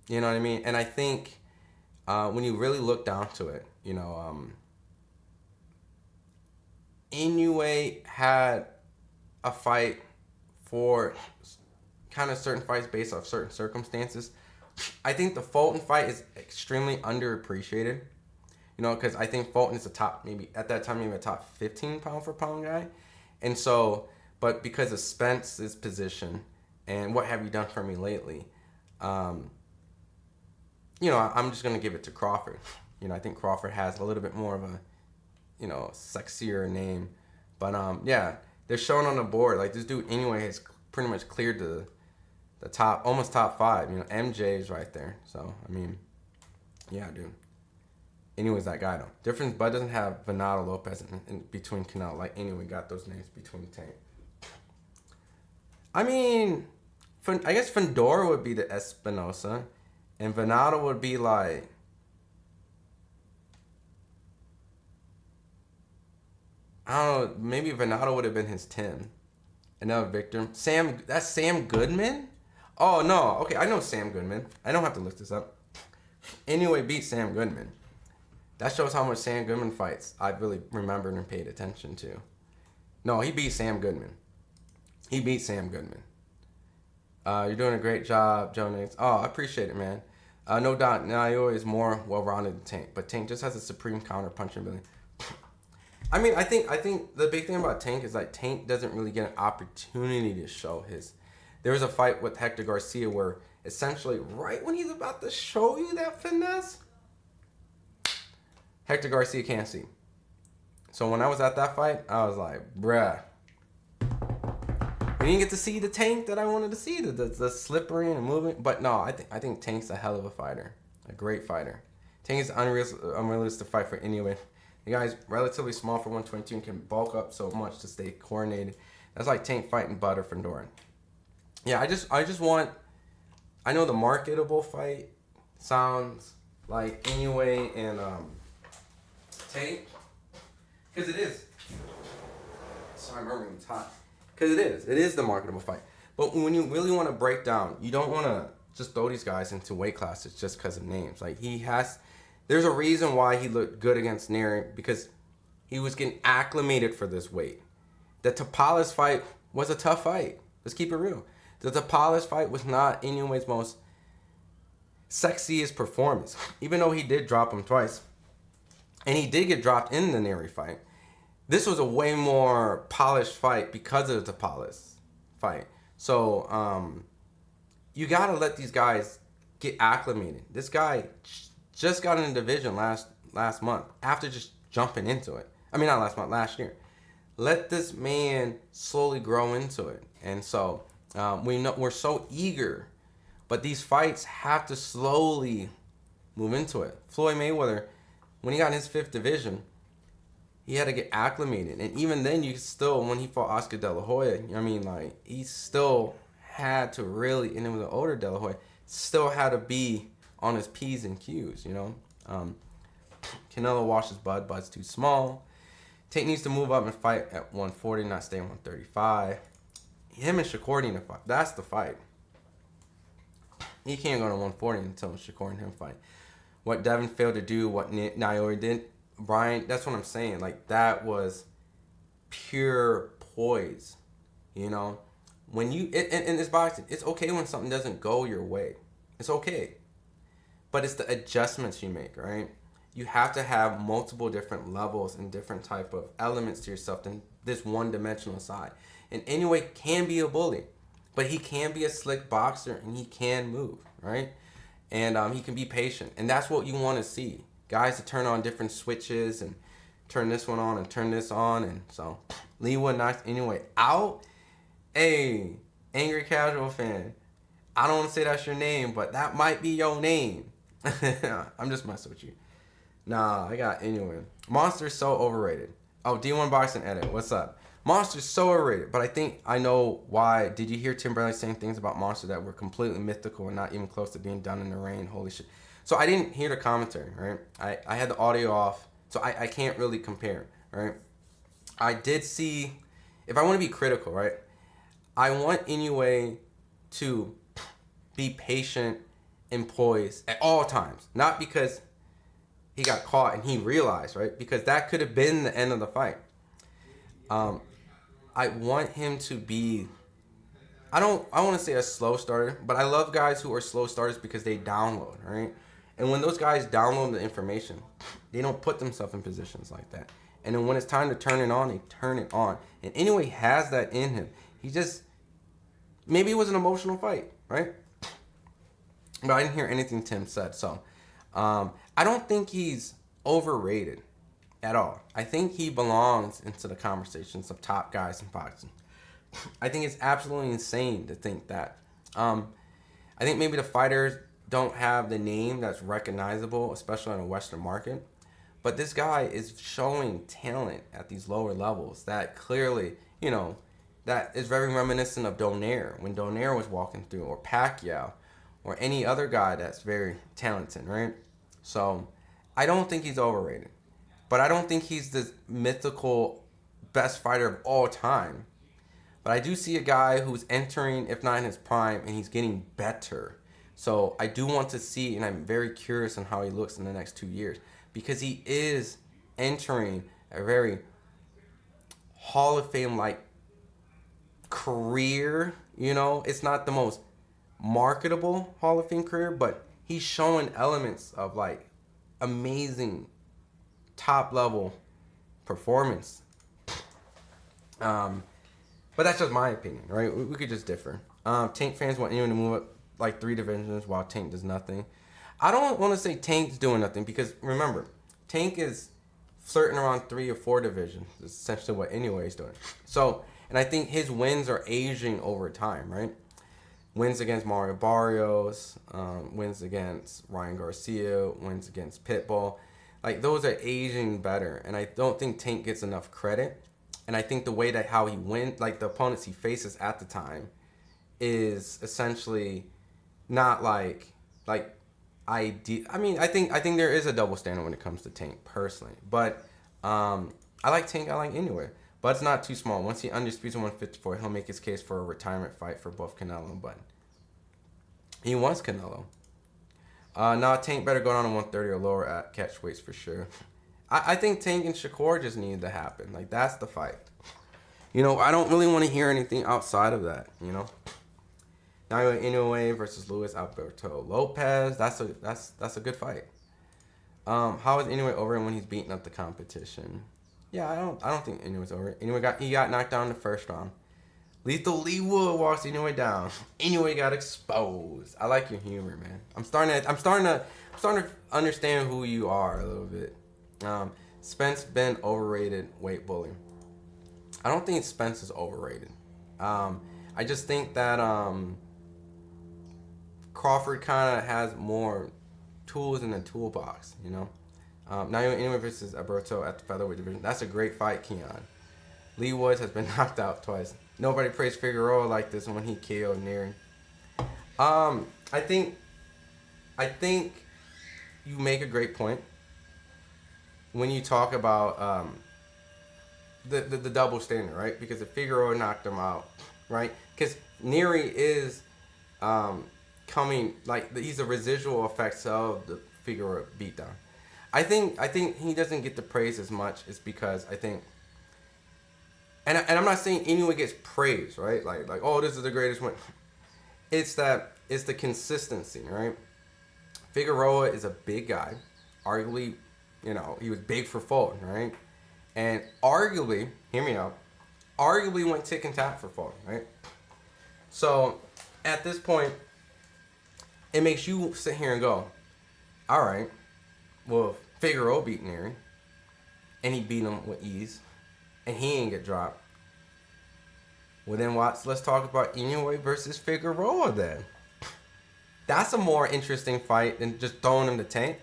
you know what I mean? And I think when you really look down to it, you know, Inoue had a fight for kind of certain fights based off certain circumstances. I think the Fulton fight is extremely underappreciated, you know, because I think Fulton is a top, maybe at that time, maybe a top 15 pound for pound guy. And so, but because of Spence's position and what have you done for me lately, you know, I'm just going to give it to Crawford. You know, I think Crawford has a little bit more of a, you know, sexier name. But, yeah, they're showing on the board, like, this dude Inoue has pretty much cleared the top, almost top 5. You know, MJ is right there. So, I mean, yeah, dude. Inoue's that guy, though. Difference, Bud doesn't have Venado Lopez in between Canelo. Like, Inoue got those names between Tank. I mean, I guess Fedor would be the Espinosa. And Venado would be like, I don't know, maybe Venado would have been his Tim. Another Victor. That's Sam Goodman? Oh, no. Okay, I know Sam Goodman. I don't have to look this up. Inoue beat Sam Goodman. That shows how much Sam Goodman fights I really remembered and paid attention to. No, he beat Sam Goodman. He beat Sam Goodman. You're doing a great job, Joe Nix. Oh, I appreciate it, man. No doubt, Naoya is more well-rounded than Tank, but Tank just has a supreme counter-punching ability. I mean, I think the big thing about Tank is like Tank doesn't really get an opportunity to show his. There was a fight with Hector Garcia where essentially right when he's about to show you that finesse, Hector Garcia can't see. So when I was at that fight, I was like, bruh. We didn't get to see the Tank that I wanted to see, the slippery and moving. But no, I think Tank's a hell of a fighter, a great fighter. Tank is unrealistic fight for Inoue. The guy's relatively small for 122 and can bulk up so much to stay coordinated. That's like Tank fighting Bud or Fedor. Yeah, I just want. I know the marketable fight sounds like Inoue and Tank, because it is. Sorry, I'm remembering it's hot. Because it is the marketable fight. But when you really want to break down, you don't want to just throw these guys into weight classes just because of names. Like there's a reason why he looked good against Nery, because he was getting acclimated for this weight. The Tapales fight was a tough fight. Let's keep it real. The Tapales fight was not Inoue's most sexiest performance. Even though he did drop him twice, and he did get dropped in the Nery fight, this was a way more polished fight because it was a polished fight. So you got to let these guys get acclimated. This guy just got in the division last month after just jumping into it. I mean, not last month, last year. Let this man slowly grow into it. And so we're so eager, but these fights have to slowly move into it. Floyd Mayweather, when he got in his 5th division, he had to get acclimated. And even then, you still, when he fought Oscar De La Hoya, I mean, like, he still had to really, and it was an older De La Hoya, still had to be on his P's and Q's, you know. Canelo washes Bud. Bud's too small. Tank needs to move up and fight at 140, not stay at 135. Him and Shakur need to fight. That's the fight. He can't go to 140 until Shakur and him fight. What Devin failed to do, what Naoya did, Brian, that's what I'm saying. Like, that was pure poise, you know. When you, in this boxing, it's okay when something doesn't go your way. It's okay. But it's the adjustments you make, right? You have to have multiple different levels and different type of elements to yourself than this one-dimensional side. And Inoue can be a bully, but he can be a slick boxer and he can move, right? And he can be patient. And that's what you want to see. Guys to turn on different switches and turn this one on and turn this on. And so Lee Wood knocks Inoue out. Hey, Angry Casual fan, I don't want to say that's your name, but that might be your name. I'm just messing with you. Nah, I got Inoue. Monster's so overrated. Oh, D1 Boxing Edit, what's up? Monster's so overrated, but I think I know why. Did you hear Tim Bradley saying things about Monster that were completely mythical and not even close to being done in the rain? Holy shit. So I didn't hear the commentary, right? I had the audio off, so I can't really compare, right? I did see, if I want to be critical, right? I want Inoue to be patient and poised at all times. Not because he got caught and he realized, right? Because that could have been the end of the fight. I want him to be, I want to say a slow starter, but I love guys who are slow starters because they download, right? And when those guys download the information, they don't put themselves in positions like that. And then when it's time to turn it on, they turn it on. And Inoue has that in him. He just, maybe it was an emotional fight, right? But I didn't hear anything Tim said. So I don't think he's overrated at all. I think he belongs into the conversations of top guys in boxing. I think it's absolutely insane to think that. I think maybe the fighters don't have the name that's recognizable, especially in a Western market. But this guy is showing talent at these lower levels that clearly, you know, that is very reminiscent of Donaire when Donaire was walking through, or Pacquiao, or any other guy that's very talented, right? So I don't think he's overrated. But I don't think he's the mythical best fighter of all time. But I do see a guy who's entering, if not in his prime, and he's getting better. So I do want to see, and I'm very curious on how he looks in the next 2 years. Because he is entering a very Hall of Fame-like career. You know, it's not the most marketable Hall of Fame career, but he's showing elements of, like, amazing top-level performance. But that's just my opinion, right? We could just differ. Tank fans want anyone to move up like 3 divisions while Tank does nothing. I don't want to say Tank's doing nothing because, remember, Tank is flirting around 3 or 4 divisions. That's essentially what Inoue is doing. So, and I think his wins are aging over time, right? Wins against Mario Barrios, wins against Ryan Garcia, wins against Pitbull. Like, those are aging better. And I don't think Tank gets enough credit. And I think the way that how he wins, like the opponents he faces at the time, is essentially not like ideal. I mean, I think there is a double standard when it comes to Tank personally. But I like Tank. I like Inoue. But it's not too small. Once he undisputes 154, he'll make his case for a retirement fight for both Canelo and Bud. He wants Canelo. Nah, Tank better go down to 130 or lower at catch weights for sure. I think Tank and Shakur just needed to happen. Like, that's the fight. You know, I don't really want to hear anything outside of that, you know. Naoya Inoue versus Luis Alberto Lopez. That's a good fight. How is Inoue over when he's beating up the competition? Yeah, I don't think Inoue's over. He got knocked down in the first round. Lethal Lee Wood walks Inoue down. Inoue got exposed. I like your humor, man. I'm starting to understand who you are a little bit. Spence been overrated weight bully. I don't think Spence is overrated. I just think that Crawford kind of has more tools in the toolbox, you know. Naoya Inoue versus Alberto at the featherweight division. That's a great fight, Keon. Lee Woods has been knocked out twice. Nobody praised Figueroa like this when he KO'd Nery. I think you make a great point when you talk about the double standard, right? Because if Figueroa knocked him out, right? Because Nery is coming, like, he's the residual effects of the Figueroa beatdown. I think he doesn't get the praise as much is because I think, and I'm not saying Inoue gets praise, right? Like oh, this is the greatest one. It's the consistency, right? Figueroa is a big guy, arguably, you know, he was big for Fulton, right? And arguably, hear me out, arguably went tick and tap for Fulton, right? So at this point, it makes you sit here and go, all right, well, Figueroa beat Nery, and he beat him with ease, and he ain't get dropped. Well, then let's talk about Inoue versus Figueroa then. That's a more interesting fight than just throwing him the tank.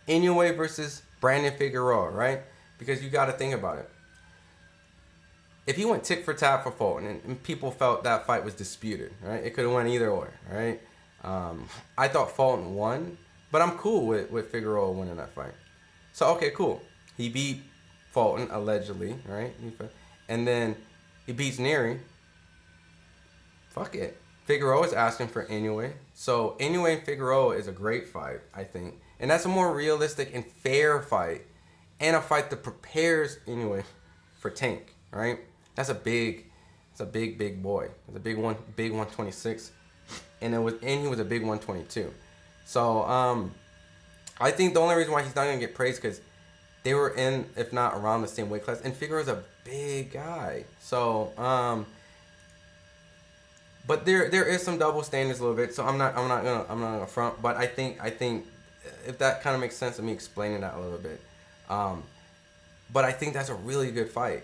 Inoue versus Brandon Figueroa, right? Because you got to think about it. If he went tick for tap for Fulton, and people felt that fight was disputed, right? It could have went either way, right? I thought Fulton won, but I'm cool with Figueroa winning that fight. So, okay, cool. He beat Fulton, allegedly, right? And then he beats Nery. Fuck it. Figueroa is asking for Inoue. So, Inoue and Figueroa is a great fight, I think. And that's a more realistic and fair fight. And a fight that prepares Inoue for Tank, right? That's a big boy. It's a big 126. And he was a big 122. So, I think the only reason why he's not going to get praised because they were in, if not around the same weight class. And Figueroa's a big guy. So, but there is some double standards a little bit. So I'm not gonna front. But I think if that kind of makes sense of me explaining that a little bit. But I think that's a really good fight.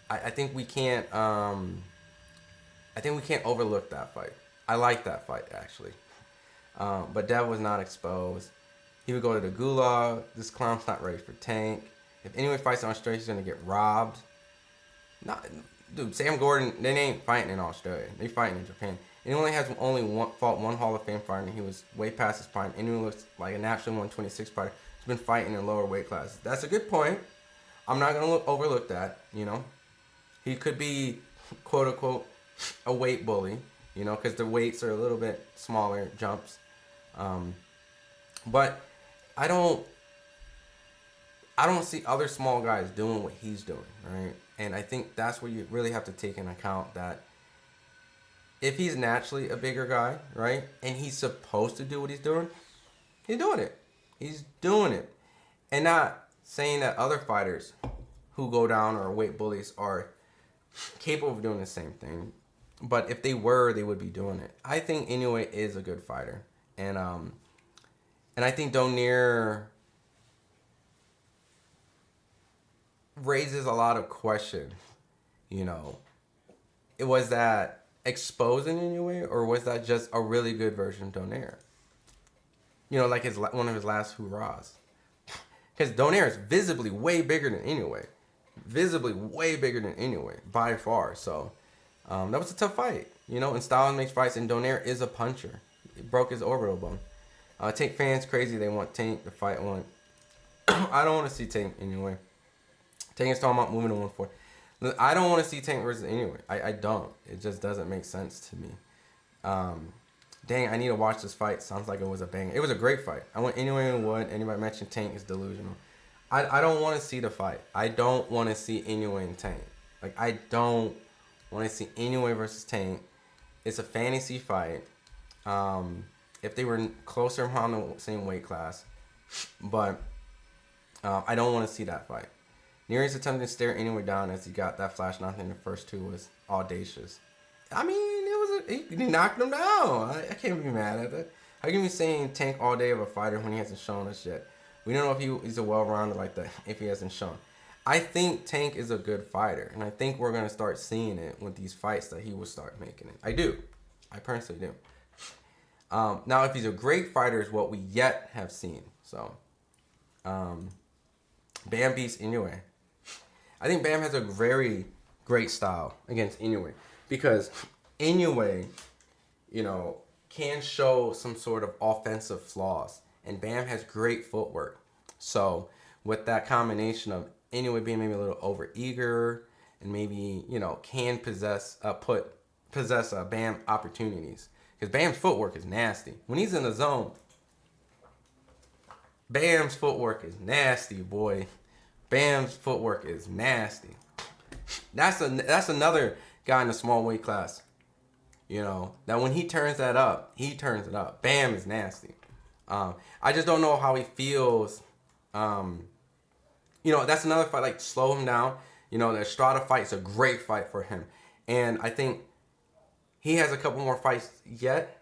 I think we can't overlook that fight. I like that fight actually. But Dev was not exposed. He would go to the gulag. This clown's not ready for Tank. If anyone fights in Australia, he's gonna get robbed. Dude, Sam Gordon, they ain't fighting in Australia. They fighting in Japan. And he only fought one Hall of Fame fighter, and he was way past his prime. And he looks like a natural 126 fighter. He's been fighting in lower weight classes. That's a good point. I'm not gonna overlook that. You know, he could be quote unquote a weight bully. You know, because the weights are a little bit smaller jumps. But I don't see other small guys doing what he's doing, right? And I think that's where you really have to take into account that if he's naturally a bigger guy, right, and he's supposed to do what he's doing it. He's doing it. And not saying that other fighters who go down or weight bullies are capable of doing the same thing. But if they were, they would be doing it. I think Inoue is a good fighter. And I think Donaire raises a lot of question. You know, was that exposing Inoue, or was that just a really good version of Donaire? You know, like one of his last hurrahs. Because Donaire is visibly way bigger than Inoue. Visibly way bigger than Inoue, by far. So, that was a tough fight. You know, and Styles makes fights, and Donaire is a puncher. He broke his orbital bone. Tank fans crazy. They want Tank to fight one. I don't want to see Tank anyway. Tank is talking about moving to 140. Look, I don't want to see Tank versus Inoue. I don't. It just doesn't make sense to me. Dang, I need to watch this fight. Sounds like it was a banger. It was a great fight. I want Inoue and Wood. Anybody mention Tank is delusional. I don't want to see the fight. I don't want to see Inoue and Tank. Like, I don't want to see Inoue versus Tank. It's a fantasy fight. if they were closer around the same weight class. But I don't want to see that fight. Nery's attempting to stare Inoue down as he got that flash knocked in. The first two was audacious. I mean, he knocked him down. I can't be mad at that. How can you be saying Tank all day of a fighter when he hasn't shown us yet? We don't know if he's a well-rounded like that if he hasn't shown. I think Tank is a good fighter, and I think we're going to start seeing it with these fights that he will start making it. I do. I personally do. Now, if he's a great fighter is what we yet have seen. So, Bam beats Inoue. I think Bam has a very great style against Inoue because Inoue, can show some sort of offensive flaws, and Bam has great footwork. So with that combination of Inoue being maybe a little overeager and maybe can possess Bam opportunities because Bam's footwork is nasty when he's in the zone. Bam's footwork is nasty, boy. Bam's footwork is nasty. That's another guy in the small weight class. That when he turns that up, he turns it up. Bam is nasty. I just don't know how he feels. That's another fight, like slow him down. The Estrada fight is a great fight for him. And I think he has a couple more fights yet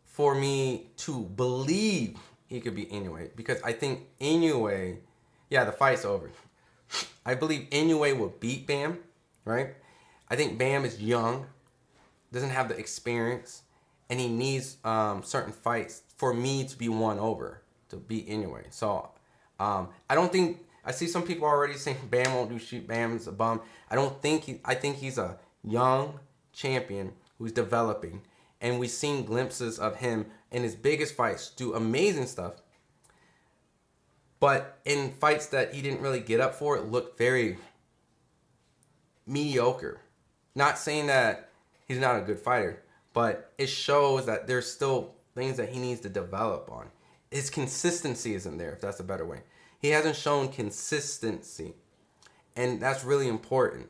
for me to believe he could beat Inoue. Because I think Inoue, the fight's over. I believe Inoue will beat Bam, right? I think Bam is young, doesn't have the experience, and he needs certain fights for me to be won over to beat Inoue. So I don't think I see some people already saying Bam won't do shit. Bam's a bum. I think he's a young champion who's developing, and we've seen glimpses of him in his biggest fights do amazing stuff. But in fights that he didn't really get up for, it looked very mediocre. Not saying that he's not a good fighter, but it shows that there's still things that he needs to develop on. His consistency isn't there, if that's a better way. He hasn't shown consistency, and that's really important.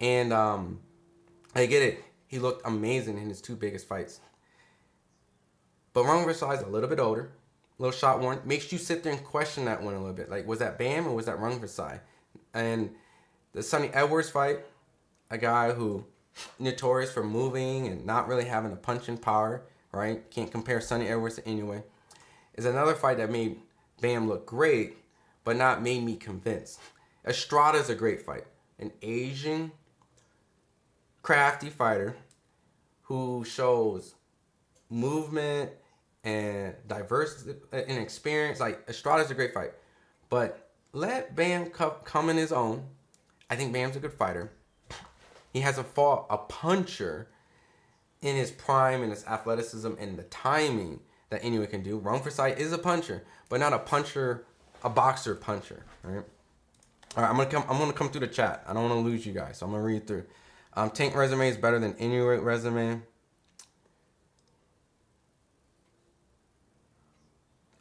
And I get it. He looked amazing in his two biggest fights. But Ron Versailles is a little bit older, a little shot worn. Makes you sit there and question that one a little bit. Like, was that Bam or was that Ron Versailles? And the Sonny Edwards fight, a guy who notorious for moving and not really having a punching power, right? Can't compare Sonny Edwards to Inoue. Is another fight that made Bam look great, but not made me convinced. Estrada is a great fight. An Asian, crafty fighter who shows movement and diversity and experience. Like, Estrada's a great fight. But let Bam come in his own. I think Bam's a good fighter. He hasn't fought a puncher in his prime and his athleticism and the timing that Inoue can do. Ron Versailles is a puncher, but not a puncher, a boxer puncher. Right? All right, I'm gonna come through the chat. I don't want to lose you guys, so I'm gonna read through. Tank resume is better than Inoue resume.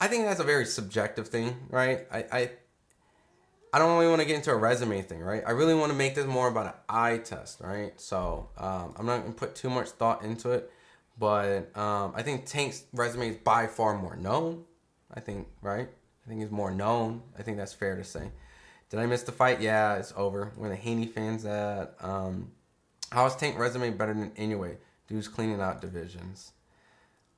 I think that's a very subjective thing, right? I don't really want to get into a resume thing, right? I really want to make this more about an eye test, right? So I'm not going to put too much thought into it, but I think Tank's resume is by far more known, I think, right? I think he's more known. I think that's fair to say. Did I miss the fight? Yeah, it's over. Where the Haney fans at? How is Tank resume better than Inoue? Dude's cleaning out divisions.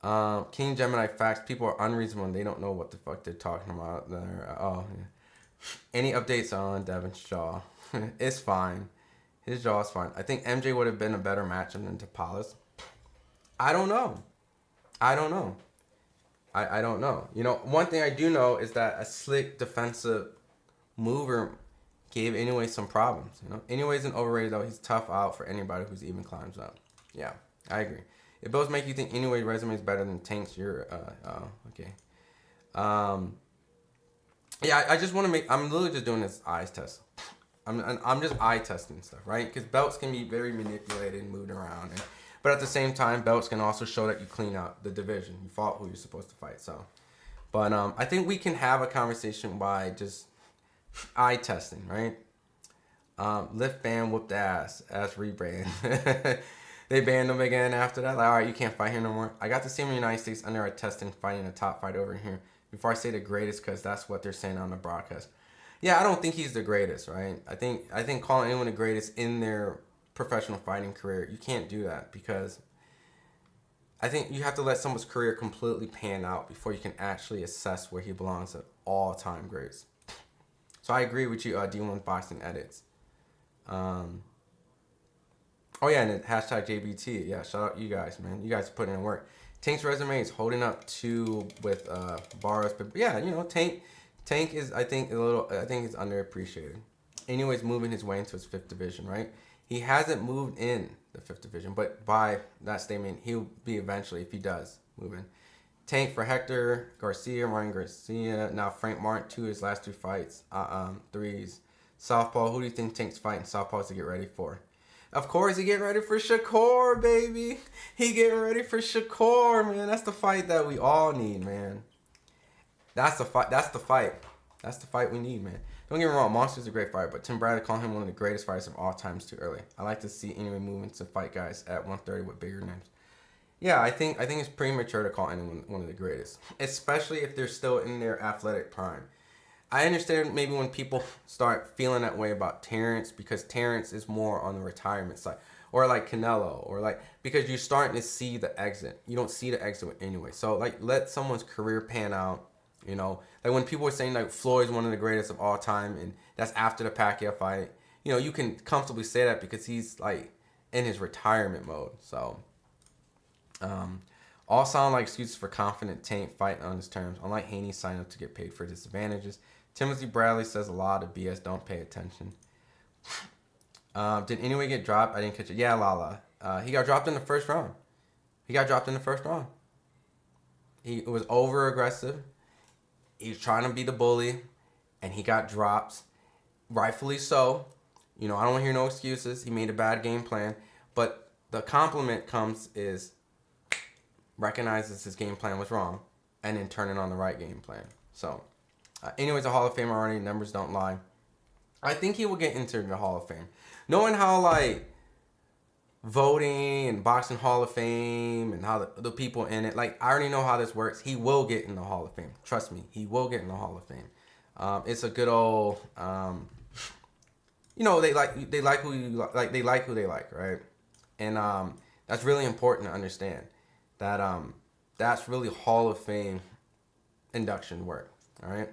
King Gemini facts. People are unreasonable and they don't know what the fuck they're talking about. Oh, yeah. Any updates on Devin's jaw? It's fine. His jaw is fine. I think MJ would have been a better matchup than Tapales. I don't know. I don't know. One thing I do know is that a slick defensive mover gave Inoue some problems. Inoue isn't overrated though. He's tough out for anybody who's even climbs up. Yeah, I agree. It both make you think Inoue's resume is better than Tank's. Okay. Yeah, I just want to make. I'm literally just doing this eyes test. I'm just eye testing stuff, right? Because belts can be very manipulated and moved around, but at the same time, belts can also show that you clean out the division. You fought who you're supposed to fight. So, but I think we can have a conversation by just eye testing, right? Lift Bam whooped ass rebrand. They banned him again after that. Like, all right, you can't fight here no more. I got to see him in the United States under our testing, fighting a top fight over here. Before I say the greatest, because that's what they're saying on the broadcast. Yeah, I don't think he's the greatest, right? I think calling anyone the greatest in their professional fighting career, you can't do that, because I think you have to let someone's career completely pan out before you can actually assess where he belongs at all-time greats. So I agree with you, D1 Boxing Edits. Oh yeah, and hashtag JBT. Yeah, shout out you guys, man. You guys put in work. Tank's resume is holding up too with bars, but yeah, you know, Tank is I think he's underappreciated. Anyways, moving his way into his 5th division, right? He hasn't moved in the 5th division, but by that statement, he'll be eventually if he does move in. Tank for Hector Garcia, Ryan Garcia, now Frank Martin, 2 of his last 2 fights, 3s. Southpaw, who do you think Tank's fighting Southpaws to get ready for? Of course, he getting ready for Shakur, baby. He getting ready for Shakur, man. That's the fight that we all need, man. That's the fight. That's the fight. That's the fight we need, man. Don't get me wrong, Monster's a great fighter, but Tim Bradley called him one of the greatest fighters of all times too early. I like to see Inoue moving to fight guys at 130 with bigger names. Yeah, I think it's premature to call anyone one of the greatest, especially if they're still in their athletic prime. I understand maybe when people start feeling that way about Terrence, because Terrence is more on the retirement side, or like Canelo, or like, because you're starting to see the exit. You don't see the exit with Inoue. So like, let someone's career pan out. You know, like when people are saying like Floyd's one of the greatest of all time, and that's after the Pacquiao fight, you know, you can comfortably say that because he's like in his retirement mode. So, all sound like excuses for confident Tank fighting on his terms. Unlike Haney signing up to get paid for disadvantages. Timothy Bradley says a lot of BS. Don't pay attention. Did Inoue get dropped? I didn't catch it. Yeah, Lala. He got dropped in the first round. He was over aggressive. He was trying to be the bully, and he got dropped, rightfully so. You know, I don't want to hear no excuses. He made a bad game plan, but the compliment is recognizes his game plan was wrong, and then turning on the right game plan. So, anyways, a Hall of Famer already. Numbers don't lie. I think he will get into the Hall of Fame. Knowing how like voting and boxing Hall of Fame and how the people in it, like I already know how this works. He will get in the Hall of Fame. Trust me, he will get in the Hall of Fame. It's a good old, you know, they like who you like. They like who they like, right? And that's really important to understand. That that's really Hall of Fame induction work. All right.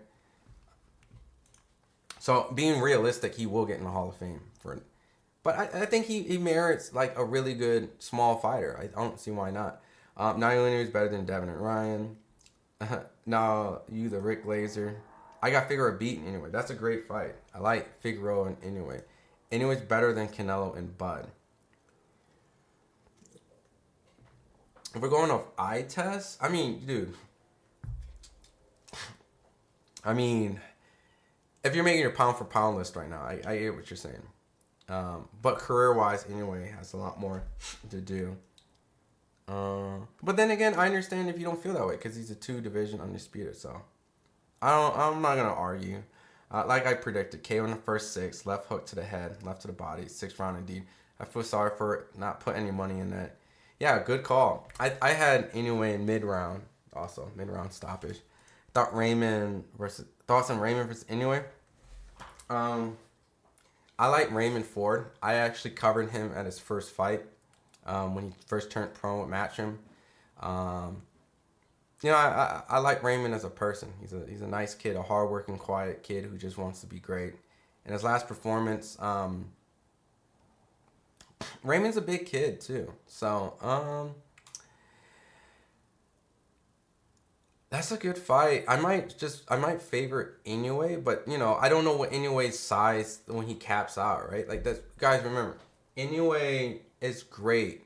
So being realistic, he will get in the Hall of Fame for. But I think he merits like a really good small fighter. I don't see why not. Naoya Inoue is better than Devin and Ryan. No, you the Rick Laser. I got Figueroa beaten anyway. That's a great fight. I like Figueroa and Inoue. Inoue's better than Canelo and Bud. If we're going off eye tests, I mean, dude. I mean, if you're making your pound for pound list right now, I get what you're saying. But career-wise, Inoue has a lot more to do. But then again, I understand if you don't feel that way because he's a 2-division undisputed. So I'm not gonna argue. Like I predicted, KO in the first 6, left hook to the head, left to the body, 6th round indeed. I feel sorry for not put any money in that. Yeah, good call. I had Inoue in mid-round, also mid-round stoppage. Thoughts on Raymond versus Inoue. I like Raymond Ford. I actually covered him at his first fight when he first turned pro with Matchroom. You know, I like Raymond as a person. He's a nice kid, a hardworking, quiet kid who just wants to be great. In his last performance, Raymond's a big kid too. So that's a good fight. I might favor Inoue, but you know, I don't know what Inoue's size when he caps out, right? Like that's, guys, remember, Inoue is great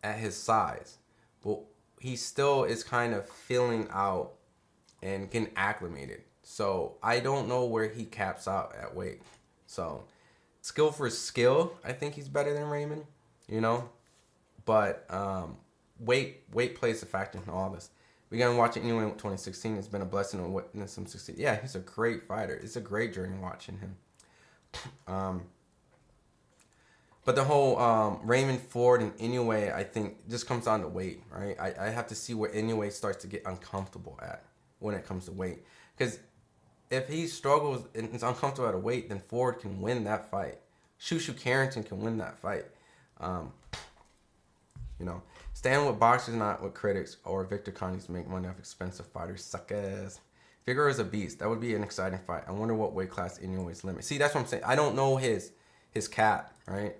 at his size, but he still is kind of filling out and getting acclimated. So I don't know where he caps out at weight. So skill for skill, I think he's better than Raymond, you know, but weight plays a factor in all this. We got to watch Inoue in 2016. It's been a blessing to witness him succeed. Yeah, he's a great fighter. It's a great journey watching him. But the whole Raymond Ford and Inoue, I think, just comes down to weight, right? I have to see where Inoue starts to get uncomfortable at when it comes to weight. Because if he struggles and is uncomfortable at a weight, then Ford can win that fight. Shushu Carrington can win that fight. You know, staying with boxers, not with critics, or Victor Connies to make money off expensive fighters. Suckers. Figueroa is a beast. That would be an exciting fight. I wonder what weight class Inoue's limit. See, that's what I'm saying. I don't know his cap, right?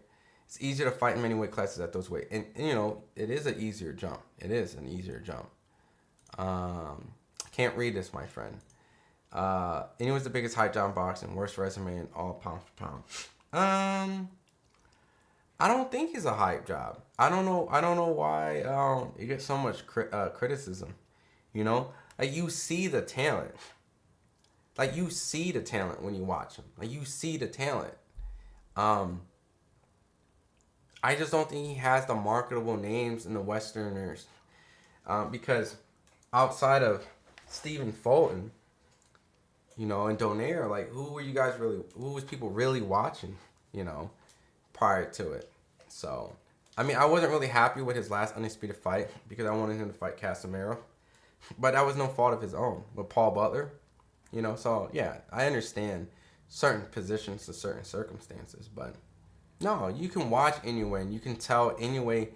It's easier to fight in many weight classes at those weights. And you know, it is an easier jump. It is an easier jump. I can't read this, my friend. Inoue's the biggest height job in boxing. Worst resume in all pound for pound. I don't think he's a hype job. I don't know why he gets so much criticism. You know, like you see the talent. Like you see the talent when you watch him. Like you see the talent. I just don't think he has the marketable names in the Westerners, because outside of Stephen Fulton, you know, and Donaire, like who was people really watching, you know, prior to it. So, I mean, I wasn't really happy with his last Undisputed fight because I wanted him to fight Casemiro, but that was no fault of his own with Paul Butler, you know. So yeah, I understand certain positions to certain circumstances, but no, you can watch Inoue and you can tell Inoue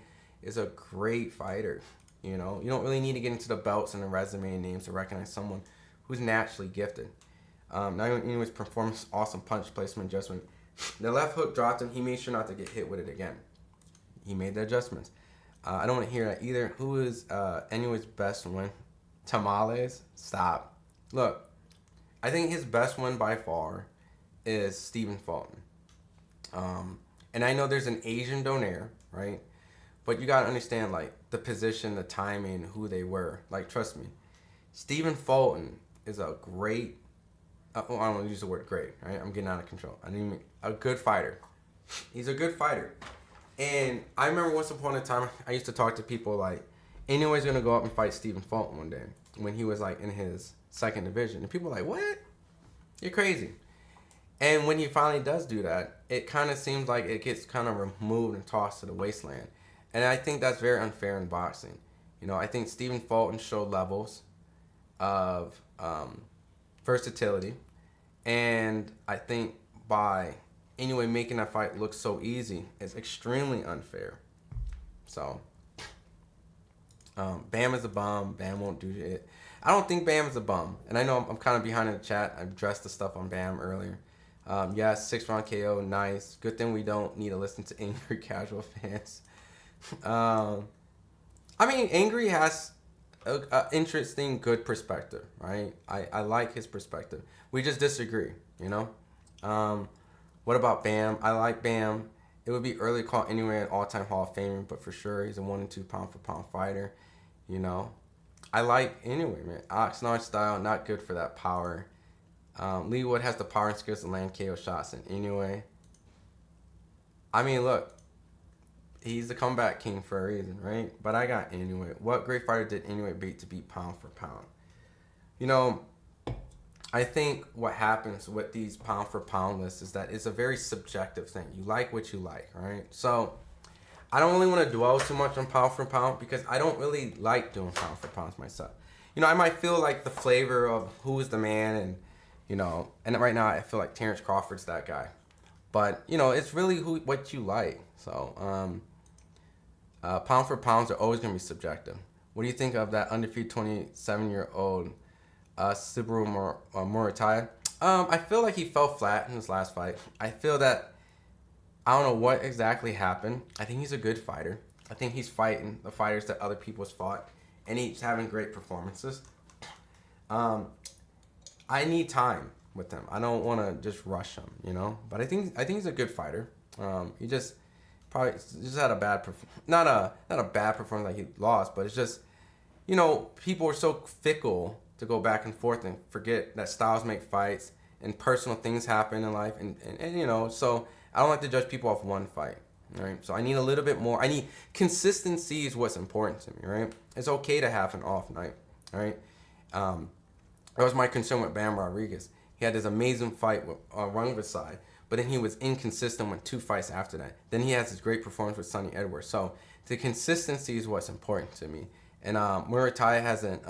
is a great fighter. You know, you don't really need to get into the belts and the resume and names to recognize someone who's naturally gifted. Naoya Inoue's performance, awesome punch placement adjustment. The left hook dropped him. He made sure not to get hit with it again. He made the adjustments. I don't want to hear that either. Who is Inoue's best win? Tamales? Stop. Look, I think his best win by far is Stephen Fulton. And I know there's an Asian Donaire, right? But you got to understand, like, the position, the timing, who they were. Like, trust me. Stephen Fulton is a great, I don't want to use the word great, right? I'm getting out of control. I mean, a good fighter. He's a good fighter. And I remember once upon a time, I used to talk to people like, Inoue's going to go up and fight Stephen Fulton one day when he was, like, in his second division. And people were like, what? You're crazy. And when he finally does do that, it kind of seems like it gets kind of removed and tossed to the wasteland. And I think that's very unfair in boxing. You know, I think Stephen Fulton showed levels of versatility. And I think by Inoue making that fight look so easy, it's extremely unfair. So, Bam is a bum. Bam won't do it. I don't think Bam is a bum. And I know I'm kind of behind in the chat. I addressed the stuff on Bam earlier. Yes, 6-round KO, nice. Good thing we don't need to listen to angry casual fans. I mean, Angry has an interesting, good perspective, right? I like his perspective. We just disagree, you know? What about Bam? I like Bam. It would be early to call Inoue an all-time Hall of Famer, but for sure, he's a 1 and 2 pound-for-pound fighter, you know? I like Inoue, man. Oxnard style, not good for that power. Lee Wood has the power and skills to land KO shots in Inoue. I mean, look, he's the comeback king for a reason, right? But I got Inoue. What great fighter did Inoue beat to beat pound for pound? You know, I think what happens with these pound for pound lists is that it's a very subjective thing. You like what you like, right? So I don't really want to dwell too much on pound for pound because I don't really like doing pound for pounds myself. You know, I might feel like the flavor of who is the man and, you know, and right now I feel like Terrence Crawford's that guy. But, you know, it's really what you like. So, pound for pounds are always going to be subjective. What do you think of that undefeated 27-year-old Subaru Murataya? I feel like he fell flat in his last fight. I feel that I don't know what exactly happened. I think he's a good fighter. I think he's fighting the fighters that other people's fought, and he's having great performances. I need time with him. I don't want to just rush him, you know. But I think he's a good fighter. He just probably just had a bad not a bad performance like he lost, but it's just, you know, people are so fickle to go back and forth and forget that styles make fights and personal things happen in life, and you know, so I don't like to judge people off one fight. Right? So I need a little bit more. I need consistency is what's important to me, right? It's okay to have an off night, right? That was my concern with Bam Rodriguez. He had this amazing fight with Rungvisai, but then he was inconsistent with 2 fights after that. Then he has his great performance with Sonny Edwards. So the consistency is what's important to me. And Muay Thai hasn't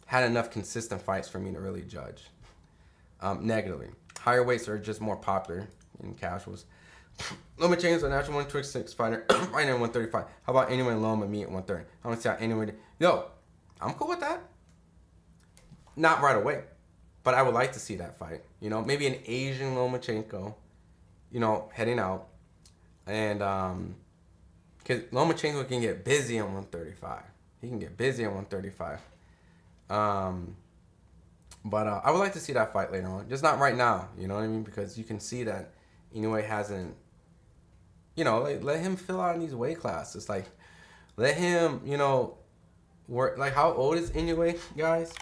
had enough consistent fights for me to really judge negatively. Higher weights are just more popular in casuals. Loma Chan's a natural 126 fighter, fighting at 135. How about Inoue and Loma meet at 130? I want to see how Inoue. Yo, I'm cool with that. Not right away, but I would like to see that fight. You know, maybe an Asian Lomachenko, you know, heading out, and because Lomachenko can get busy on 135. He can get busy on 135. But I would like to see that fight later on, just not right now. You know what I mean? Because you can see that Inoue hasn't. You know, like, let him fill out in these weight classes. Like, let him, you know, work. Like, how old is Inoue, guys?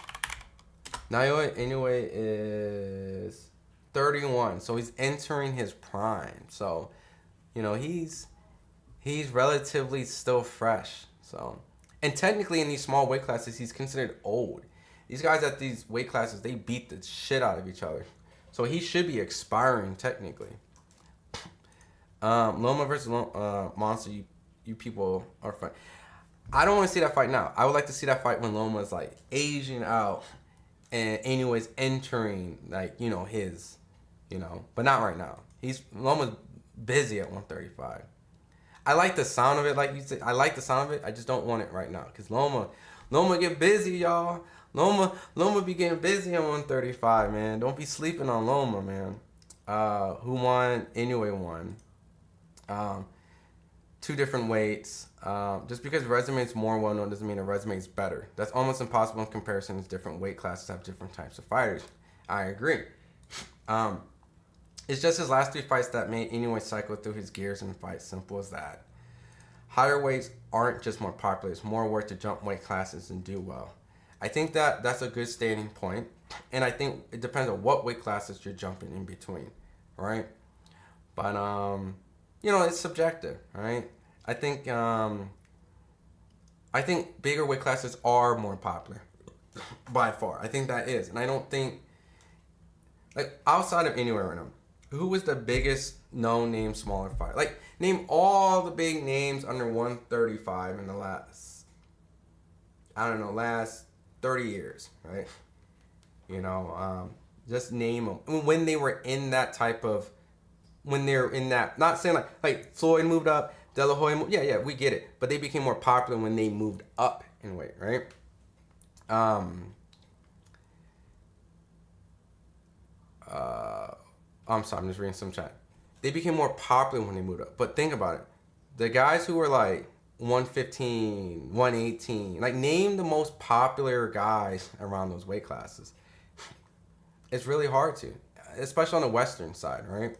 Naoya Inoue is 31, so he's entering his prime. So, you know, he's relatively still fresh. So, and technically in these small weight classes, he's considered old. These guys at these weight classes, they beat the shit out of each other. So he should be expiring technically. Loma versus Monster, you people are fun. I don't want to see that fight now. I would like to see that fight when Loma's like aging out and Inoue's entering, like, you know, his, you know, but not right now. Loma's busy at 135. I like the sound of it, like you said. I like the sound of it. I just don't want it right now because Loma get busy, y'all. Loma be getting busy at 135, man. Don't be sleeping on Loma, man. Who won? Inoue won. 2 different weights. Just because resume is more well known doesn't mean a resume is better. That's almost impossible in comparison as different weight classes have different types of fighters. I agree. It's just his last 3 fights that made Inoue cycle through his gears in fights. Simple as that. Higher weights aren't just more popular. It's more worth to jump weight classes and do well. I think that's a good standing point. And I think it depends on what weight classes you're jumping in between. Right? But, you know, it's subjective, right? I think bigger weight classes are more popular by far. I think that is. And I don't think, like, outside of Inoue right now, who was the biggest no-name smaller fighter? Like, name all the big names under 135 in the last 30 years, right? You know, just name them. When they were in that type of, when they're in that, not saying like Floyd moved up, De La Hoya moved, yeah, we get it. But they became more popular when they moved up in weight, right? I'm sorry, I'm just reading some chat. They became more popular when they moved up. But think about it. The guys who were like 115, 118, like name the most popular guys around those weight classes. It's really hard to, especially on the Western side, right?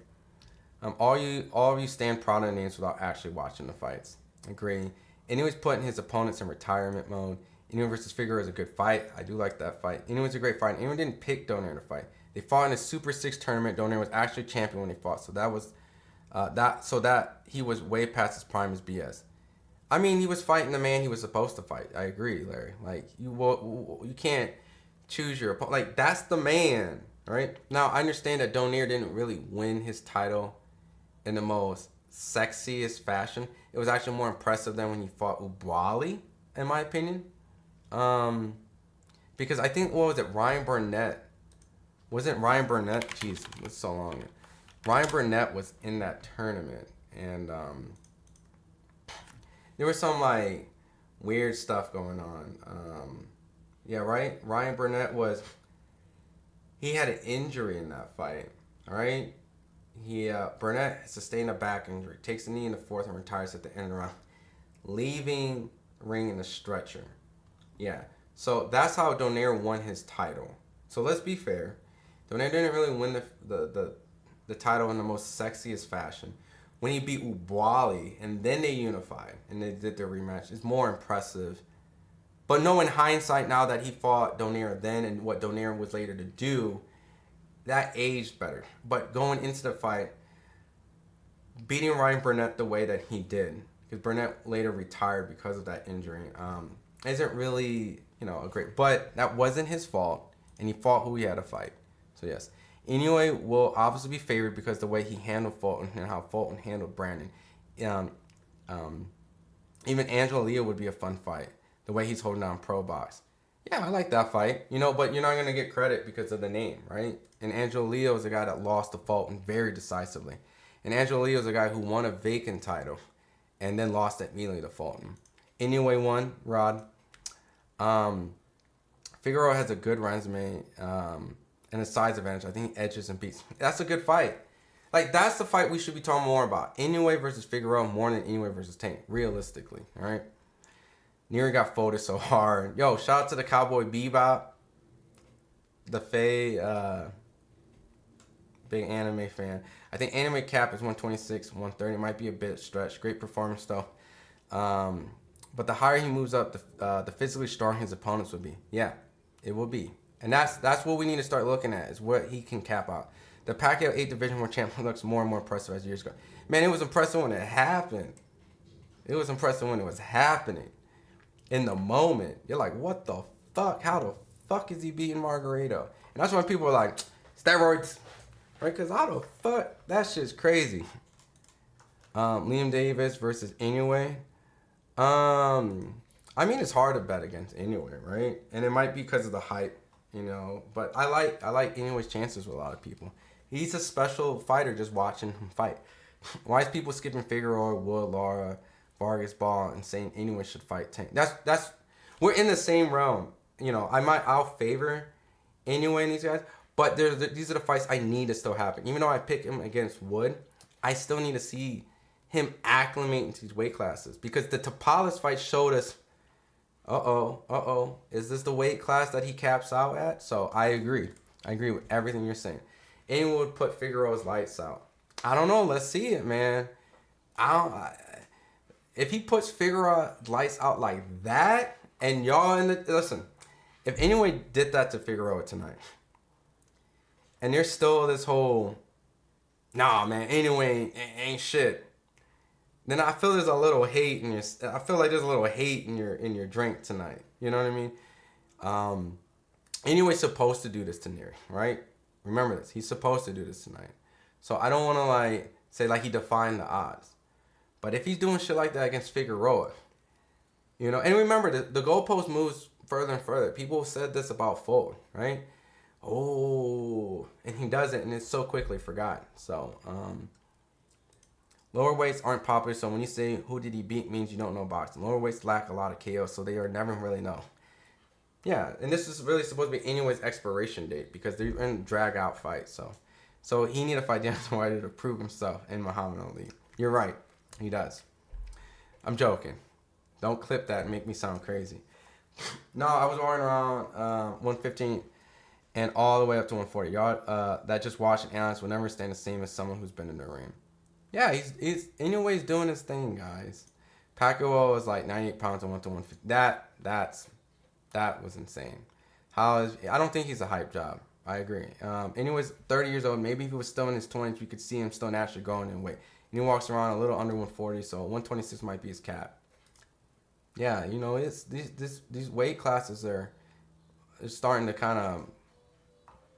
All of you stand proud of the names without actually watching the fights. Agree. Inoue's putting his opponents in retirement mode. Inoue versus Figueroa is a good fight. I do like that fight. Inoue's a great fight. Inoue didn't pick Donaire to fight. They fought in a Super 6 tournament. Donaire was actually champion when they fought. So that he was way past his prime is BS. I mean, he was fighting the man he was supposed to fight. I agree, Larry. Like, you can't choose your opponent. Like, that's the man, right? Now, I understand that Donaire didn't really win his title in the most sexiest fashion. It was actually more impressive than when he fought Ubali, in my opinion. Because I think, what was it, Ryan Burnett? Wasn't Ryan Burnett? Jeez, it's so long. Ryan Burnett was in that tournament, and there was some like weird stuff going on. Yeah, right. Ryan Burnett he had an injury in that fight. All right. Burnett sustained a back injury, takes a knee in the 4th and retires at the end of the round, leaving the ring in a stretcher. Yeah. So that's how Donaire won his title. So let's be fair. Donaire didn't really win the title in the most sexiest fashion. When he beat Ubali and then they unified and they did their rematch, it's more impressive. But no, in hindsight, now that he fought Donaire then and what Donaire was later to do, that aged better. But going into the fight, beating Ryan Burnett the way that he did, because Burnett later retired because of that injury, isn't really, a great. But that wasn't his fault, and he fought who he had to fight. So yes, Inoue will obviously be favored because the way he handled Fulton and how Fulton handled Brandon. Um, Even Angelo Leo would be a fun fight. The way he's holding down Pro Box. Yeah, I like that fight. But you're not going to get credit because of the name, right? And Angelo Leo is a guy that lost to Fulton very decisively. And Angelo Leo is a guy who won a vacant title and then lost it immediately to Fulton. Inoue won, Rod. Figueroa has a good resume and a size advantage. I think he edges and beats. That's a good fight. Like, that's the fight we should be talking more about. Inoue versus Figueroa more than Inoue versus Tank, realistically, all right? Nery got folded so hard. Yo, shout out to the Cowboy Bebop. The Faye, big anime fan. I think anime cap is 126, 130. It might be a bit stretched. Great performance, though. But the higher he moves up, the physically strong his opponents would be. Yeah, it will be. And that's what we need to start looking at, is what he can cap out. The Pacquiao 8 Division 1 champion looks more and more impressive as years go. Man, it was impressive when it happened. It was impressive when it was happening. In the moment. You're like, what the fuck? How the fuck is he beating Margarito? And that's when people are like, steroids. Right? Because how the fuck? That shit's crazy. Liam Davis versus Inoue. I mean, it's hard to bet against Inoue, right? And it might be because of the hype, But I like Inoue's chances with a lot of people. He's a special fighter just watching him fight. Why is people skipping Figueroa, Wood, Lara, Vargas, Ball, and saying Inoue should fight Tank? That's we're in the same realm. I'll favor Inoue and these guys, but these are the fights I need to still happen. Even though I pick him against Wood, I still need to see him acclimate into these weight classes, because the Tapales fight showed us, is this the weight class that he caps out at? So I agree with everything you're saying. Anyone would put Figueroa's lights out. I don't know. Let's see it, man. If he puts Figueroa lights out like that, and y'all listen, if anyone did that to Figueroa tonight, and there's still this whole, nah, man, anyway, ain't shit, then I feel there's a little hate in your. I feel like there's a little hate in your drink tonight. You know what I mean? Anyway's supposed to do this to Nery, right? Remember this. He's supposed to do this tonight. So I don't want to say he defined the odds. But if he's doing shit like that against Figueroa, and remember the goalpost moves further and further. People said this about Fulton, right? Oh, and he does it, and it's so quickly forgotten. So lower weights aren't popular. So when you say who did he beat, means you don't know boxing. Lower weights lack a lot of KO, so they are never really know. Yeah, and this is really supposed to be Inoue's expiration date, because they're in drag out fights. So he need to fight Deontay Wilder to prove himself in Muhammad Ali. You're right, he does. I'm joking. Don't clip that and make me sound crazy. No, I was rolling around 115 and all the way up to 140. Y'all that just watch and analyze will never stand the same as someone who's been in the ring. Yeah, he's Inoue's doing his thing, guys. Pacquiao was like 98 pounds and went to 150. That was insane. I don't think he's a hype job. I agree. Anyways, 30 years old. Maybe if he was still in his 20s, you could see him still naturally going in weight. And he walks around a little under 140, so 126 might be his cap. Yeah, it's these weight classes are starting to kind of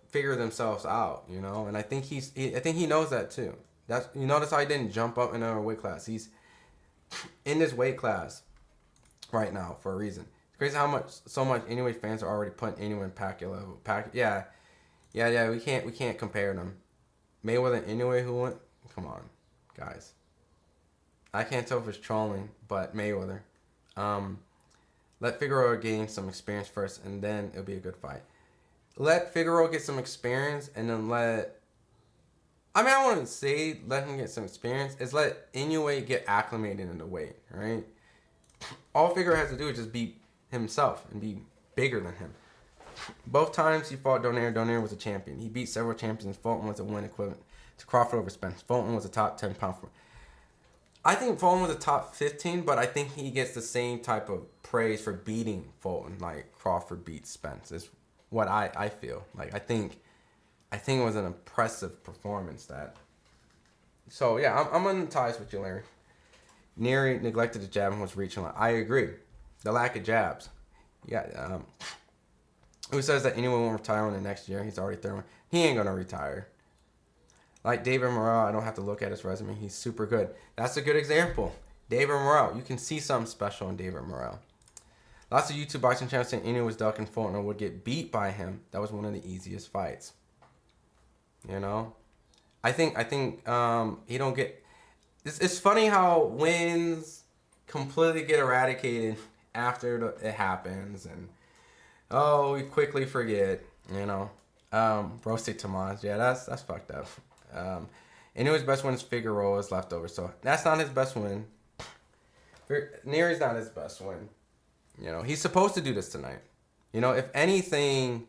figure themselves out, And I think he knows that too. Notice how he didn't jump up in another weight class. He's in this weight class right now for a reason. It's crazy how much Inoue fans are already putting Inoue in Pacquiao level. Yeah. We can't compare them. Mayweather and Inoue, who won? Come on, guys. I can't tell if it's trolling, but Mayweather. Let Figueroa gain some experience first, and then it'll be a good fight. Let Figueroa get some experience, and then I wouldn't say let him get some experience. It's let Inoue get acclimated in the weight, right? All Figueroa has to do is just beat himself and be bigger than him. Both times he fought Donaire was a champion. He beat several champions. Fulton was a win equivalent to Crawford over Spence. Fulton was a top 10 pound for. I think Fulton was a top 15, but I think he gets the same type of praise for beating Fulton like Crawford beat Spence. Is what I feel. I think it was an impressive performance. So yeah, I'm on the ties with you, Larry. Nery neglected the jab and was reaching. I agree. The lack of jabs. Yeah. Who says that anyone won't retire in the next year? He's already 31. He ain't gonna retire. Like David Morrell, I don't have to look at his resume. He's super good. That's a good example. David Morrell. You can see something special in David Morrell. Lots of YouTube boxing channels saying Inoue was ducking Fulton or would get beat by him. That was one of the easiest fights. You know? I think he don't get... It's funny how wins completely get eradicated after it happens. And, we quickly forget, you know. Roasted Tomas. Yeah, that's fucked up. Inoue's best win is Figueroa's leftover. So that's not his best win. Nery's not his best win. You know, he's supposed to do this tonight. You know, if anything,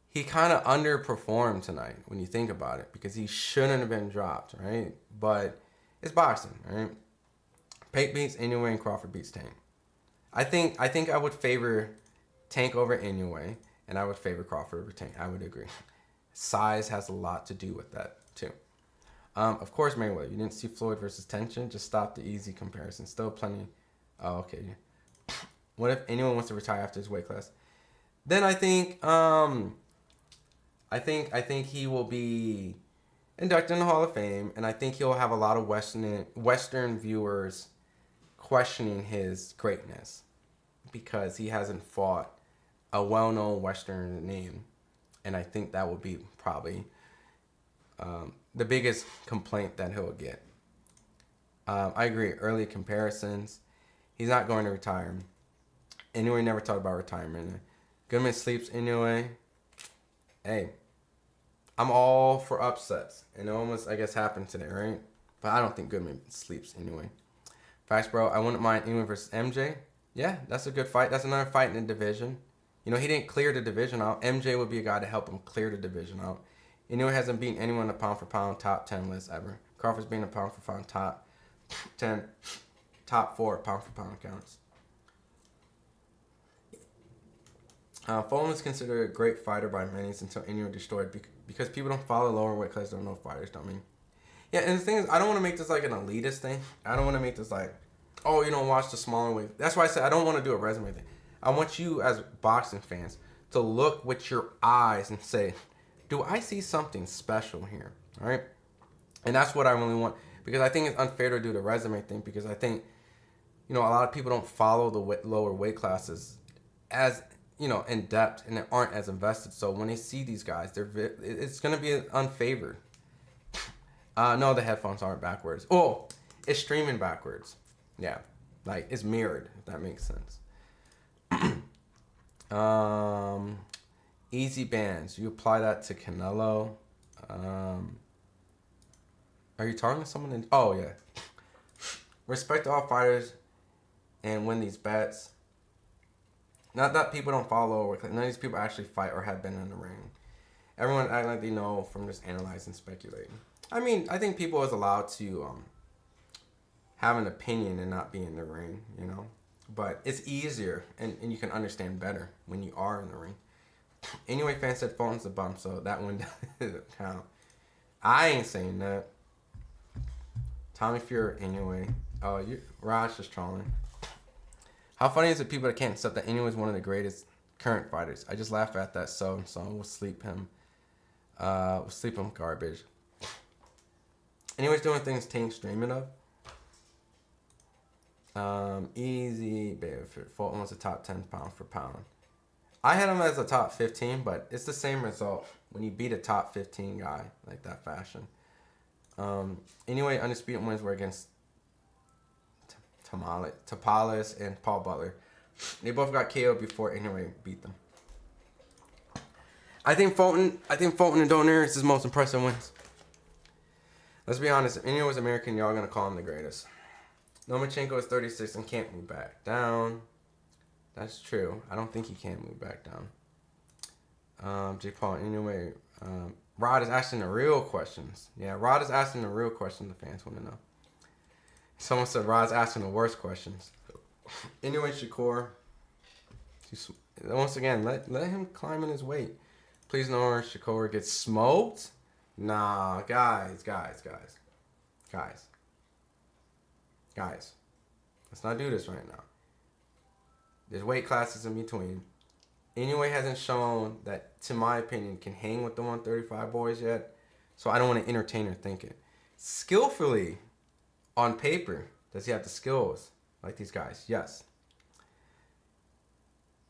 he kind of underperformed tonight when you think about it, because he shouldn't have been dropped, right? But it's boxing, right? Pate beats Inoue and Crawford beats Tank. I think I would favor Tank over Inoue, and I would favor Crawford over Tank. I would agree. Size has a lot to do with that too. Of course, Mayweather. You didn't see Floyd versus Tension. Just stop the easy comparison. Still plenty. Oh, okay. What if anyone wants to retire after his weight class? Then I think he will be inducted in the Hall of Fame, and I think he'll have a lot of Western viewers questioning his greatness because he hasn't fought a well-known Western name, and I think that will be probably the biggest complaint that he'll get. I agree. Early comparisons. He's not going to retire. Inoue never talked about retirement. Goodman sleeps Inoue. Hey, I'm all for upsets. And it almost, I guess, happened today, right? But I don't think Goodman sleeps Inoue. Facts, bro. I wouldn't mind Inoue versus MJ. Yeah, that's a good fight. That's another fight in the division. You know, he didn't clear the division out. MJ would be a guy to help him clear the division out. Inoue hasn't beaten anyone in the pound for pound top 10 list ever. Crawford's being a pound for pound top 10, top 4 pound for pound counts. Fulton is considered a great fighter by many until Inoue destroyed because people don't follow lower weight class, don't know fighters, don't mean. Yeah, and the thing is, I don't want to make this like an elitist thing. I don't want to make this like, oh, you don't watch the smaller weight. That's why I said I don't want to do a resume thing. I want you as boxing fans to look with your eyes and say, do I see something special here? All right? And that's what I really want, because I think it's unfair to do the resume thing, because I think, you know, a lot of people don't follow the lower weight classes as, you know, in depth, and they aren't as invested. So when they see these guys, it's going to be unfavored. No, the headphones aren't backwards. Oh, it's streaming backwards. Yeah, like it's mirrored, if that makes sense. Easy bands. You apply that to Canelo. Are you talking to someone? Oh, yeah. Respect all fighters and win these bets. Not that people don't follow. None of these people actually fight or have been in the ring. Everyone act like they know from just analyzing and speculating. I mean, I think people is allowed to have an opinion and not be in the ring, you know. But it's easier, and you can understand better when you are in the ring. Anyway, fans said Fulton's a bum, so that one doesn't count. I ain't saying that. Tommy Fury, anyway. Oh, Raj is trolling. How funny is it people that can't accept that Inoue is one of the greatest current fighters? I just laugh at that so we'll sleep him. We'll sleep him garbage. Anyways, doing things Tank's dreaming of. Easy, baby. Fulton was a top 10 pound for pound. I had him as a top 15, but it's the same result when you beat a top 15 guy like that fashion. Anyway, Undisputed wins were against Tapales and Paul Butler. They both got KO'd before Inoue beat them. I think Fulton and Donaire is his most impressive wins. Let's be honest, if Inoue was American, y'all gonna call him the greatest. Lomachenko is 36 and can't move back down. That's true. I don't think he can move back down. J. Paul Inoue. Rod is asking the real questions. Yeah, Rod is asking the real questions the fans want to know. Someone said Rod's asking the worst questions. Anyway, Shakur. Once again, let him climb in his weight. Please no more Shakur gets smoked. Nah, guys. Let's not do this right now. There's weight classes in between. Inoue hasn't shown that, to my opinion, can hang with the 135 boys yet. So I don't want to entertain or think it. Skillfully, on paper, does he have the skills like these guys? Yes.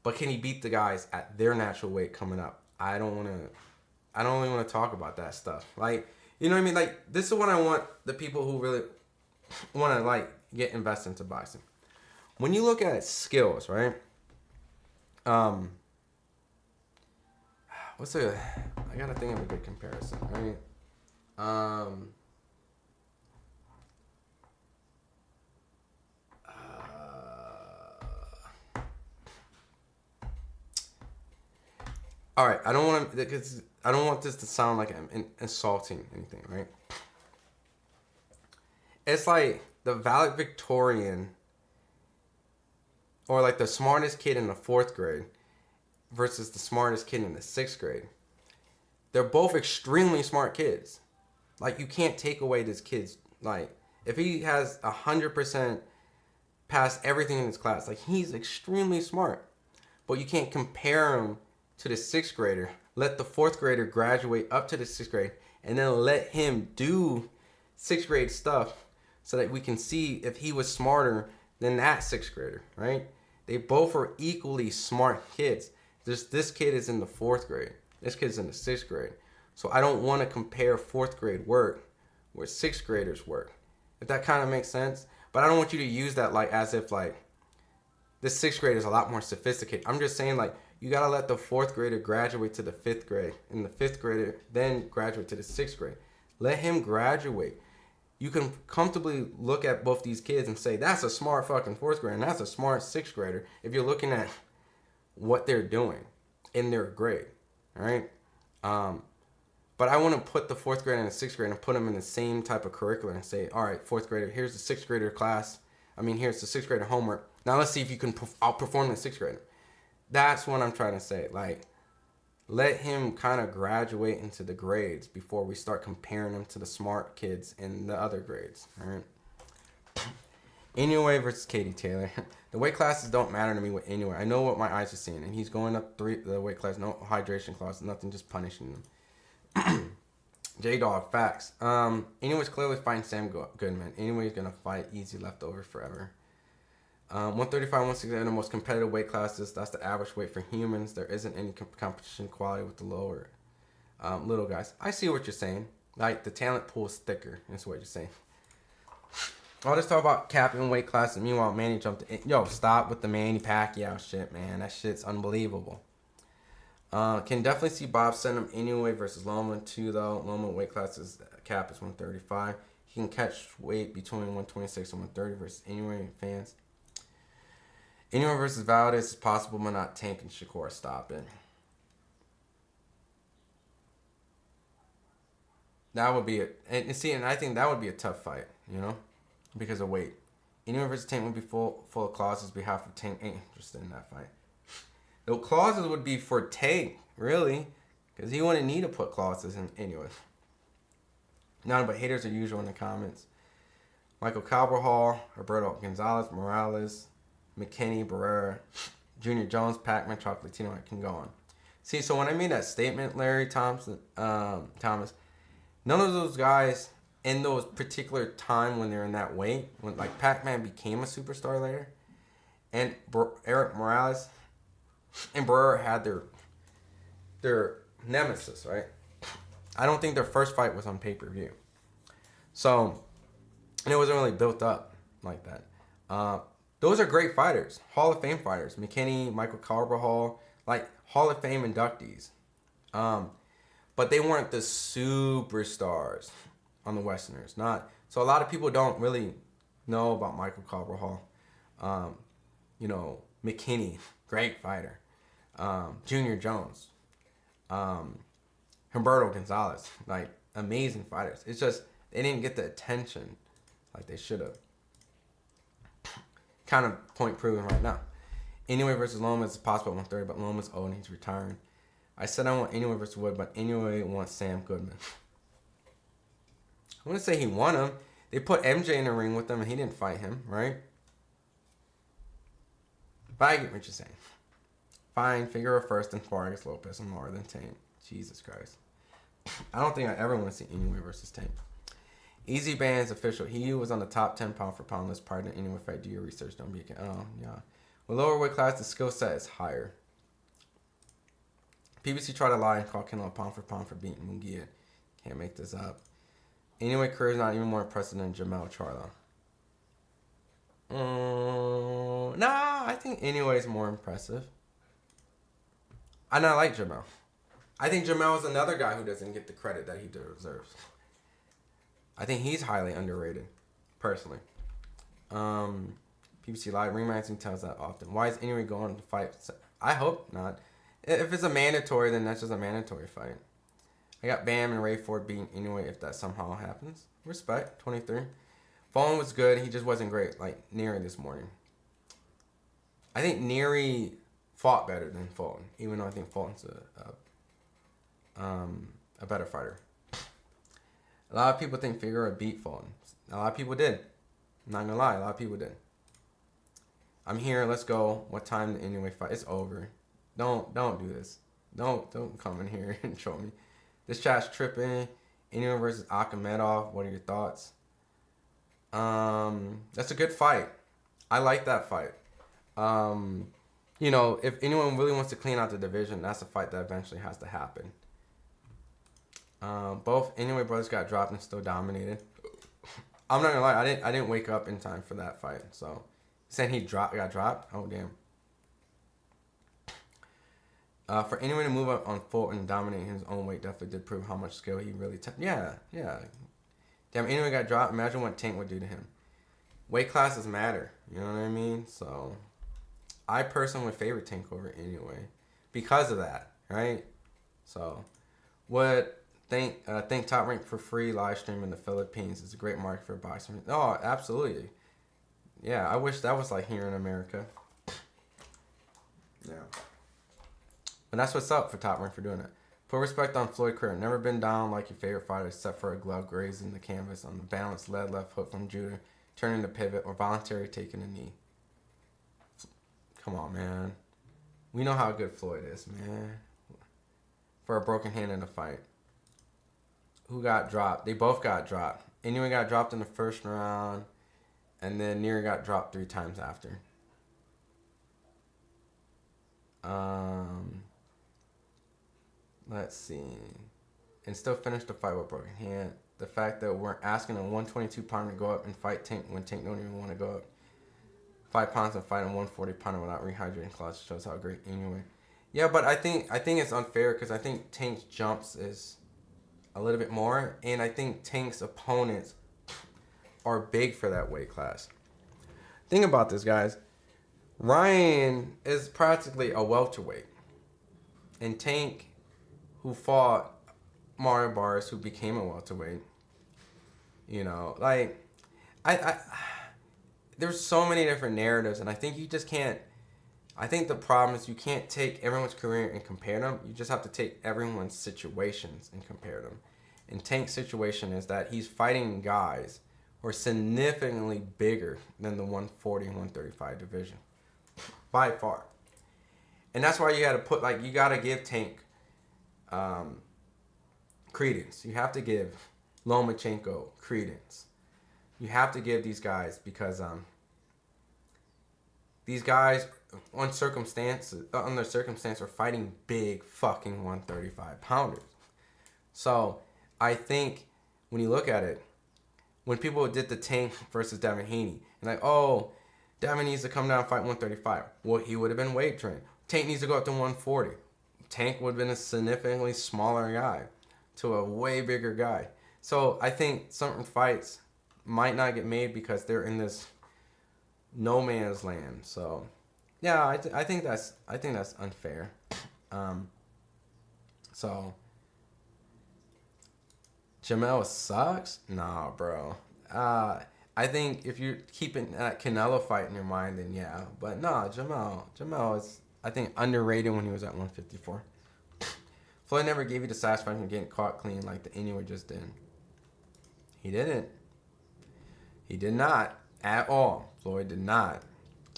But can he beat the guys at their natural weight coming up? I don't really want to talk about that stuff. Like, you know what I mean? Like, this is what I want the people who really want to, like, get invested into boxing. When you look at skills, right? I gotta think of a good comparison, right? All right, I don't want this to sound like I'm insulting anything, right? It's like the valedictorian or like the smartest kid in the 4th grade versus the smartest kid in the 6th grade. They're both extremely smart kids. Like, you can't take away this kid's, like, if he has 100% passed everything in his class, like, he's extremely smart. But you can't compare him to the 6th grader. Let the 4th grader graduate up to the 6th grade and then let him do 6th grade stuff so that we can see if he was smarter than that 6th grader, right? They both are equally smart kids. This kid is in the 4th grade. This kid's in the 6th grade. So I don't want to compare 4th grade work with 6th graders work. If that kind of makes sense. But I don't want you to use that like as if like the 6th grade is a lot more sophisticated. I'm just saying, like, you got to let the 4th grader graduate to the 5th grade. And the 5th grader then graduate to the 6th grade. Let him graduate. You can comfortably look at both these kids and say, that's a smart fucking 4th grader and that's a smart 6th grader if you're looking at what they're doing in their grade. All right? But I want to put the 4th grader and the 6th grader and put them in the same type of curriculum and say, all right, 4th grader, here's the 6th grader class. Here's the 6th grader homework. Now let's see if you can outperform the 6th grader. That's what I'm trying to say. Like, let him kind of graduate into the grades before we start comparing him to the smart kids in the other grades. All right. Inoue versus Katie Taylor. The weight classes don't matter to me with Inoue. I know what my eyes are seeing, and he's going up the weight class. No hydration clause, nothing, just punishing him. J-Dog, facts. Inoue's clearly fighting Sam Goodman. Inoue's gonna fight easy leftover forever. 135, 160 are the most competitive weight classes. That's the average weight for humans. There isn't any competition quality with the lower little guys. I see what you're saying. Like, the talent pool is thicker. That's what you're saying. All this talk about capping weight classes. Meanwhile, Manny jumped in. Yo, stop with the Manny Pacquiao shit, man. That shit's unbelievable. Can definitely see Bob send him Inoue versus Loma too, though. Loma weight classes cap is 135. He can catch weight between 126 and 130 versus Inoue fans. Inoue versus Valdez is possible, but not Tank and Shakur. Stop it. That would be it. And I think that would be a tough fight, you know, because of weight. Inoue versus Tank would be full of clauses. Behalf of Tank ain't interested in that fight. The clauses would be for Tank, really, because he wouldn't need to put clauses in anyway. None but haters are usual in the comments. Michael Cabral, Roberto Gonzalez, Morales, McKinney, Barrera, Junior Jones, Pacman, Chocolatino. I can go on. See, so when I made that statement, Larry Thomas, none of those guys in those particular time when they're in that weight, when like Pacman became a superstar later, and Eric Morales and Barrera had their nemesis, right? I don't think their first fight was on pay-per-view. So, and it wasn't really built up like that. Those are great fighters, Hall of Fame fighters. McKinney, Michael Cabral, like Hall of Fame inductees. But they weren't the superstars on the Westerners. So a lot of people don't really know about Michael Cabral. McKinney, great fighter. Junior Jones. Humberto Gonzalez, like amazing fighters. It's just they didn't get the attention like they should have. Kind of point proven right now. Inoue versus Loma is possible at 130, but Loma's old and he's retiring. I said I want Inoue versus Wood, but Inoue wants Sam Goodman. I want to say he won him. They put MJ in the ring with him and he didn't fight him, right? But I get what you're saying. Fine, Figueroa first and Vargas Lopez and more than Tank. Jesus Christ. I don't think I ever want to see Inoue versus Tank. Easy Band's official. He was on the top 10 pound for pound list prior to Inoue fight. Do your research. Don't be a... Oh, yeah. With lower weight class, the skill set is higher. PBC tried to lie and call Canelo pound for beating Munguia. Can't make this up. Inoue career is not even more impressive than Jamel Charlo. Nah, I think Inoue is more impressive. I like Jamel. I think Jamel is another guy who doesn't get the credit that he deserves. I think he's highly underrated, personally. PBC Live, ring magazine tells that often. Why is Inoue going to fight? I hope not. If it's a mandatory, then that's just a mandatory fight. I got Bam and Ray Ford beating Inoue if that somehow happens. Respect, 23. Fulton was good. He just wasn't great, like Nery this morning. I think Nery fought better than Fulton, even though I think Fulton's a better fighter. A lot of people think Figueroa beat Fulton. A lot of people did. I'm not gonna lie, a lot of people did. I'm here. Let's go. What time the Inoue fight? It's over. Don't do this. Don't come in here and show me. This chat's tripping. Inoue versus Akhmedov. What are your thoughts? That's a good fight. I like that fight. You know, if anyone really wants to clean out the division, that's a fight that eventually has to happen. Both Inoue brothers got dropped and still dominated. I'm not gonna lie, I didn't wake up in time for that fight. So saying he got dropped, oh damn. For Inoue to move up on Fulton and dominate his own weight definitely did prove how much skill he really yeah. Damn, Inoue got dropped. Imagine what Tank would do to him. Weight classes matter, you know what I mean? So I personally would favor Tank over Inoue because of that, right? So would think Top Rank for free live stream in the Philippines is a great market for boxing. Oh, absolutely. Yeah, I wish that was like here in America. Yeah. But that's what's up for Top Rank for doing it. Put respect on Floyd career. Never been down like your favorite fighter except for a glove grazing the canvas on the balanced lead left hook from Judah, turning the pivot, or voluntary taking a knee. Come on, man. We know how good Floyd is, man. For a broken hand in a fight. Who got dropped? They both got dropped. Inoue got dropped in the first round, and then Nery got dropped 3 times after. Let's see. And still finished the fight with a broken hand. The fact that we're asking a 122 pounder to go up and fight Tank when Tank don't even want to go up 5 pounds and fight a 140 pounder without rehydrating clause shows how great Inoue. Yeah, but I think it's unfair because I think Tank's jumps is a little bit more, and I think Tank's opponents are big for that weight class. Think about this, guys. Ryan is practically a welterweight, and Tank, who fought Mario Barris, who became a welterweight, you know, like I there's so many different narratives, and I think you just can't. I think the problem is you can't take everyone's career and compare them. You just have to take everyone's situations and compare them. And Tank's situation is that he's fighting guys who are significantly bigger than the 140 and 135 division. By far. And that's why you got to give Tank credence. You have to give Lomachenko credence. You have to give these guys because these guys on their circumstance are fighting big fucking 135 pounders. So I think when you look at it, when people did the Tank versus Devin Haney, and like, oh, Devin needs to come down and fight 135. Well, he would have been weight trained. Tank needs to go up to 140. Tank would have been a significantly smaller guy to a way bigger guy. So I think certain fights might not get made because they're in this no man's land. So yeah, I think that's unfair. So Jamel sucks? Nah, bro. I think if you're keeping that Canelo fight in your mind, then yeah. But nah, Jamel is, I think, underrated when he was at 154. Floyd never gave you the satisfaction of getting caught clean like the Inoue just did. He didn't. He did not at all. Floyd did not.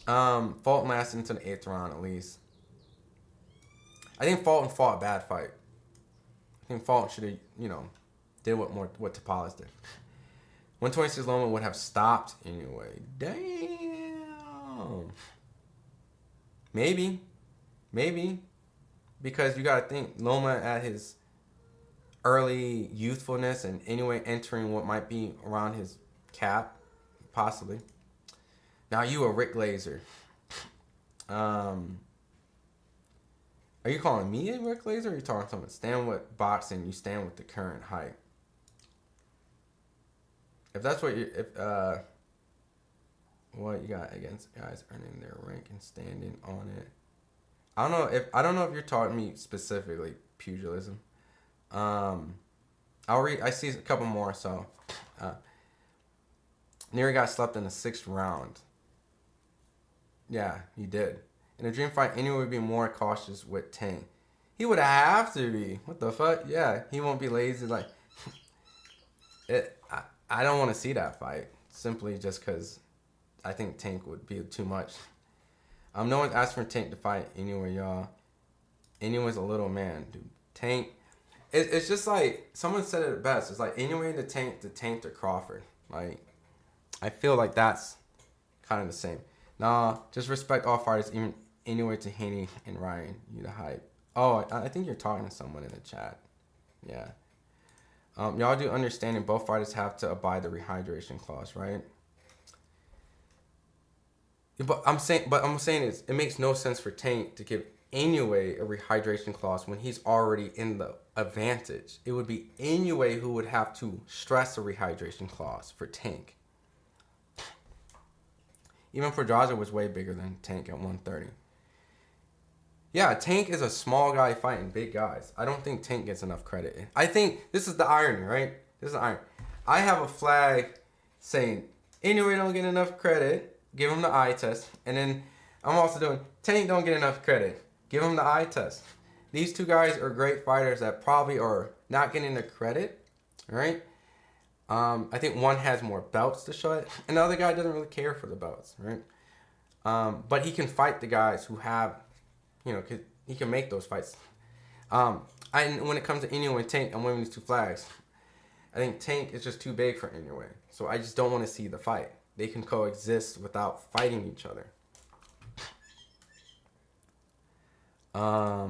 Fulton lasted into the 8th round at least. I think Fulton fought a bad fight. I think Fulton should have, did what Tapales did. 126 Loma would have stopped anyway. Damn. Maybe. Because you got to think, Loma at his early youthfulness and anyway entering what might be around his cap, possibly. Now you a Rick Laser. Are you calling me a Rick Laser or are you talking to someone? Stand with boxing, you stand with the current hype. If that's what what you got against guys earning their rank and standing on it. I don't know if you're talking me specifically pugilism. I'll read. I see a couple more. So, Nery got slept in the 6th round. Yeah, he did. In a dream fight, Inoue would be more cautious with Tank. He would have to be. What the fuck? Yeah, he won't be lazy. Like, I don't want to see that fight simply just because I think Tank would be too much. No one's asking for Tank to fight Inoue, y'all. Inoue's a little man, dude. Tank. It's just like someone said it best. It's like Inoue the Tank to Crawford. Like, I feel like that's kind of the same. Nah, just respect all fighters, even Inoue to Haney and Ryan. You the hype. Oh, I think you're talking to someone in the chat. Yeah. Y'all do understanding both fighters have to abide the rehydration clause, right? But I'm saying is it makes no sense for Tank to give Inoue a rehydration clause when he's already in the advantage. It would be Inoue who would have to stress a rehydration clause for Tank. Even Pedraza was way bigger than Tank at 130. Yeah, Tank is a small guy fighting big guys. I don't think Tank gets enough credit. I think this is the irony, right? This is the irony. I have a flag saying Inoue don't get enough credit. Give him the eye test. And then I'm also doing Tank don't get enough credit. Give him the eye test. These two guys are great fighters that probably are not getting the credit, right? I think one has more belts to show it, and the other guy doesn't really care for the belts, right? But he can fight the guys who have, he can make those fights. When it comes to Inoue and Tank, I'm waving these two flags. I think Tank is just too big for Inoue, so I just don't want to see the fight. They can coexist without fighting each other. But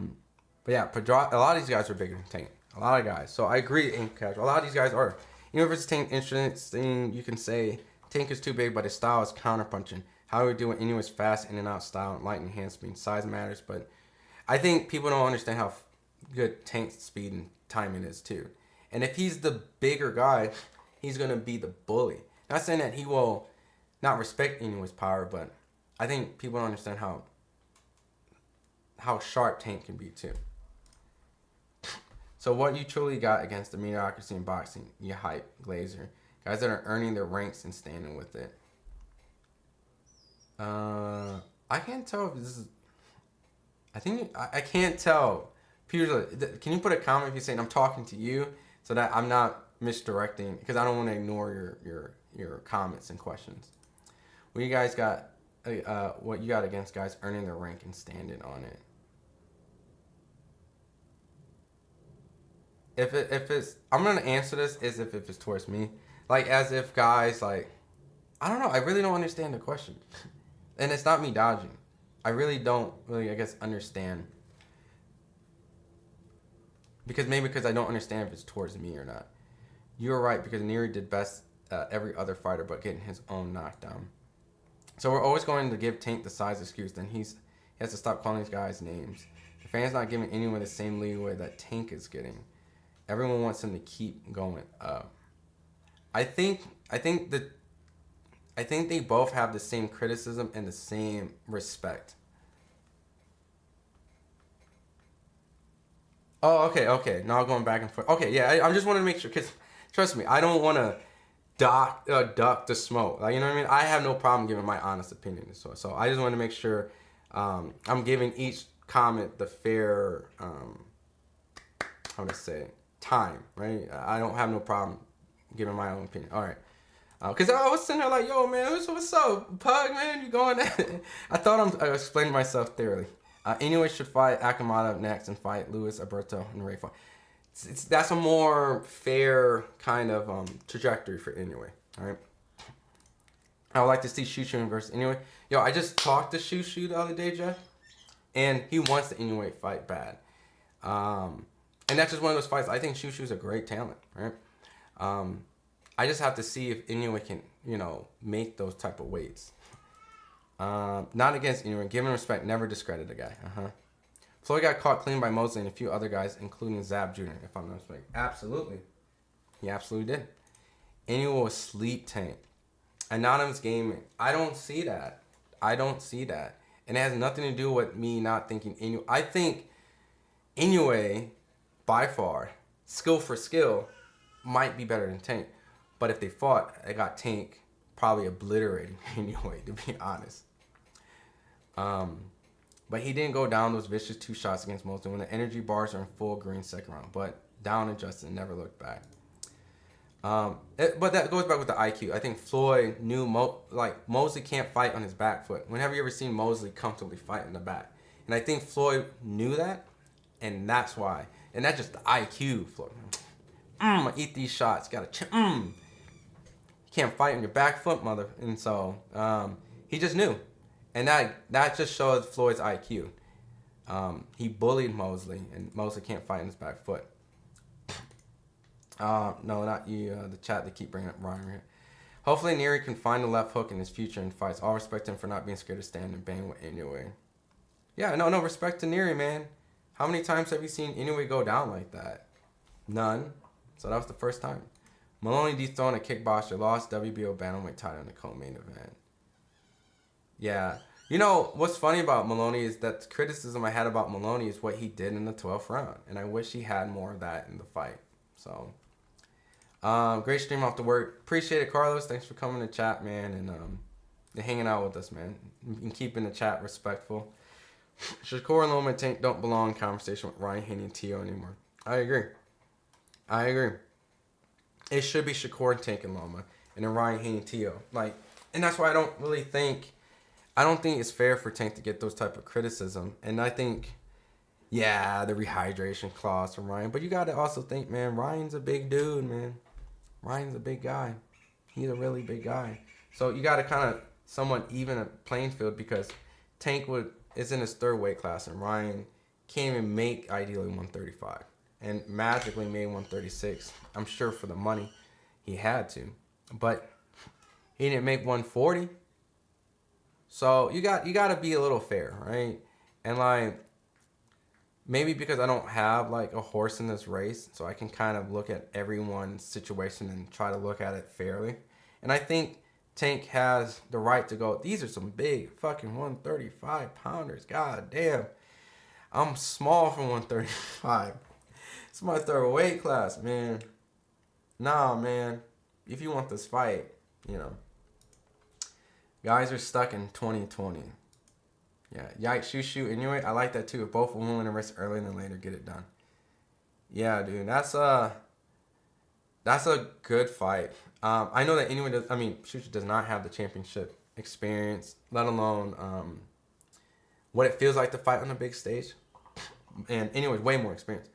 yeah, a lot of these guys are bigger than Tank. A lot of guys. So I agree in casual. A lot of these guys are. Inoue versus Tank, interesting. You can say Tank is too big, but his style is counterpunching. How we do it, Inoue is fast in and out style, light and hand speed. Size matters, but I think people don't understand how good Tank's speed and timing is too. And if he's the bigger guy, he's gonna be the bully. Not saying that he will not respect Inoue's power, but I think people don't understand how sharp Tank can be too. So what you truly got against the mediocrity in boxing, you hype, Glazer. Guys that are earning their ranks and standing with it. I can't tell if this is... I can't tell. Peter, can you put a comment if you're saying I'm talking to you so that I'm not misdirecting? Because I don't want to ignore your comments and questions. What you guys got... what you got against guys earning their rank and standing on it? If it's, I'm gonna answer this as if it's towards me, like as if guys like, I don't know, I really don't understand the question, and it's not me dodging. I really don't I guess understand, because I don't understand if it's towards me or not. You're right, because Nery did best every other fighter but getting his own knockdown. So we're always going to give Tank the size excuse. Then he has to stop calling these guys names. The fans not giving anyone the same leeway that Tank is getting. Everyone wants him to keep going up. I think they both have the same criticism and the same respect. Oh, okay. Now going back and forth. Okay, yeah, I just want to make sure, because trust me, I don't want to duck the smoke. Like, you know what I mean? I have no problem giving my honest opinion. So I just want to make sure I'm giving each comment the fair, how to say it, time, right? I don't have no problem giving my own opinion. All right. Because I was sitting there like, yo, man, what's up? Pug, man, you going at it? I thought I explained myself thoroughly. Inoue should fight Akamada next and fight Luis Alberto and Ray fight. That's a more fair kind of trajectory for Inoue. All right. I would like to see Shushu versus Inoue. Yo, I just talked to Shushu the other day, Jeff, and he wants the Inoue fight bad. And that's just one of those fights. I think Shushu's a great talent, right? I just have to see if Inoue can, make those type of weights. Not against Inoue. Given respect, never discredit a guy. Floyd got caught clean by Mosley and a few other guys, including Zab Jr., if I'm not mistaken. Absolutely. He absolutely did. Inoue was sleep Tank. Anonymous Gaming. I don't see that. And it has nothing to do with me not thinking Inoue. I think Inoue, by far, skill for skill, might be better than Tank. But if they fought, I got Tank probably obliterating Inoue, to be honest. But he didn't go down those vicious 2 shots against Mosley when the energy bars are in full green second round. But down adjusted and never looked back. But that goes back with the IQ. I think Floyd knew Mosley can't fight on his back foot. Whenever you ever seen Mosley comfortably fight in the back? And I think Floyd knew that, and that's why. And that's just the IQ, Floyd. I eat these shots. You can't fight on your back foot, mother. And so he just knew. And that just shows Floyd's IQ. He bullied Mosley, and Mosley can't fight on his back foot. No, not you. The chat, they keep bringing up Ryan here. Hopefully, Nery can find the left hook in his future and fights. All respect to him for not being scared to stand and bang with Inoue. Yeah, no respect to Nery, man. How many times have you seen Inoue go down like that? None. So that was the first time. Maloney dethroned a kickboxer, lost WBO bantamweight title in the co-main event. Yeah. What's funny about Maloney is that the criticism I had about Maloney is what he did in the 12th round. And I wish he had more of that in the fight. So, great stream off the work. Appreciate it, Carlos. Thanks for coming to chat, man. And hanging out with us, man. And keeping the chat respectful. Shakur and Loma Tank don't belong in conversation with Ryan Haney and Tio anymore. I agree. It should be Shakur and Tank and Loma. And then Ryan Haney and Tio. And that's why I don't think it's fair for Tank to get those type of criticism. And I think, yeah, the rehydration clause from Ryan. But you got to also think, man, Ryan's a big dude, man. Ryan's a big guy. He's a really big guy. So you got to kind of somewhat even a playing field because Tank is in his 3rd weight class and Ryan can't even make ideally 135. And magically made 136. I'm sure for the money he had to. But he didn't make 140. So you got to be a little fair, right? And maybe because I don't have a horse in this race, so I can kind of look at everyone's situation and try to look at it fairly. And I think Tank has the right to go, these are some big fucking 135 pounders. God damn. I'm small for 135. It's my 3rd weight class, man. Nah, man. If you want this fight, guys are stuck in 2020. Yeah, yikes, Shushu, Inoue. I like that too. If both are willing to risk earlier than later, get it done. Yeah, dude, that's a good fight. I know that Shushu does not have the championship experience, let alone what it feels like to fight on a big stage. And Inoue's way more experienced.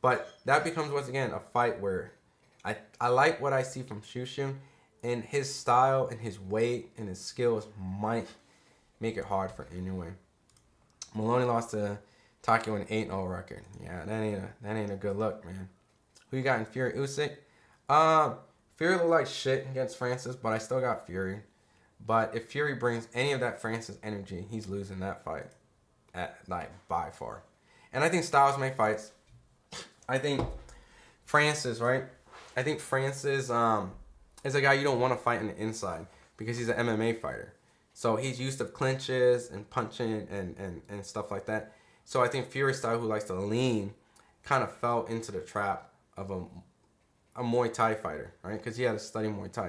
But that becomes, once again, a fight where I like what I see from Shushu, and his style and his weight and his skills might make it hard for Inoue. Maloney lost to Takeo an 8-0 record. Yeah, that ain't a good look, man. Who you got in Fury? Usyk? Fury looked like shit against Francis, but I still got Fury. But if Fury brings any of that Francis energy, he's losing that fight. By far. And I think styles make fights. I think Francis, right? I think Francis is a guy you don't want to fight on the inside because he's an MMA fighter. So he's used to clinches and punching and stuff like that. So I think Fury style, who likes to lean, kind of fell into the trap of a Muay Thai fighter, right? Because he had to study Muay Thai.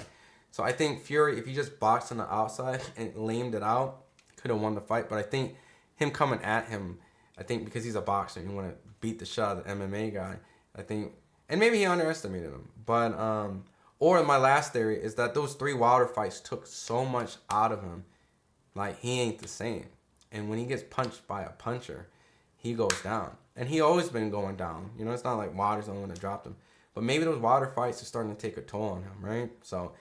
So I think Fury, if he just boxed on the outside and leaned it out, could have won the fight. But I think him coming at him, I think because he's a boxer, you want to beat the shot of the MMA guy. I think, and maybe he underestimated him. But or my last theory is that those 3 Wilder fights took so much out of him, he ain't the same. And when he gets punched by a puncher, he goes down. And he always been going down. You know, it's not like Wilder's the only one that dropped him. But maybe those Wilder fights are starting to take a toll on him, right? So,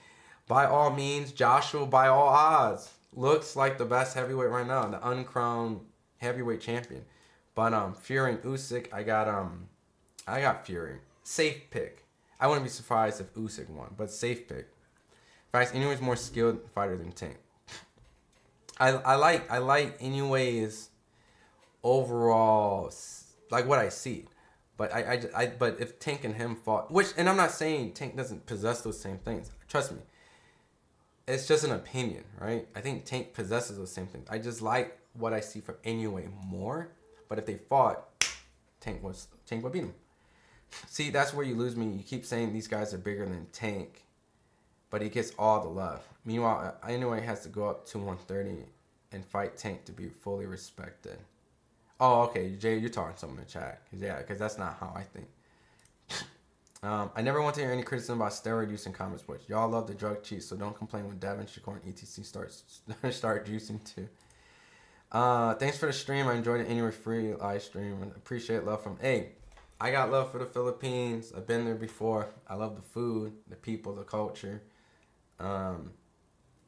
by all means, Joshua, by all odds, looks like the best heavyweight right now, the uncrowned heavyweight champion. But Fury and Usyk, I got Fury. Safe pick. I wouldn't be surprised if Usyk won, but safe pick. In fact, Inoue's more skilled fighter than Tank. I like Inoue's overall, like what I see, but but if Tank and him fought, and I'm not saying Tank doesn't possess those same things. Trust me, it's just an opinion, right? I think Tank possesses those same things. I just like what I see from Inoue more. But if they fought, Tank would beat him. See, that's where you lose me. You keep saying these guys are bigger than Tank, but he gets all the love. Meanwhile, Inoue has to go up to 130 and fight Tank to be fully respected. Oh, okay, Jay, you're talking something in the chat. Because that's not how I think. I never want to hear any criticism about steroid use in comment sports. Y'all love the drug cheats, so don't complain when Devin, Shakur, and ETC start juicing too. Thanks for the stream. I enjoyed the Inoue free live stream. Appreciate love from. Hey, I got love for the Philippines. I've been there before. I love the food, the people, the culture.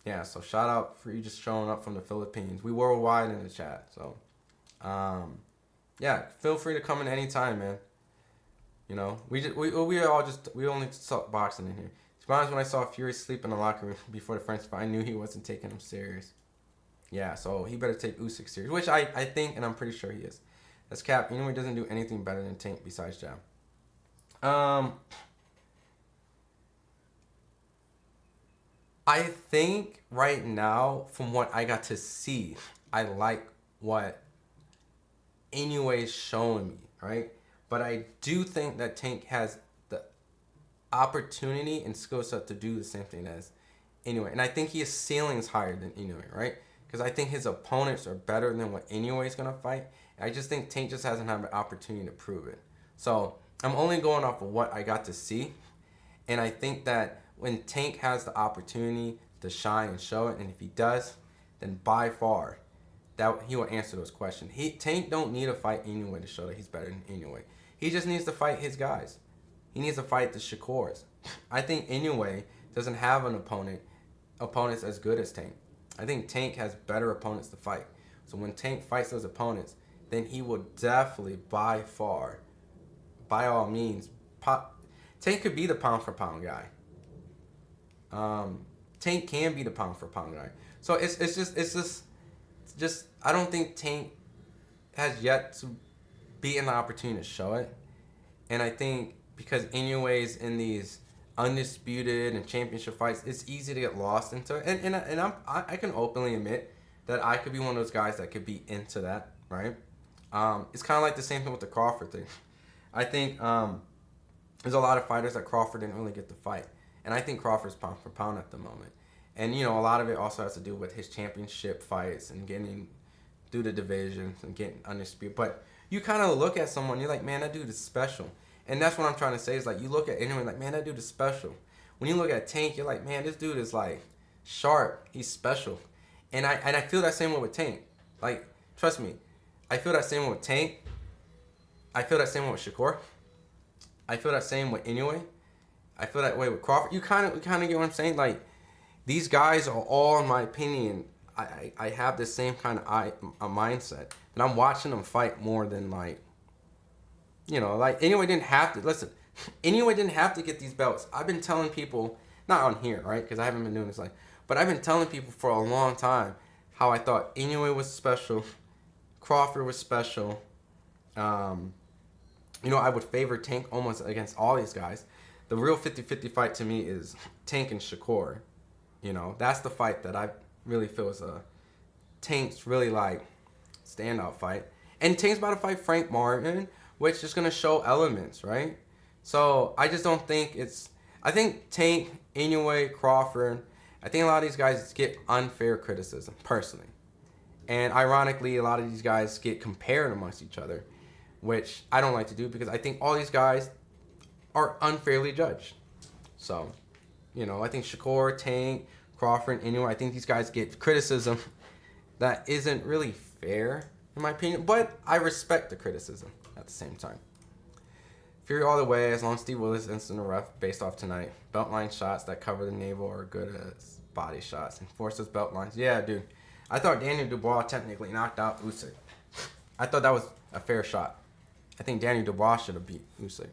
Yeah, so shout out for you just showing up from the Philippines. We worldwide in the chat, so yeah, feel free to come in anytime, man. You know, we only talk boxing in here. To be honest, when I saw Fury sleep in the locker room before the French fight, I knew he wasn't taking him serious. Yeah, so he better take Usyk serious, which I think, and I'm pretty sure he is. That's cap. Inoue doesn't do anything better than Tank besides jab. I think right now, from what I got to see, I like what Inoue is showing me, right? But I do think that Tank has the opportunity and skill set to do the same thing as Inoue. And I think his ceiling is higher than Inoue, right? Because I think his opponents are better than what Inoue is going to fight. I just think Tank just hasn't had an opportunity to prove it. So I'm only going off of what I got to see. And I think that when Tank has the opportunity to shine and show it, and if he does, then by far, that he will answer those questions. Tank don't need to fight Inoue to show that he's better than Inoue. He just needs to fight his guys. He needs to fight the Shakurs. I think Inoue doesn't have an opponents as good as Tank. I think Tank has better opponents to fight. So when Tank fights those opponents, then he will definitely, by far, by all means, Tank could be the pound for pound guy. Tank can be the pound for pound guy. So it's just I don't think Tank has yet to be in the opportunity to show it. And I think because Inoue's in these Undisputed and championship fights, it's easy to get lost into it. And I can openly admit that I could be one of those guys that could be into that, right? It's kind of like the same thing with the Crawford thing. I think there's a lot of fighters that Crawford didn't really get to fight. And I think Crawford's pound for pound at the moment. And, you know, a lot of it also has to do with his championship fights and getting through the divisions and getting Undisputed. But you kind of look at someone, you're like, man, that dude is special. And that's what I'm trying to say is, like, you look at anyone like, man, that dude is special. When you look at Tank, you're like, man, this dude is, like, sharp. He's special. And I feel that same way with Tank. Like, trust me, I feel that same way with Tank. I feel that same way with Shakur. I feel that same with Inoue. I feel that way with Crawford. You kind of get what I'm saying? Like, these guys are all, in my opinion, I have the same kind of a mindset. And I'm watching them fight more than, like, you know, like, Inoue didn't have to, listen, Inoue didn't have to get these belts. I've been telling people, not on here, right, because I haven't been doing this, like, but I've been telling people for a long time how I thought Inoue was special, Crawford was special. You know, I would favor Tank almost against all these guys. The real 50-50 fight to me is Tank and Shakur. You know, that's the fight that I really feel is a Tank's really, like, standout fight. And Tank's about to fight Frank Martin, which is going to show elements, right? So I just don't think I think Tank, Inoue, Crawford, I think a lot of these guys get unfair criticism, personally. And ironically, a lot of these guys get compared amongst each other, which I don't like to do because I think all these guys are unfairly judged. So, you know, I think Shakur, Tank, Crawford, Inoue, I think these guys get criticism that isn't really fair, in my opinion. But I respect the criticism at the same time. Fury all the way, as long as Steve Willis isn't a ref based off tonight. Belt line shots that cover the navel are good as body shots. Enforce those belt lines. Yeah, dude. I thought Daniel Dubois technically knocked out Usyk. I thought that was a fair shot. I think Daniel Dubois should have beat Usyk.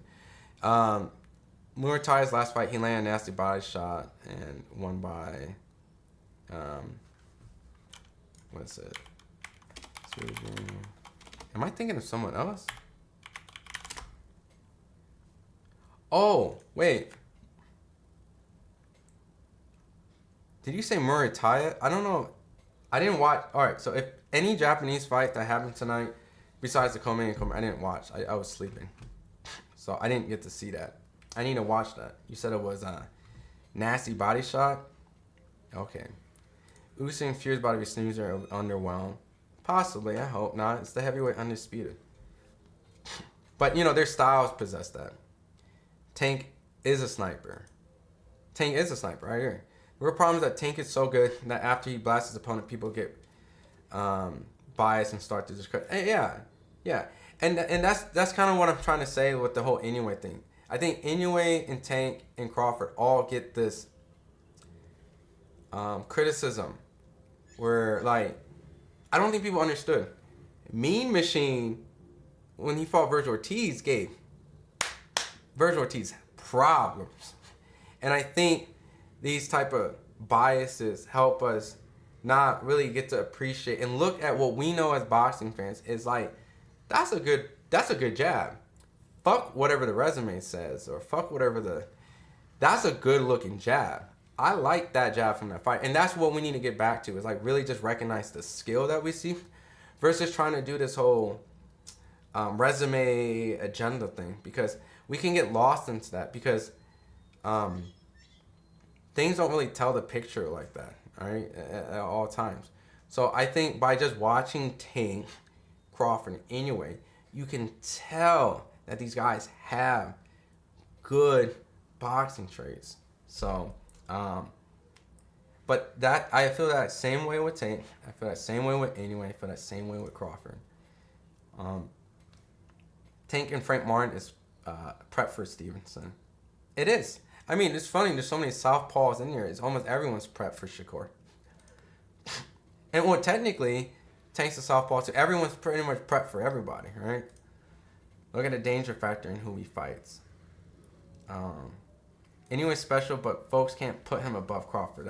Muay Thai's last fight, he landed a nasty body shot and won by, what is it? Am I thinking of someone else? Oh, wait. Did you say Muay Thai? I don't know. I didn't watch. All right, so if any Japanese fight that happened tonight, besides the co-main, I didn't watch. I was sleeping. So I didn't get to see that. I need to watch that. You said it was a nasty body shot? Okay. Usyk and Fury's about to be snoozer underwhelmed. Possibly, I hope not. It's the heavyweight undisputed. But, you know, their styles possess that. Tank is a sniper. Tank is a sniper, I agree. The real problem is that Tank is so good that after he blasts his opponent, people get biased and start to discredit. Yeah. And that's kind of what I'm trying to say with the whole Inoue thing. I think Inoue and Tank and Crawford all get this criticism where, like, I don't think people understood. Mean Machine, when he fought Virgil Ortiz, gave Virgil Ortiz problems. And I think these type of biases help us not really get to appreciate and look at what we know as boxing fans is like, that's a good jab. Fuck whatever the resume says, or fuck whatever that's a good looking jab. I like that jab from that fight. And that's what we need to get back to, is like really just recognize the skill that we see versus trying to do this whole resume agenda thing, because we can get lost into that because things don't really tell the picture like that, all right, at all times. So I think by just watching Tank, Crawford, and Inoue, you can tell that these guys have good boxing traits. So, but that I feel that same way with Tank. I feel that same way with Inoue. I feel that same way with Crawford. Tank and Frank Martin is prep for Stevenson. It is. I mean, it's funny. There's so many southpaws in here. It's almost everyone's prep for Shakur. And well, technically, Tank's a southpaw too. Everyone's pretty much prep for everybody, right? Look at the danger factor in who he fights. Anyway, special, but folks can't put him above Crawford.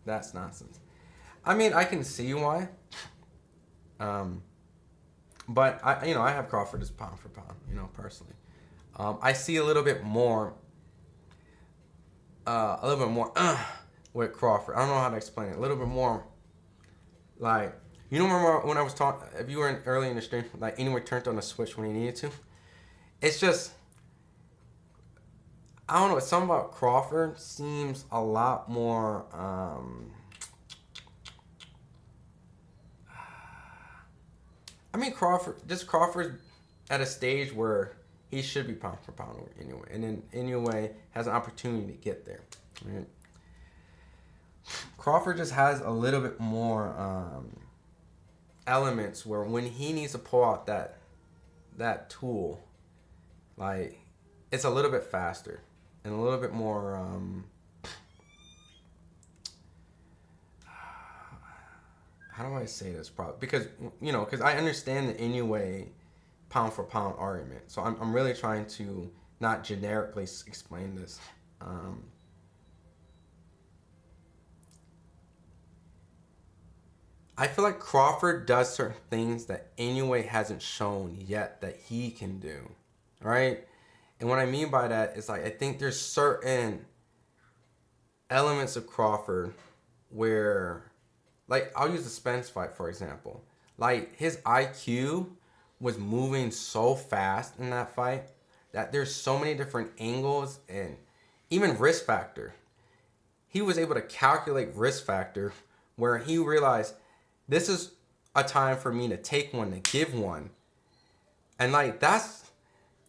That's nonsense. I mean, I can see why. But I have Crawford as pound for pound, personally. I see a little bit more with Crawford. I don't know how to explain it. A little bit more, like, remember when I was talking, if you were early in the stream, like, Inoue turned on the switch when he needed to. It's just, I don't know, something about Crawford seems a lot more, I mean, Crawford's at a stage where he should be pound for pound over Inoue. And then Inoue has an opportunity to get there. Right? Crawford just has a little bit more elements where when he needs to pull out that tool, like, it's a little bit faster and a little bit more how do I say this probably? Because I understand the Inoue pound for pound argument. So I'm really trying to not generically explain this. I feel like Crawford does certain things that Inoue hasn't shown yet that he can do, right? And what I mean by that is, like, I think there's certain elements of Crawford where, like, I'll use the Spence fight, for example. Like, his IQ was moving so fast in that fight that there's so many different angles and even risk factor. He was able to calculate risk factor where he realized this is a time for me to take one, to give one. And, like, that's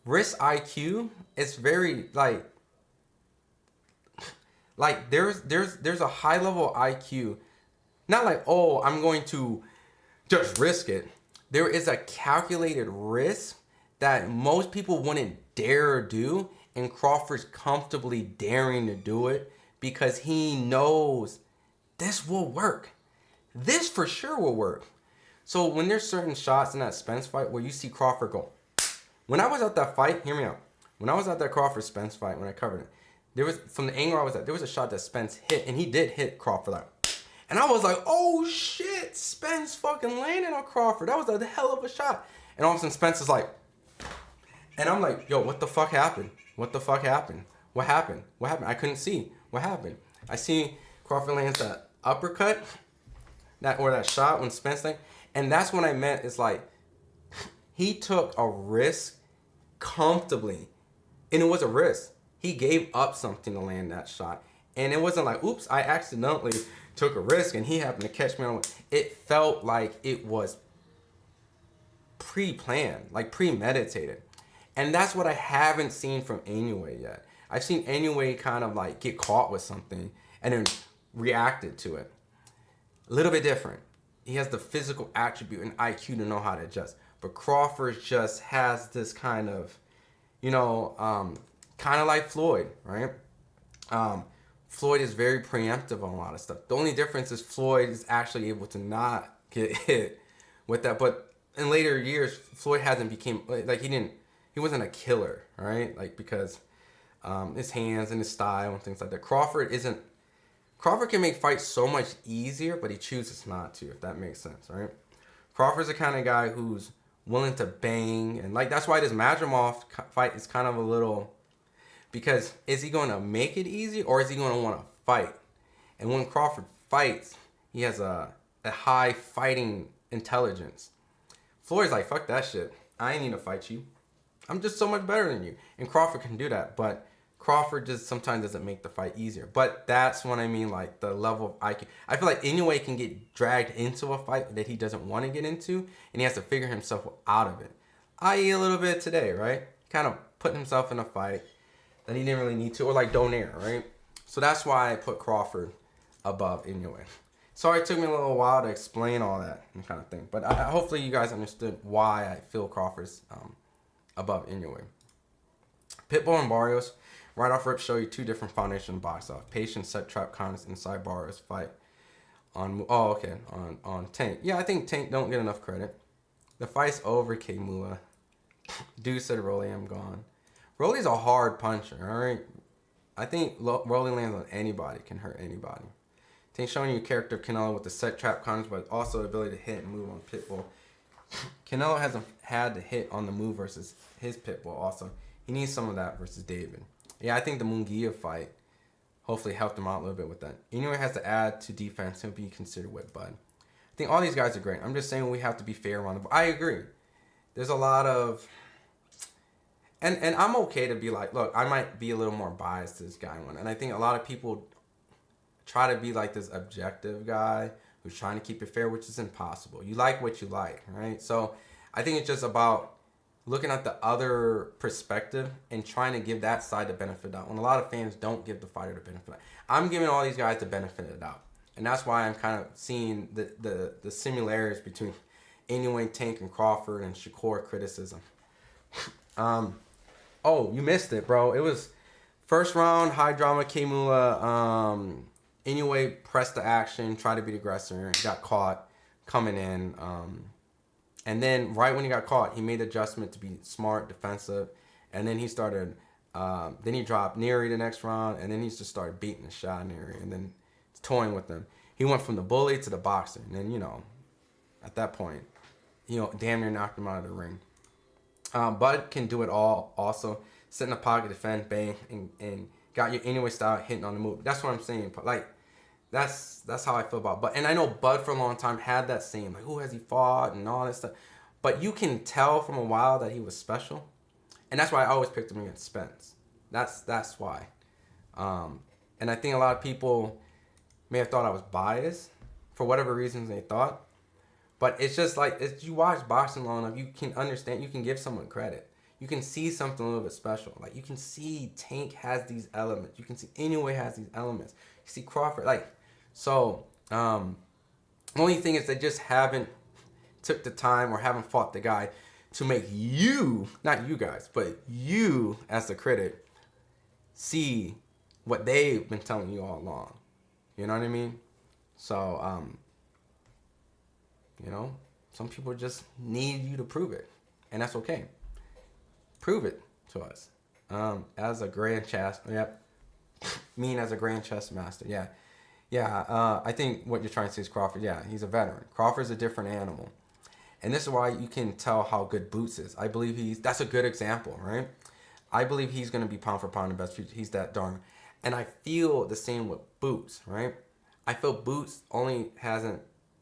risk IQ. It's very, like there's a high level IQ. Not like, oh, I'm going to just risk it. There is a calculated risk that most people wouldn't dare do, and Crawford's comfortably daring to do it because he knows this will work. This for sure will work. So when there's certain shots in that Spence fight where you see Crawford go, when I was at that fight, hear me out. When I was at that Crawford Spence fight, when I covered it, there was, from the angle I was at, there was a shot that Spence hit, and he did hit Crawford like, and I was like, oh shit, Spence fucking landed on Crawford. That was a hell of a shot. And all of a sudden Spence is like, and I'm like, yo, what the fuck happened? What the fuck happened? What happened? What happened? I couldn't see. What happened? I see Crawford lands that uppercut, that shot when Spence landed. And that's what I meant. It's like, he took a risk comfortably. And it was a risk. He gave up something to land that shot. And it wasn't like, oops, I accidentally took a risk and he happened to catch me on. It felt like it was pre-planned, like premeditated. And that's what I haven't seen from Inoue yet. I've seen Inoue kind of like get caught with something and then reacted to it. A little bit different. He has the physical attribute and IQ to know how to adjust. But Crawford just has this kind of, kind of like Floyd, right? Floyd is very preemptive on a lot of stuff. The only difference is Floyd is actually able to not get hit with that. But in later years, Floyd hasn't became like he wasn't a killer, right? Like because his hands and his style and things like that. Crawford can make fights so much easier, but he chooses not to, if that makes sense, right? Crawford's the kind of guy who's willing to bang, and like that's why this Madrimov fight is kind of a little, because is he going to make it easy or is he going to want to fight? And when Crawford fights, he has a high fighting intelligence. Floyd's like, fuck that shit. I ain't need to fight you. I'm just so much better than you. And Crawford can do that, but Crawford just sometimes doesn't make the fight easier. But that's what I mean, like the level of IQ. I feel like Inoue can get dragged into a fight that he doesn't want to get into, and he has to figure himself out of it. I.e. a little bit today, right? Kind of putting himself in a fight that he didn't really need to, or like Donaire, right? So that's why I put Crawford above Inoue. Sorry it took me a little while to explain all that and kind of thing, but hopefully you guys understood why I feel Crawford's above Inoue. Pitbull and Barrios, right off rip, show you two different foundation box off. Patience, set trap counters inside Barrios fight on Tank. Yeah, I think Tank don't get enough credit. The fight's over, K Mula. Dude said Rolly, I'm gone. Rolly's a hard puncher, alright? I think Rolly lands on anybody, can hurt anybody. Tank showing you character of Canelo with the set trap counters, but also the ability to hit and move on Pitbull. Canelo hasn't had to hit on the move versus his Pitbull also. He needs some of that versus David. Yeah, I think the Munguia fight hopefully helped him out a little bit with that. Inoue has to add to defense and be considered with Bud. I think all these guys are great. I'm just saying we have to be fair around the board. I agree. There's a lot of... And I'm okay to be like, look, I might be a little more biased to this guy one. And I think a lot of people try to be like this objective guy who's trying to keep it fair, which is impossible. You like what you like, right? So I think it's just about looking at the other perspective and trying to give that side the benefit of the doubt. When a lot of fans don't give the fighter the benefit of the doubt. I'm giving all these guys the benefit of the doubt. And that's why I'm kind of seeing the similarities between Inoue, Tank, and Crawford and Shakur criticism. Oh, you missed it, bro. It was first round, high drama, Kimura. Inoue pressed the action, tried to be the aggressor, got caught coming in. And then right when he got caught, he made the adjustment to be smart, defensive. And then he started, then he dropped Nery the next round. And then he just started beating the shot Nery and then toying with him. He went from the bully to the boxer. And then, at that point, damn near knocked him out of the ring. Bud can do it all also. Sit in the pocket, defend, bang, and got your Inoue style hitting on the move. That's what I'm saying. Like, that's how I feel about Bud. And I know Bud for a long time had that same, like, who has he fought and all that stuff. But you can tell from a while that he was special. And that's why I always picked him against Spence. That's why. And I think a lot of people may have thought I was biased for whatever reasons they thought. But it's just like, if you watch boxing long enough, you can understand, you can give someone credit. You can see something a little bit special. Like, you can see Tank has these elements. You can see Inoue has these elements. You see Crawford, like, so, the only thing is they just haven't took the time or haven't fought the guy to make you, not you guys, but you as the critic, see what they've been telling you all along. You know what I mean? So, you know, some people just need you to prove it, and that's okay. Prove it to us. As a grand chess, yep. As a grand chess master, yeah. Yeah, I think what you're trying to say is Crawford. Yeah, he's a veteran. Crawford's a different animal. And this is why you can tell how good Boots is. I believe that's a good example, right? I believe he's going to be pound for pound the best. He's that darn. And I feel the same with Boots, right? I feel Boots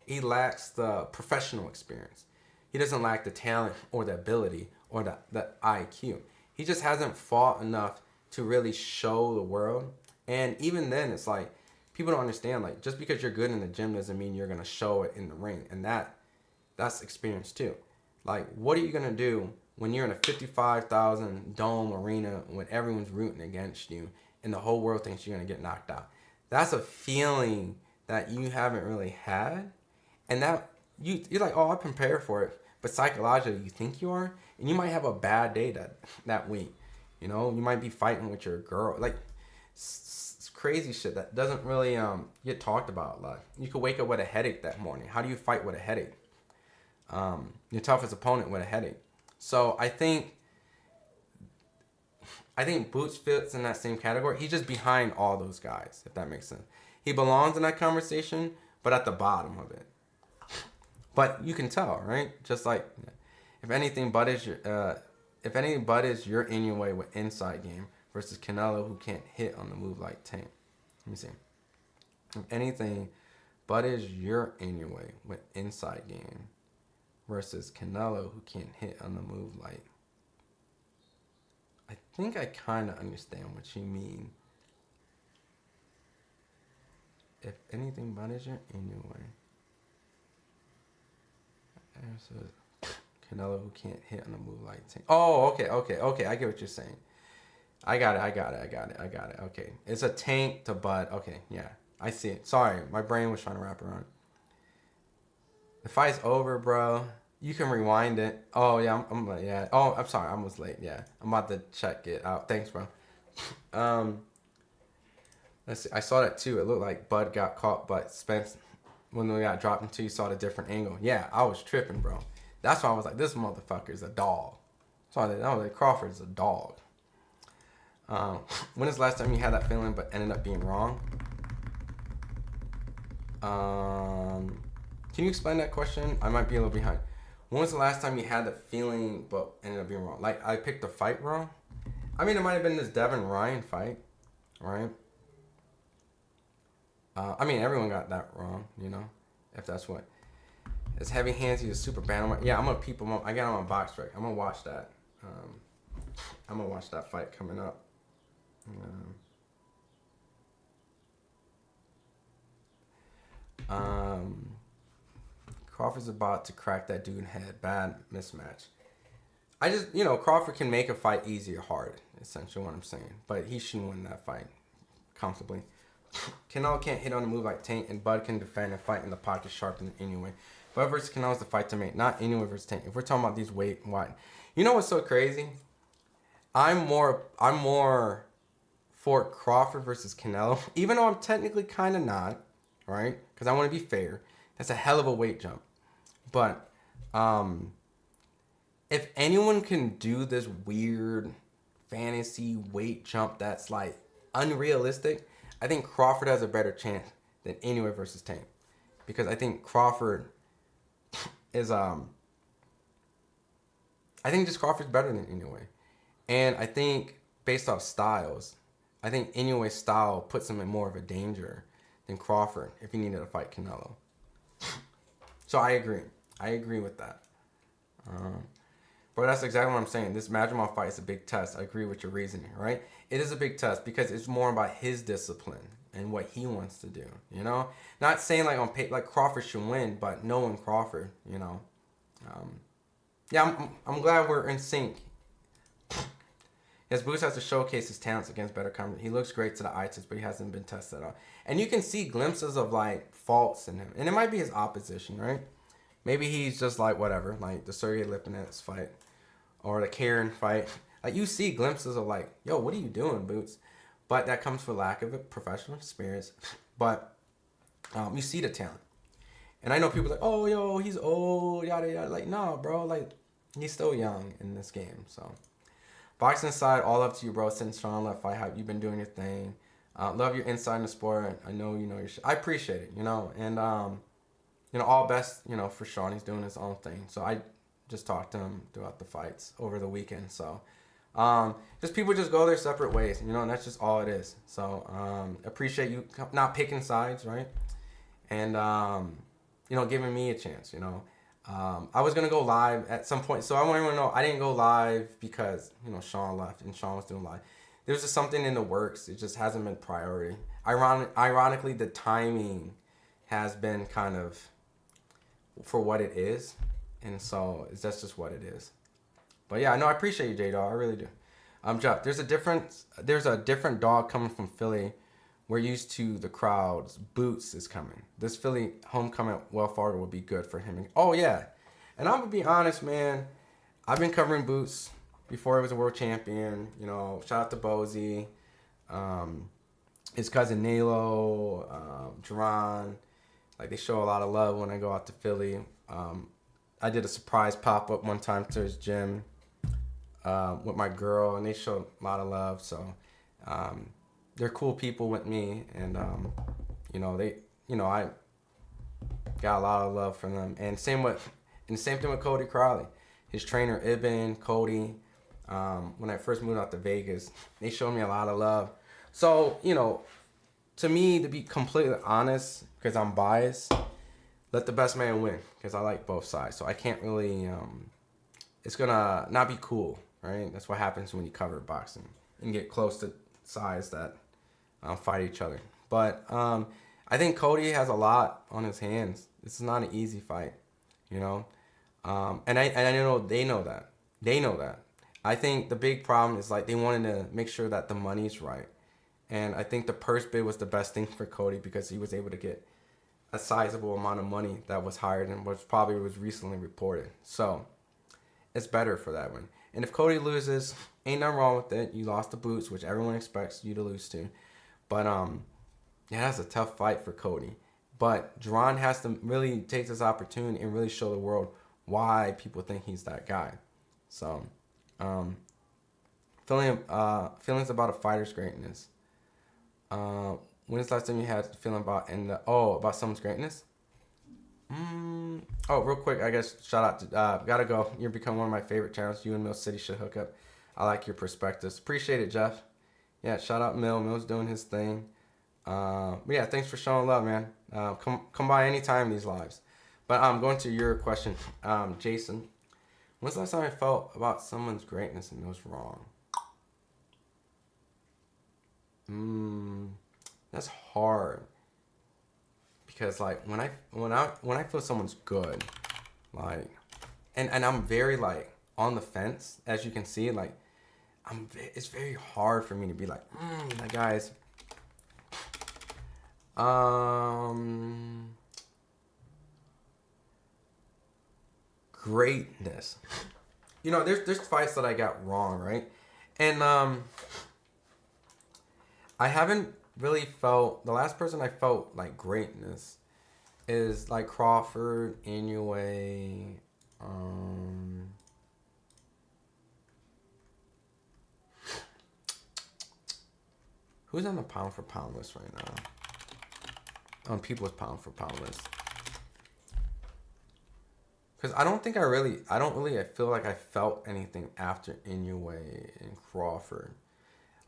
he lacks the professional experience. He doesn't lack the talent or the ability or the IQ. He just hasn't fought enough to really show the world. And even then, it's like, people don't understand, like, just because you're good in the gym doesn't mean you're going to show it in the ring. And that's experience too. Like, what are you going to do when you're in a 55,000 dome arena when everyone's rooting against you and the whole world thinks you're going to get knocked out? That's a feeling that you haven't really had. And that you're like, oh, I prepared for it. But psychologically, you think you are. And you might have a bad day that week. You know, you might be fighting with your girl. Like, it's crazy shit that doesn't really get talked about a lot. You could wake up with a headache that morning. How do you fight with a headache? Your toughest opponent with a headache. So I think Boots fits in that same category. He's just behind all those guys, if that makes sense. He belongs in that conversation, but at the bottom of it. But you can tell, right? Just like, if anything, Bud is your Inoue with inside game versus Canelo, who can't hit on the move like Tank. Let me see. If anything, Bud is your Inoue with inside game versus Canelo, who can't hit on the move like. I think I kind of understand what you mean. If anything, Bud is your Inoue. Canelo, who can't hit on the move like Tank. Oh, okay. I get what you're saying. I got it. Okay. It's a Tank to Bud. Okay, yeah. I see it. Sorry, my brain was trying to wrap around. The fight's over, bro. You can rewind it. Oh, yeah, yeah. Oh, I'm sorry. I was late. Yeah. I'm about to check it out. Thanks, bro. Let's see. I saw that too. It looked like Bud got caught, but Spence, when we got dropped into, you saw the different angle. Yeah, I was tripping, bro. That's why I was like, this motherfucker's a dog. So I was like, Crawford's a dog. When is the last time you had that feeling but ended up being wrong? Can you explain that question? I might be a little behind. When was the last time you had that feeling but ended up being wrong? Like, I picked the fight wrong? I mean, it might have been this Devin Ryan fight, right? I mean, everyone got that wrong, you know, if that's what. It's heavy hands, he's a super bantamweight. Yeah, I'm going to peep him up. I got him on box break. I'm going to watch that. I'm going to watch that fight coming up. Crawford's about to crack that dude head. Bad mismatch. I just, Crawford can make a fight easy or hard, essentially what I'm saying. But he shouldn't win that fight comfortably. Canelo can't hit on the move like Tank, and Bud can defend and fight in the pocket sharp than Inoue. Bud versus Canelo is the fight to make, not Inoue versus Tank. If we're talking about these weight and wide, you know what's so crazy? I'm more for Crawford versus Canelo, even though I'm technically kind of not, right? Because I want to be fair. That's a hell of a weight jump. But if anyone can do this weird fantasy weight jump that's like unrealistic, I think Crawford has a better chance than Inoue versus Tank. Because I think Crawford is I think just Crawford's better than Inoue. And I think based off styles, I think Inoue's style puts him in more of a danger than Crawford if he needed to fight Canelo. So I agree. I agree with that. But that's exactly what I'm saying. This Madrimov fight is a big test. I agree with your reasoning, right? It is a big test because it's more about his discipline and what he wants to do, you know? Not saying like on paper, like Crawford should win, but knowing Crawford, you know. Yeah, I'm glad we're in sync. Yes, Boots has to showcase his talents against better competition. He looks great to the eye test, but he hasn't been tested at all. And you can see glimpses of like faults in him. And it might be his opposition, right? Maybe he's just like whatever, like the Sergey Lipinets fight or the Karen fight. Like you see glimpses of like, yo, what are you doing, Boots? But that comes for lack of a professional experience. But you see the talent. And I know people like, oh, yo, he's old, yada, yada. Like, no, bro, like, he's still young in this game. So, boxing aside, all up to you, bro. Since Sean left FightHype, you've been doing your thing. Love your insight in the sport. I know you know your shit. I appreciate it, you know. And, you know, all best, you know, for Sean. He's doing his own thing. So, I just talked to him throughout the fights over the weekend. So, just people just go their separate ways, you know, and that's just all it is. So, appreciate you not picking sides, right? And, you know, giving me a chance, you know. I was going to go live at some point. So I want everyone to know I didn't go live because, you know, Sean left and Sean was doing live. There's just something in the works. It just hasn't been priority. Ironically, the timing has been kind of for what it is. And so that's just what it is. But yeah, no, I appreciate you, J-Dog. I really do. Jeff, there's a different dog coming from Philly. We're used to the crowds. Boots is coming. This Philly homecoming at Wells Fargo will be good for him. Oh, yeah. And I'm going to be honest, man. I've been covering Boots before he was a world champion. You know, shout out to Bozy. His cousin Nalo, Jerron. Like, they show a lot of love when I go out to Philly. I did a surprise pop-up one time to his gym with my girl, and they showed a lot of love. So, they're cool people with me, and you know, I got a lot of love from them. And same thing with Cody Crowley, his trainer Ibn, Cody. When I first moved out to Vegas, they showed me a lot of love. So, you know, to me, to be completely honest, because I'm biased, let the best man win, because I like both sides. So I can't really, it's gonna not be cool, right? That's what happens when you cover boxing and get close to sides that fight each other. But I think Cody has a lot on his hands. This is not an easy fight, you know. And I know they know that. They know that. I think the big problem is like they wanted to make sure that the money's right. And I think the purse bid was the best thing for Cody because he was able to get a sizable amount of money that was higher than what probably was recently reported. So it's better for that one. And if Cody loses, ain't nothing wrong with it. You lost the Boots, which everyone expects you to lose to. But yeah, that's a tough fight for Cody. But Jerron has to really take this opportunity and really show the world why people think he's that guy. So, feelings about a fighter's greatness. When is the last time you had a feeling about someone's greatness? Oh, real quick, I guess shout out to gotta go. You're becoming one of my favorite channels. You and Mill City should hook up. I like your perspectives. Appreciate it, Jeff. Yeah, shout out Mill. Mill's doing his thing. But yeah, thanks for showing love, man. Come by anytime these lives. But going to your question, Jason. When's the last time I felt about someone's greatness and it was wrong? That's hard. Because like when I feel someone's good, like, and I'm very like on the fence, as you can see, like it's very hard for me to be like, that guy's greatness. You know, there's fights that I got wrong, right? And I haven't really felt, the last person I felt like greatness is like Crawford, Inoue, who's on the pound for pound list right now? On people's pound for pound list. Because I don't feel like I felt anything after Inoue and Crawford.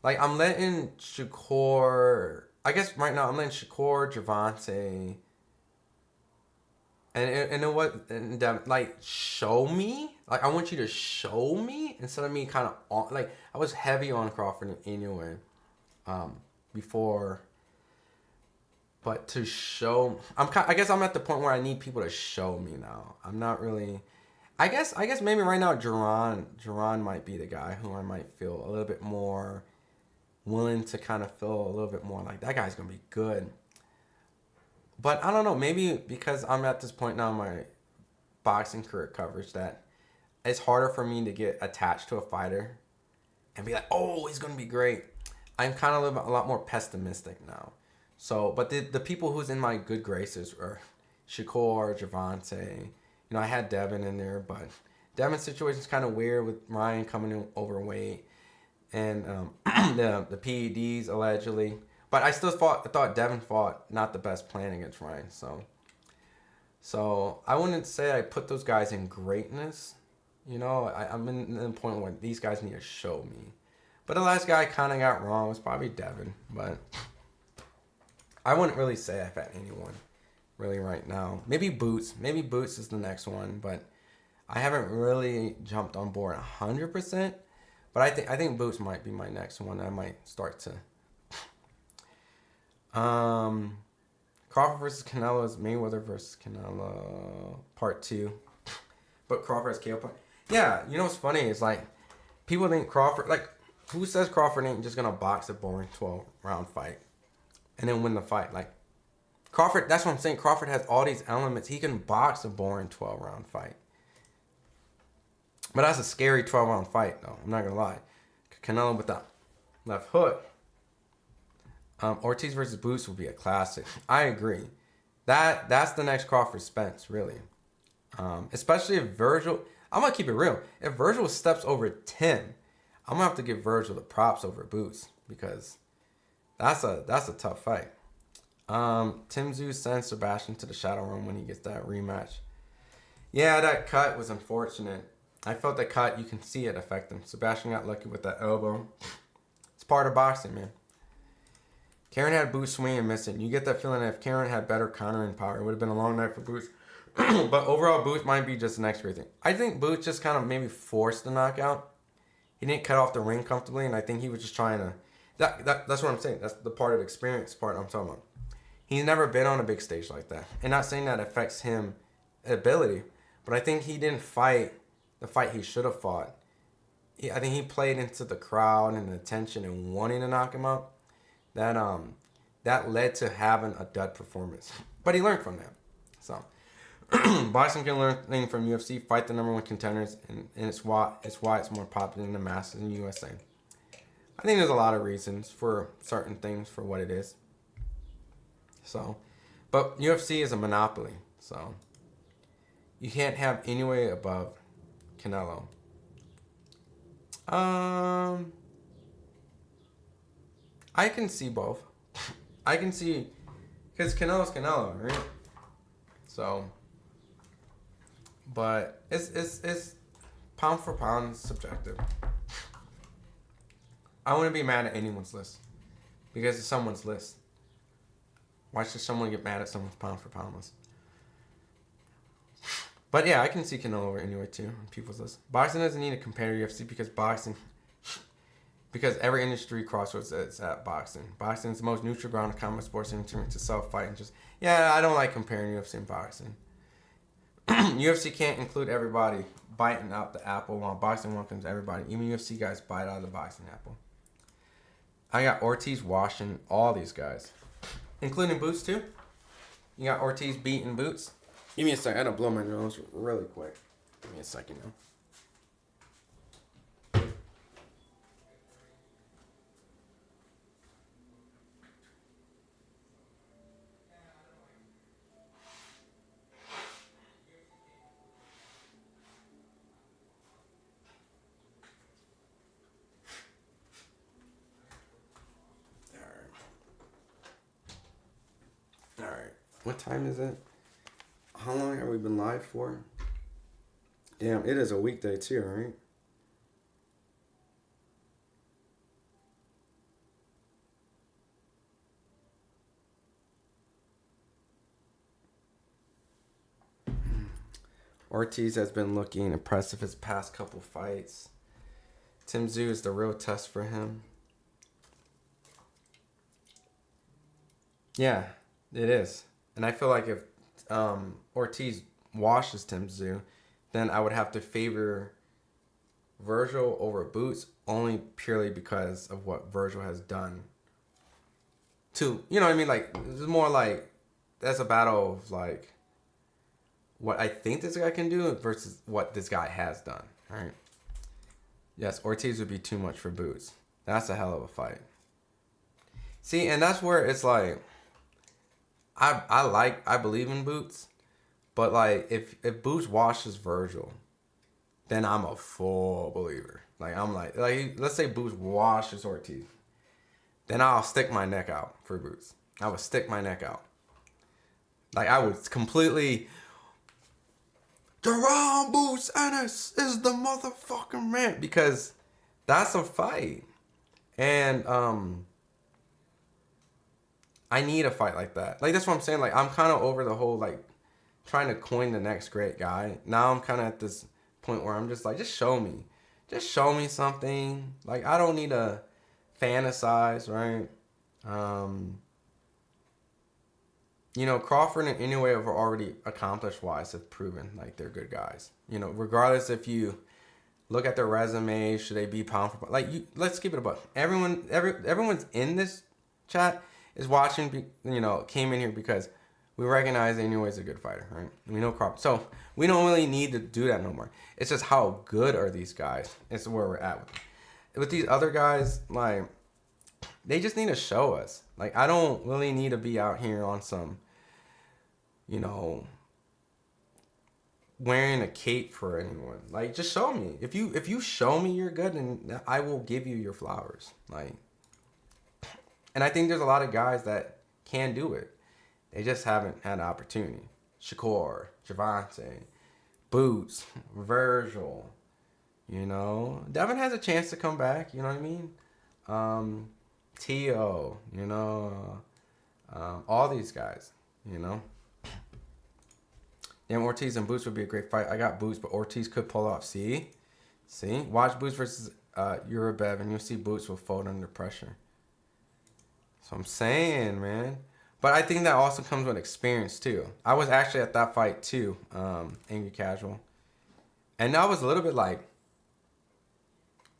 Like, I'm letting Shakur, I guess right now I'm letting Shakur, Javante, and like, show me. Like, I want you to show me instead of me kind of on, like, I was heavy on Crawford and Inoue before. But to show, I guess I'm at the point where I need people to show me now. I'm not really, I guess maybe right now Jerron might be the guy who I might feel a little bit more willing to kind of feel a little bit more like that guy's gonna be good. But I don't know, maybe because I'm at this point now in my boxing career coverage that it's harder for me to get attached to a fighter and be like, oh, he's going to be great. I'm kind of a lot more pessimistic now. So, but the people who's in my good graces are Shakur, Javante. You know, I had Devin in there, but Devin's situation is kind of weird with Ryan coming in overweight and the PEDs allegedly. But I thought Devin fought not the best plan against Ryan. So I wouldn't say I put those guys in greatness. You know, I'm in the point where these guys need to show me. But the last guy I kind of got wrong was probably Devin. But I wouldn't really say I've had anyone really right now. Maybe Boots. Maybe Boots is the next one. But I haven't really jumped on board 100%. But I think Boots might be my next one. I might start to. Crawford versus Canelo is Mayweather versus Canelo part 2. But Crawford has KO part. Yeah, you know what's funny is like people think Crawford, like who says Crawford ain't just gonna box a boring 12-round fight and then win the fight? Like Crawford, that's what I'm saying. Crawford has all these elements. He can box a boring 12-round fight. But that's a scary 12-round fight though. I'm not gonna lie. Canelo with that left hook. Ortiz versus Boots will be a classic. I agree. That's the next Crawford Spence, really. Especially if Virgil, I'm gonna keep it real. If Virgil steps over 10, I'm gonna have to give Virgil the props over Boots because that's a tough fight. Tim Tszyu sends Sebastian to the Shadow Room when he gets that rematch. Yeah, that cut was unfortunate. I felt that cut, you can see it affect him. Sebastian got lucky with that elbow. It's part of boxing, man. Karen had Boots swing and miss it. You get that feeling that if Karen had better countering power, it would have been a long night for Boots. But overall, Boots might be just the next great thing. I think Boots just kind of maybe forced the knockout. He didn't cut off the ring comfortably, and I think he was just trying to... That's what I'm saying. That's the part of the experience part I'm talking about. He's never been on a big stage like that. And not saying that affects him ability, but I think he didn't fight the fight he should have fought. I think he played into the crowd and the attention and wanting to knock him out. That led to having a dud performance. But he learned from that. So, boxing can learn things from UFC. Fight the number one contenders, and it's why it's more popular in the masses in the USA. I think there's a lot of reasons for certain things for what it is. So, but UFC is a monopoly. So, you can't have Inoue above Canelo. I can see both. I can see, because Canelo's Canelo, right? So, but it's pound for pound subjective. I wouldn't be mad at anyone's list because it's someone's list. Why should someone get mad at someone's pound for pound list? But yeah, I can see Canelo anyway too on people's list. Boxing doesn't need to compare to UFC because every industry crossroads is at boxing. Boxing is the most neutral ground of combat sports and to self-fight and just, yeah, I don't like comparing UFC and boxing. UFC can't include everybody biting out the apple while boxing welcomes everybody. Even UFC guys bite out of the boxing apple. I got Ortiz washing all these guys, including Boots too. You got Ortiz beating Boots. Give me a second. I gotta blow my nose really quick. Give me a second now. All right. What time is it? How long have we been live for? Damn, it is a weekday too, right? Ortiz has been looking impressive his past couple fights. Tim Tszyu is the real test for him. Yeah, it is. And I feel like if Ortiz washes Tim Tszyu, then I would have to favor Virgil over Boots only purely because of what Virgil has done. You know what I mean? Like, it's more like that's a battle of like what I think this guy can do versus what this guy has done. All right. Yes, Ortiz would be too much for Boots. That's a hell of a fight. See, and that's where it's like, I believe in Boots, but like if Boots washes Virgil, then I'm a full believer. Like I'm like let's say Boots washes Ortiz, then I'll stick my neck out for Boots. I would stick my neck out. Like I would completely. Jerome Boots Ennis is the motherfucking man, because that's a fight, and I need a fight like that. Like that's what I'm saying. Like I'm kind of over the whole like trying to coin the next great guy. Now I'm kind of at this point where I'm just like, just show me something. Like I don't need to fantasize, right? You know, Crawford and Inoue have already accomplished wise have proven like they're good guys. You know, regardless if you look at their resume, should they be pound for pound? Like let's keep it a buck. Everyone's in this chat is watching. You know, came in here because we recognize Inoue is a good fighter, right? We know Crawford, so we don't really need to do that no more. It's just how good are these guys? It's where we're at with these other guys. Like they just need to show us. Like I don't really need to be out here on some, you know, wearing a cape for anyone. Like just show me. If you show me you're good, then I will give you your flowers. Like, and I think there's a lot of guys that can do it. They just haven't had an opportunity. Shakur, Javante, Boots, Virgil. You know, Devin has a chance to come back. You know what I mean? Tio, you know, all these guys, you know. Damn, Ortiz and Boots would be a great fight. I got Boots, but Ortiz could pull off. See? Watch Boots versus Urabev, and you'll see Boots will fold under pressure. So I'm saying, man. But I think that also comes with experience, too. I was actually at that fight, too, Angry Casual. And I was a little bit like,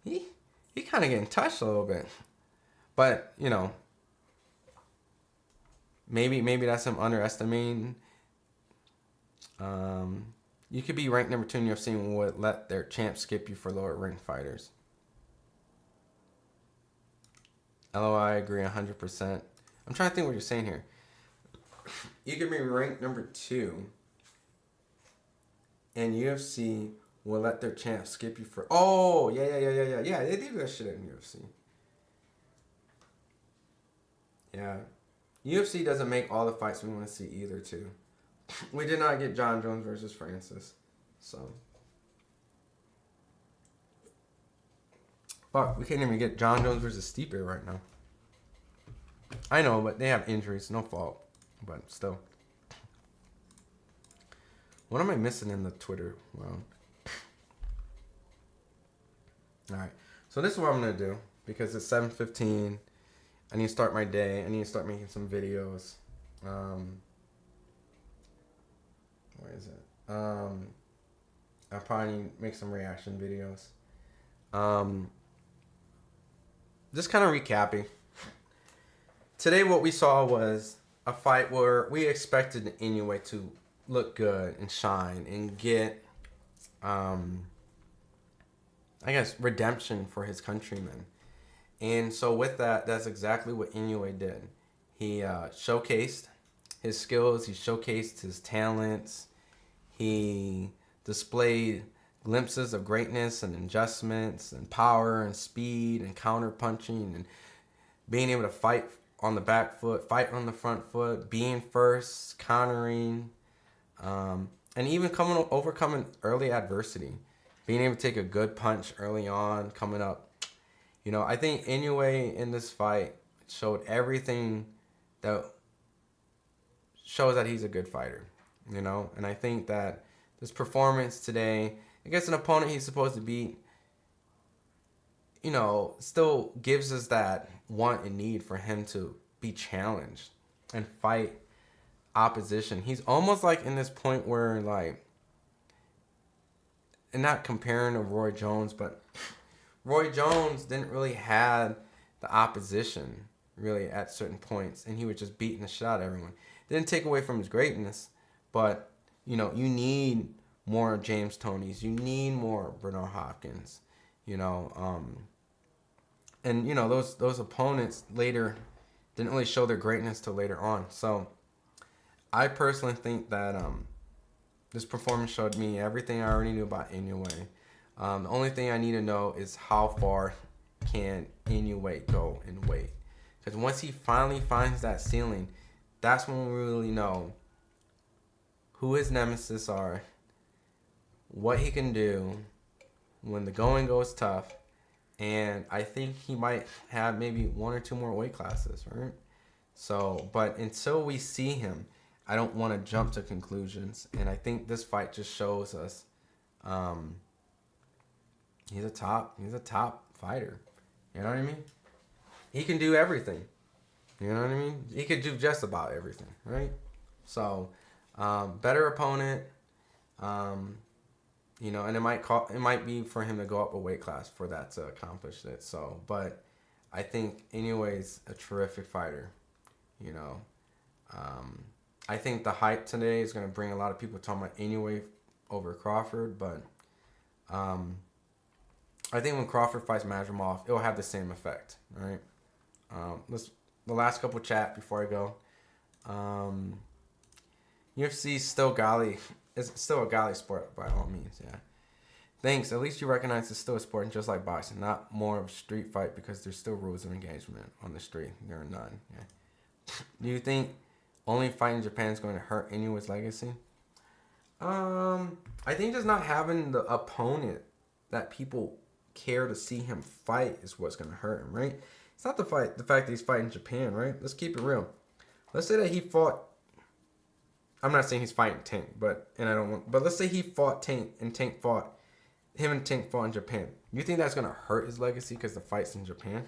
he kind of getting touched a little bit. But, you know, maybe that's him underestimating. You could be ranked number 2 in UFC and would let their champs skip you for lower ranked fighters. LOI, I agree 100%. I'm trying to think what you're saying here. You could be ranked number 2 and UFC will let their champs skip you for... Oh, yeah. Yeah, they do that shit in UFC. Yeah. UFC doesn't make all the fights we want to see either, too. We did not get John Jones versus Francis. So. Fuck, we can't even get John Jones versus Stipe right now. I know, but they have injuries. No fault. But still. What am I missing in the Twitter? Well. Alright. So this is what I'm going to do. Because it's 7:15. I need to start my day. I need to start making some videos. Where is it? I probably need to make some reaction videos. Just kind of recapping. Today what we saw was a fight where we expected Inoue to look good and shine and get, I guess, redemption for his countrymen. And so with that, that's exactly what Inoue did. He showcased his skills. He showcased his talents. He displayed glimpses of greatness and adjustments and power and speed and counter punching and being able to fight on the back foot, fight on the front foot, being first, countering, and even overcoming early adversity. Being able to take a good punch early on, coming up. You know, I think Inoue in this fight showed everything that shows that he's a good fighter, you know? And I think that this performance today against an opponent he's supposed to beat, you know, still gives us that want and need for him to be challenged and fight opposition. He's almost like in this point where, like, and not comparing to Roy Jones, but Roy Jones didn't really have the opposition really at certain points, and he was just beating the shit out of everyone. Didn't take away from his greatness, but you know, you need more James Tonys. You need more Bernard Hopkins. You know, and you know those opponents later didn't really show their greatness till later on. So I personally think that this performance showed me everything I already knew about Inoue. The only thing I need to know is how far can Inoue go in weight. Because once he finally finds that ceiling, that's when we really know who his nemesis are, what he can do when the going goes tough. And I think he might have maybe 1 or 2 more weight classes, right? So, but until we see him, I don't want to jump to conclusions. And I think this fight just shows us he's a top fighter. You know what I mean? He can do everything. You know what I mean? He could do just about everything, right? So, better opponent. You know, and it might be for him to go up a weight class for that to accomplish it. So, but I think Inoue's a terrific fighter. You know, I think the hype today is going to bring a lot of people talking about Inoue over Crawford, but I think when Crawford fights Madrimov, it'll have the same effect, right? The last couple chat before I go. UFC still golly. It's still a golly sport by all means, yeah. Thanks. At least you recognize it's still a sport, just like boxing, not more of a street fight because there's still rules of engagement on the street. There are none. Yeah. Do you think only fighting in Japan is going to hurt Inoue's legacy? I think just not having the opponent that people care to see him fight is what's going to hurt him, right? It's not the fact that he's fighting Japan, right? Let's keep it real. Let's say that he fought. I'm not saying he's fighting Tank, but let's say he fought Tank and Tank fought in Japan. You think that's gonna hurt his legacy because the fight's in Japan?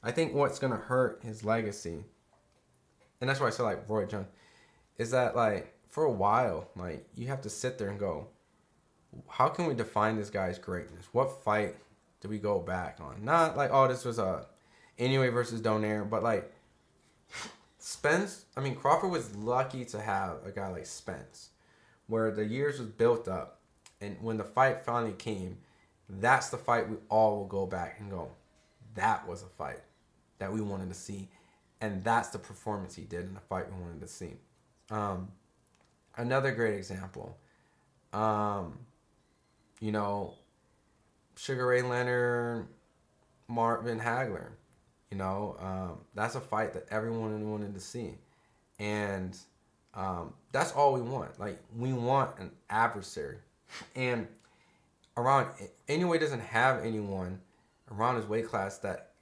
I think what's gonna hurt his legacy, and that's why I say like Roy Jones, is that like for a while, like you have to sit there and go, how can we define this guy's greatness? What fight do we go back on? Not like, oh, this was a Inoue versus Donaire, but like Crawford was lucky to have a guy like Spence, where the years was built up, and when the fight finally came, that's the fight we all will go back and go, that was a fight that we wanted to see, and that's the performance he did in the fight we wanted to see. Another great example, you know, Sugar Ray Leonard, Marvin Hagler. You know, that's a fight that everyone wanted to see. And that's all we want. Like, we want an adversary. And Inoue doesn't have anyone around his weight class that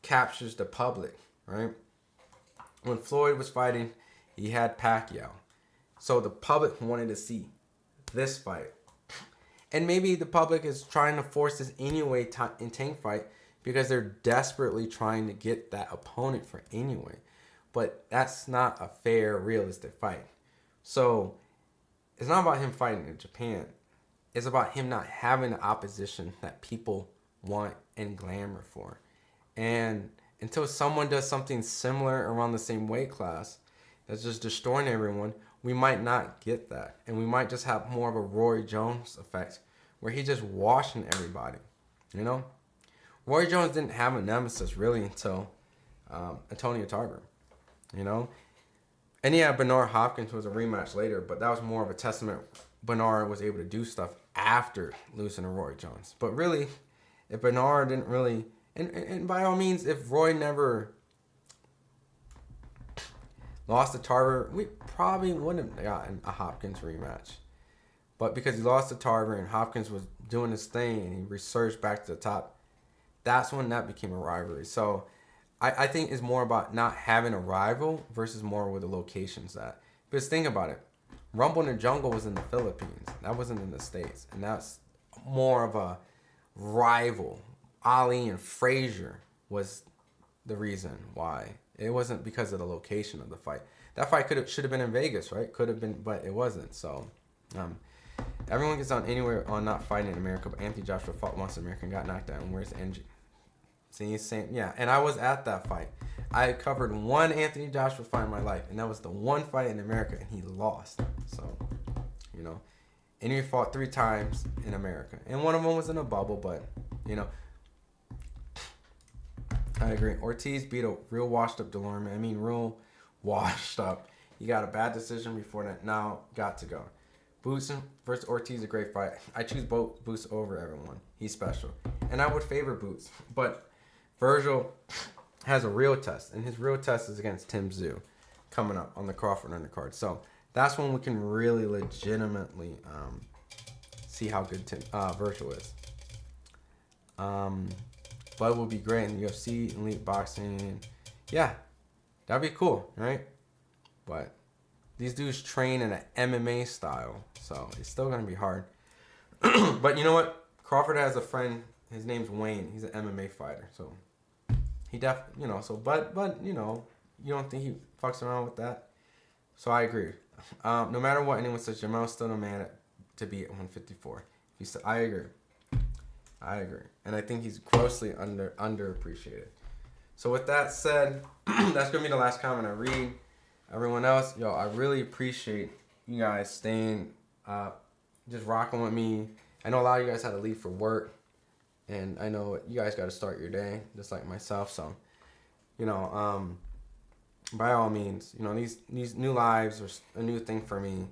captures the public, right? When Floyd was fighting, he had Pacquiao. So the public wanted to see this fight. And maybe the public is trying to force this Inoue and Tank fight because they're desperately trying to get that opponent for Inoue. But that's not a fair, realistic fight. So it's not about him fighting in Japan. It's about him not having the opposition that people want and glamour for. And until someone does something similar around the same weight class that's just destroying everyone, we might not get that. And we might just have more of a Roy Jones effect where he's just washing everybody, you know? Roy Jones didn't have a nemesis really until Antonio Tarver, you know? And yeah, Bernard Hopkins was a rematch later, but that was more of a testament Bernard was able to do stuff after losing to Roy Jones. But really, if Bernard didn't really, and by all means, if Roy never lost to Tarver, we probably wouldn't have gotten a Hopkins rematch. But because he lost to Tarver and Hopkins was doing his thing and he resurged back to the top, that's when that became a rivalry. So I think it's more about not having a rival versus more where the location's at. Because think about it. Rumble in the Jungle was in the Philippines. That wasn't in the States. And that's more of a rival. Ali and Frazier was the reason why. It wasn't because of the location of the fight. That fight should have been in Vegas, right? Could have been, but it wasn't. So everyone gets on anywhere on not fighting in America, but Anthony Joshua fought once in America and got knocked out. And where's the NG? See, same, yeah. And I was at that fight. I covered one Anthony Joshua fight in my life, and that was the one fight in America, and he lost. So you know. And he fought 3 times in America. And one of them was in a bubble, but, you know. I agree. Ortiz beat a real washed up Delorme. I mean, real washed up. He got a bad decision before that. Now, got to go. Boots versus Ortiz, a great fight. I choose Boots over everyone. He's special. And I would favor Boots. But Virgil has a real test. And his real test is against Tim Tszyu coming up on the Crawford undercard. So, that's when we can really legitimately see how good Virgil is. But it would be great in the UFC, elite boxing. Yeah, that'd be cool, right? But these dudes train in an MMA style, so it's still gonna be hard. But you know what? Crawford has a friend. His name's Wayne. He's an MMA fighter, so he definitely, you know. So, but you know, you don't think he fucks around with that? So I agree. No matter what anyone says, Jamel's still the man to be at 154. I agree. I agree. And I think he's grossly underappreciated. So with that said, that's going to be the last comment I read. Everyone else, yo, I really appreciate you guys staying just rocking with me. I know a lot of you guys had to leave for work. And I know you guys got to start your day, just like myself. So, you know, by all means, you know, these new lives are a new thing for me.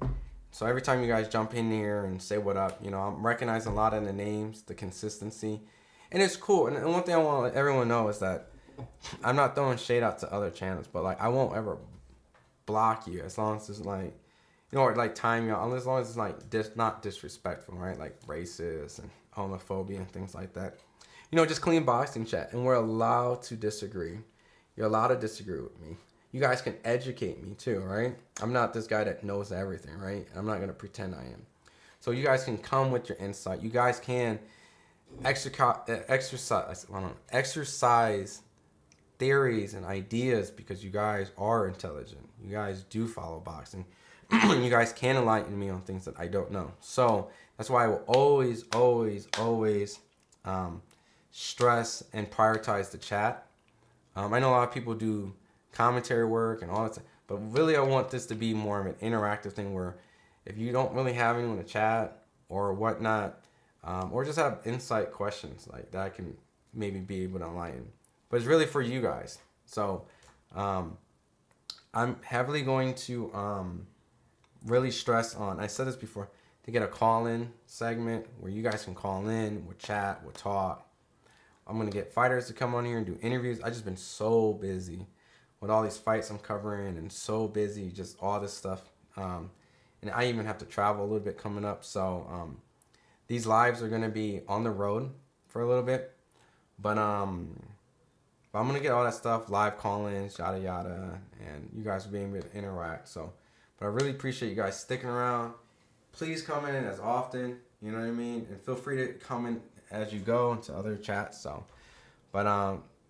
So every time you guys jump in here and say what up, you know, I'm recognizing a lot of the names, the consistency. And it's cool. And one thing I want to let everyone know is that I'm not throwing shade out to other channels, but like I won't ever block you as long as it's like, you know, or like time you, as long as it's like not disrespectful, right? Like racist and homophobia and things like that. You know, just clean boxing chat. And we're allowed to disagree. You're allowed to disagree with me. You guys can educate me too, right? I'm not this guy that knows everything, right? I'm not going to pretend I am. So you guys can come with your insight. You guys can exercise theories and ideas because you guys are intelligent. You guys do follow boxing. You guys can enlighten me on things that I don't know. So that's why I will always stress and prioritize the chat. I know a lot of people do commentary work and all that stuff, but really I want this to be more of an interactive thing where if you don't really have anyone to chat or whatnot, or just have insight questions like that, I can maybe be able to enlighten. But it's really for you guys. So I'm heavily going to really stress on, I said this before, to get a call-in segment where you guys can call in, we'll chat, we'll talk. I'm going to get fighters to come on here and do interviews. I've just been so busy with all these fights I'm covering and so busy, just all this stuff. And I even have to travel a little bit coming up. So these lives are going to be on the road for a little bit. But I'm going to get all that stuff, live call-ins, yada, yada. And you guys will be able to interact. So, but I really appreciate you guys sticking around. Please come in as often, you know what I mean? And feel free to come in as you go into other chats. So, but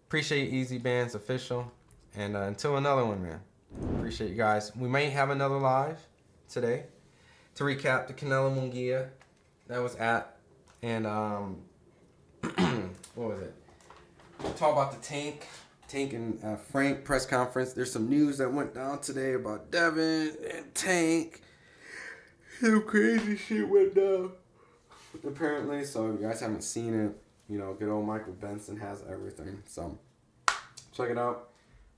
appreciate Easy Bands Official. And until another one, man. Appreciate you guys. We may have another live today to recap the Canelo Munguia that was at. And what was it? We'll talk about the Tank and Frank press conference. There's some news that went down today about Devin and Tank. Some crazy shit went down, apparently. So if you guys haven't seen it, you know, good old Michael Benson has everything. So check it out.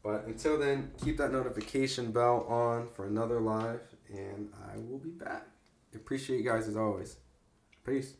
But until then, keep that notification bell on for another live, and I will be back. Appreciate you guys as always. Peace.